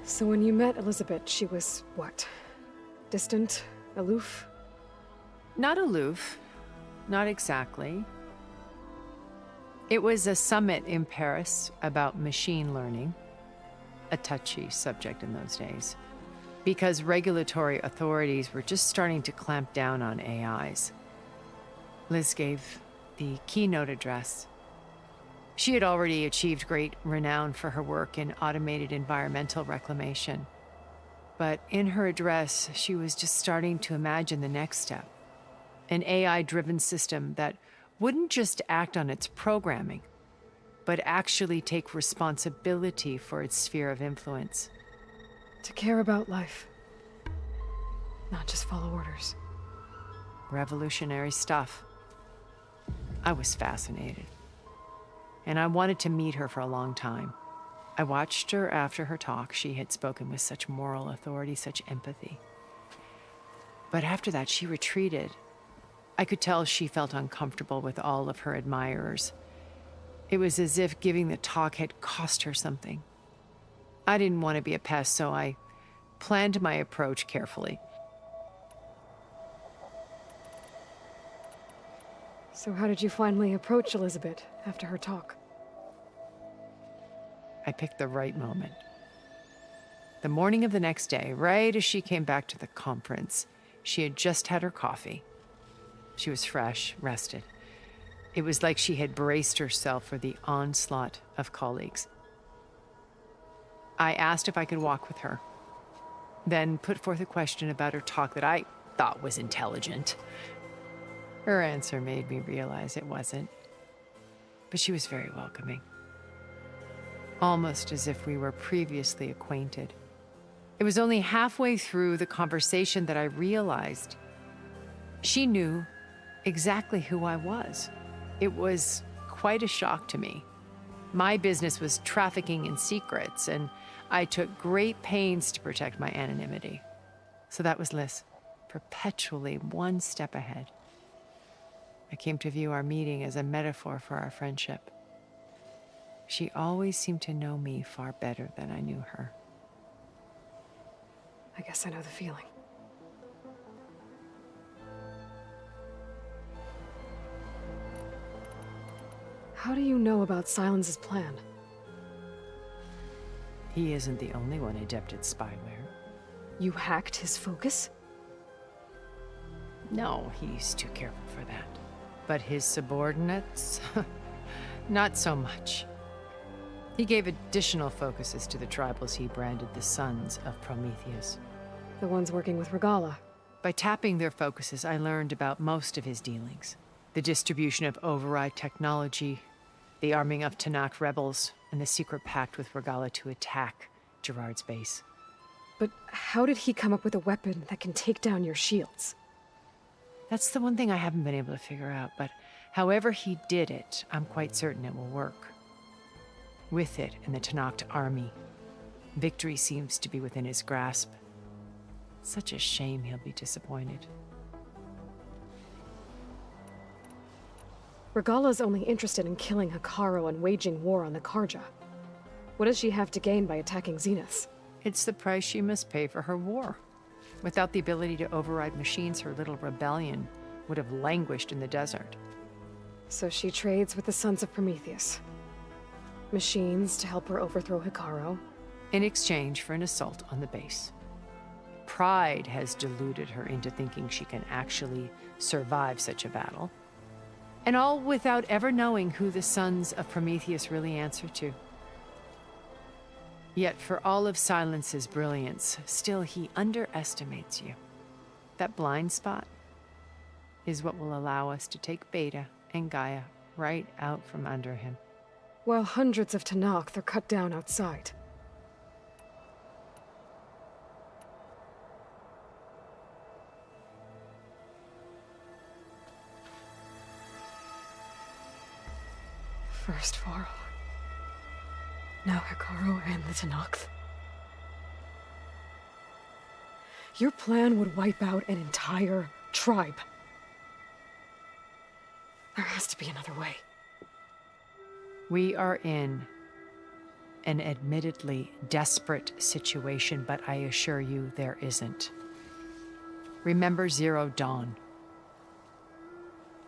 Speaker 3: So when you met Elizabeth, she was what? Distant? Aloof?
Speaker 7: Not aloof. Not exactly. It was a summit in Paris about machine learning. A touchy subject in those days. Because regulatory authorities were just starting to clamp down on AIs. Liz gave the keynote address. She had already achieved great renown for her work in automated environmental reclamation. But in her address, she was just starting to imagine the next step. An AI-driven system that wouldn't just act on its programming, but actually take responsibility for its sphere of influence.
Speaker 3: To care about life. Not just follow orders.
Speaker 7: Revolutionary stuff. I was fascinated. And I wanted to meet her for a long time. I watched her after her talk. She had spoken with such moral authority, such empathy. But after that, she retreated. I could tell she felt uncomfortable with all of her admirers. It was as if giving the talk had cost her something. I didn't want to be a pest, so I planned my approach carefully.
Speaker 3: So how did you finally approach Elizabeth after her talk?
Speaker 7: I picked the right moment. The morning of the next day, right as she came back to the conference, she had just had her coffee. She was fresh, rested. It was like she had braced herself for the onslaught of colleagues. I asked if I could walk with her, then put forth a question about her talk that I thought was intelligent. Her answer made me realize it wasn't, but she was very welcoming. Almost as if we were previously acquainted. It was only halfway through the conversation that I realized she knew exactly who I was. It was quite a shock to me. My business was trafficking in secrets, and I took great pains to protect my anonymity. So that was Liz, perpetually one step ahead. I came to view our meeting as a metaphor for our friendship. She always seemed to know me far better than I knew her.
Speaker 3: I guess I know the feeling. How do you know about Silence's plan?
Speaker 7: He isn't the only one adept at spyware.
Speaker 3: You hacked his focus?
Speaker 7: No, he's too careful for that. But his subordinates? Not so much. He gave additional focuses to the tribals he branded the Sons of Prometheus.
Speaker 3: The ones working with Regalla.
Speaker 7: By tapping their focuses, I learned about most of his dealings. The distribution of override technology, the arming of Tanakh rebels, and the secret pact with Regalla to attack Gerard's base.
Speaker 3: But how did he come up with a weapon that can take down your shields?
Speaker 7: That's the one thing I haven't been able to figure out, but however he did it, I'm quite certain it will work. With it and the Tanakh army, victory seems to be within his grasp. Such a shame he'll be disappointed.
Speaker 3: Regalla's only interested in killing Hekarro and waging war on the Karja. What does she have to gain by attacking Zenith?
Speaker 7: It's the price she must pay for her war. Without the ability to override machines, her little rebellion would have languished in the desert.
Speaker 3: So she trades with the Sons of Prometheus. Machines to help her overthrow Hekarro.
Speaker 7: In exchange for an assault on the base. Pride has deluded her into thinking she can actually survive such a battle. And all without ever knowing who the Sons of Prometheus really answer to. Yet for all of Silence's brilliance, still he underestimates you. That blind spot is what will allow us to take Beta and Gaia right out from under him.
Speaker 3: While hundreds of Tanakh are cut down outside. First Varl. Now Hekarro and the Tanakh. Your plan would wipe out an entire tribe. There has to be another way.
Speaker 7: We are in an admittedly desperate situation, but I assure you there isn't. Remember Zero Dawn.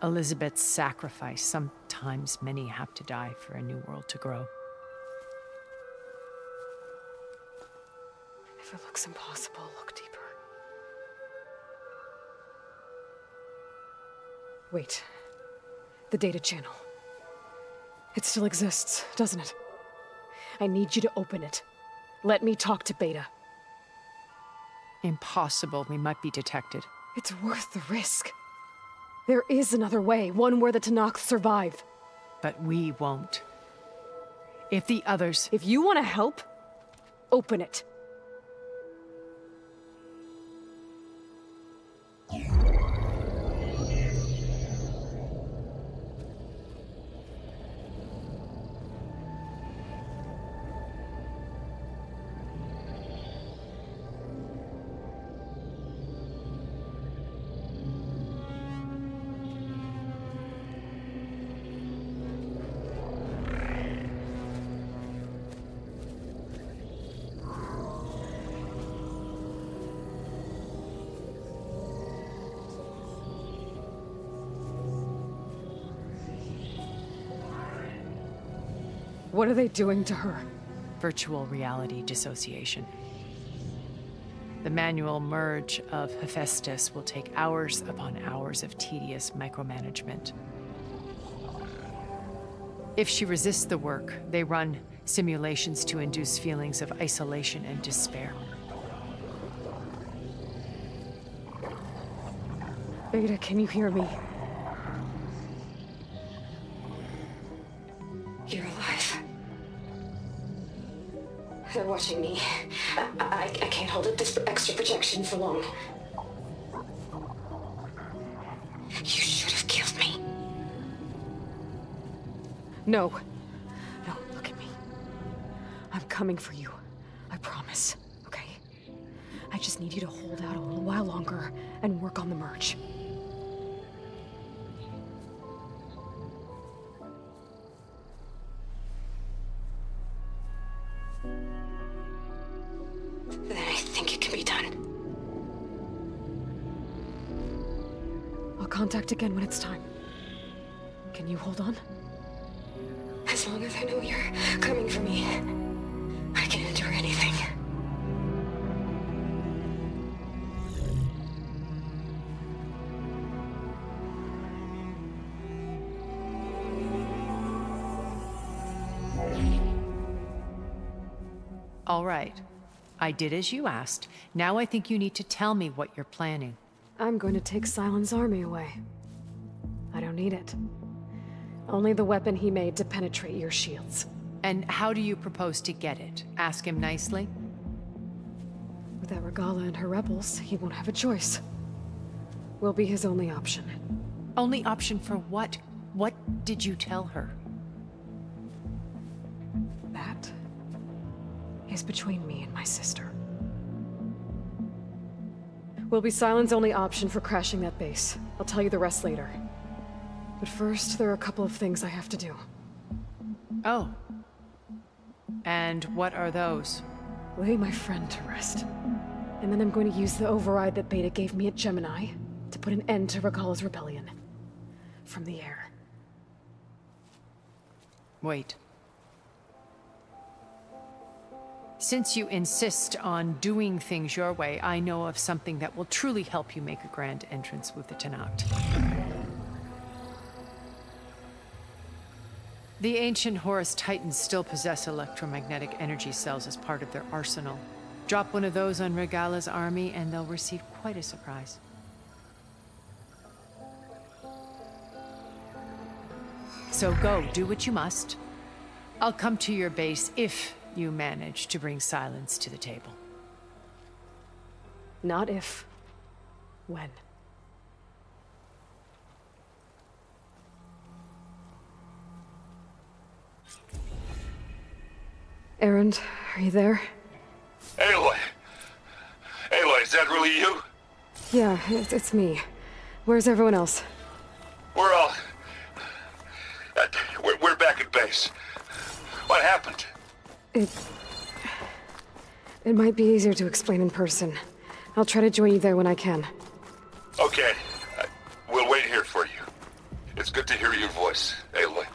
Speaker 7: Elizabeth's sacrifice. Sometimes many have to die for a new world to grow.
Speaker 3: If it looks impossible, look deeper. Wait. The data channel. It still exists, doesn't it? I need you to open it. Let me talk to Beta.
Speaker 7: Impossible. We might be detected.
Speaker 3: It's worth the risk. There is another way, one where the Tanakh survive.
Speaker 7: But we won't. If the others...
Speaker 3: If you want to help, open it. What are they doing to her?
Speaker 7: Virtual reality dissociation. The manual merge of Hephaestus will take hours upon hours of tedious micromanagement. If she resists the work, they run simulations to induce feelings of isolation and despair.
Speaker 3: Beta, can you hear me?
Speaker 19: You're alive. They're watching me. I can't hold up this extra projection for long. You should have killed me.
Speaker 3: No. No, look at me. I'm coming for you. I promise, okay? I just need you to hold out a little while longer and work on the merge.
Speaker 19: Then I think it can be done.
Speaker 3: I'll contact again when it's time. Can you hold on?
Speaker 19: As long as I know you're coming for me, I can endure anything.
Speaker 7: All right. I did as you asked. Now I think you need to tell me what you're planning.
Speaker 3: I'm going to take Sylens' army away. I don't need it. Only the weapon he made to penetrate your shields.
Speaker 7: And how do you propose to get it? Ask him nicely?
Speaker 3: Without Regala and her rebels, he won't have a choice. We'll be his only option.
Speaker 7: Only option for what? What did you tell her?
Speaker 3: That is between me and my sister. Will be Sylens' only option for crashing that base. I'll tell you the rest later. But first, there are a couple of things I have to do.
Speaker 7: Oh. And what are those?
Speaker 3: Lay my friend to rest. And then I'm going to use the override that Beta gave me at Gemini to put an end to Regala's rebellion. From the air.
Speaker 7: Wait. Since you insist on doing things your way, I know of something that will truly help you make a grand entrance with the Tenakth. The ancient Horus Titans still possess electromagnetic energy cells as part of their arsenal. Drop one of those on Regala's army and they'll receive quite a surprise. So go, do what you must. I'll come to your base if you manage to bring Sylens to the table.
Speaker 3: Not if. When. Erend, are you there?
Speaker 16: Aloy! Aloy, is that really you?
Speaker 3: Yeah, it's me. Where's everyone else?
Speaker 16: We're all... we're back at base. What happened?
Speaker 3: It might be easier to explain in person. I'll try to join you there when I can.
Speaker 16: Okay. We'll wait here for you. It's good to hear your voice, Aloy.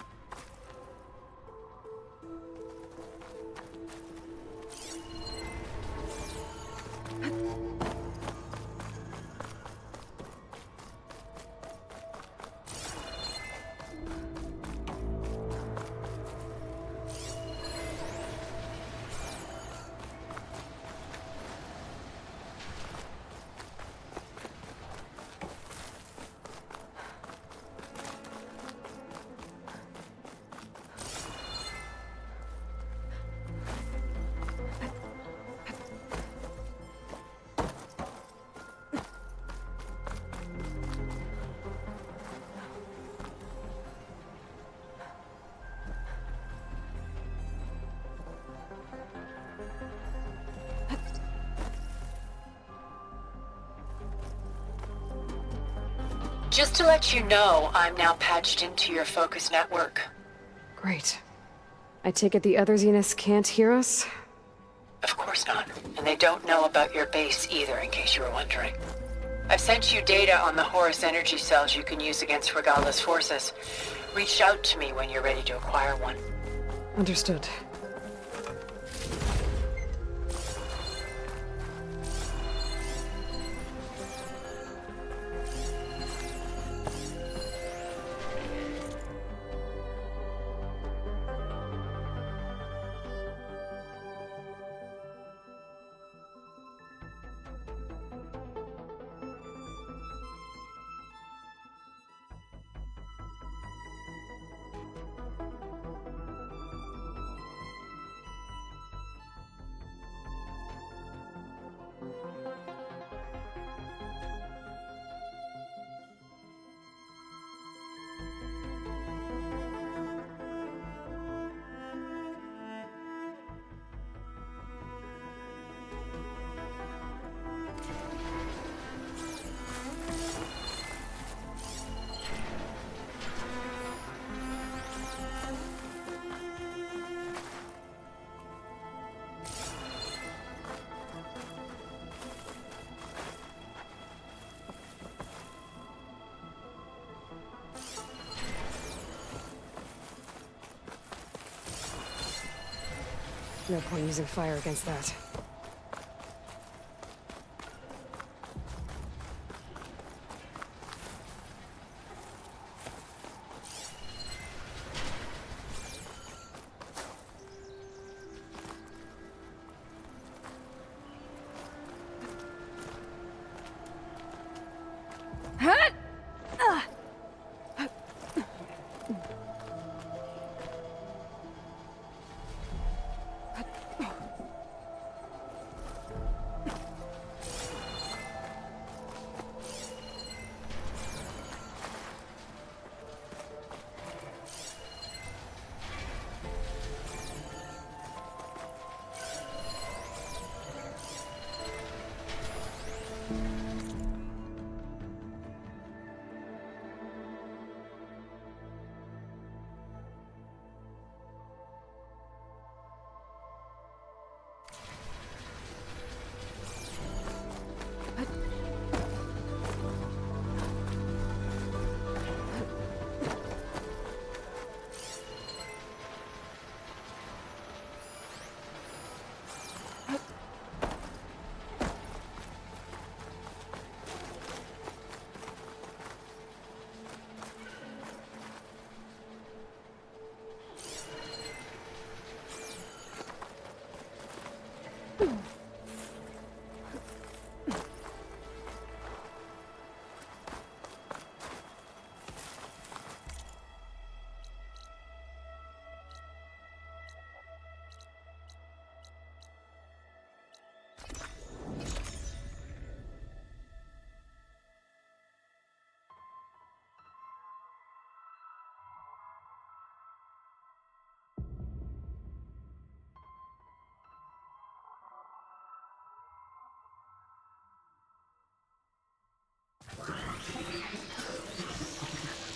Speaker 4: Just to let you know, I'm now patched into your focus network.
Speaker 3: Great. I take it the other Zeniths can't hear us?
Speaker 4: Of course not. And they don't know about your base either, in case you were wondering. I've sent you data on the Horus energy cells you can use against Regala's forces. Reach out to me when you're ready to acquire one.
Speaker 3: Understood. No point using fire against that.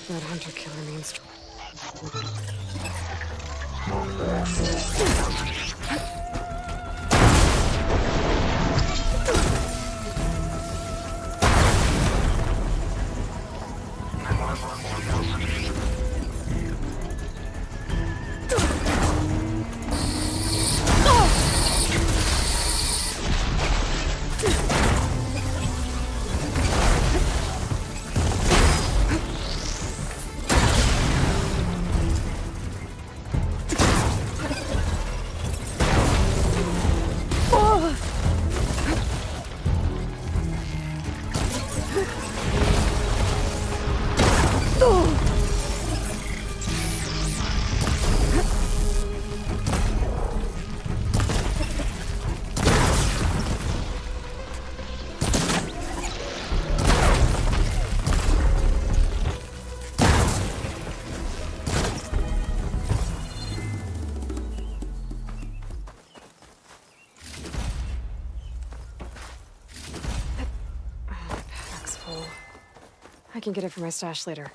Speaker 3: That hunter-killer means... I can get it from my stash later.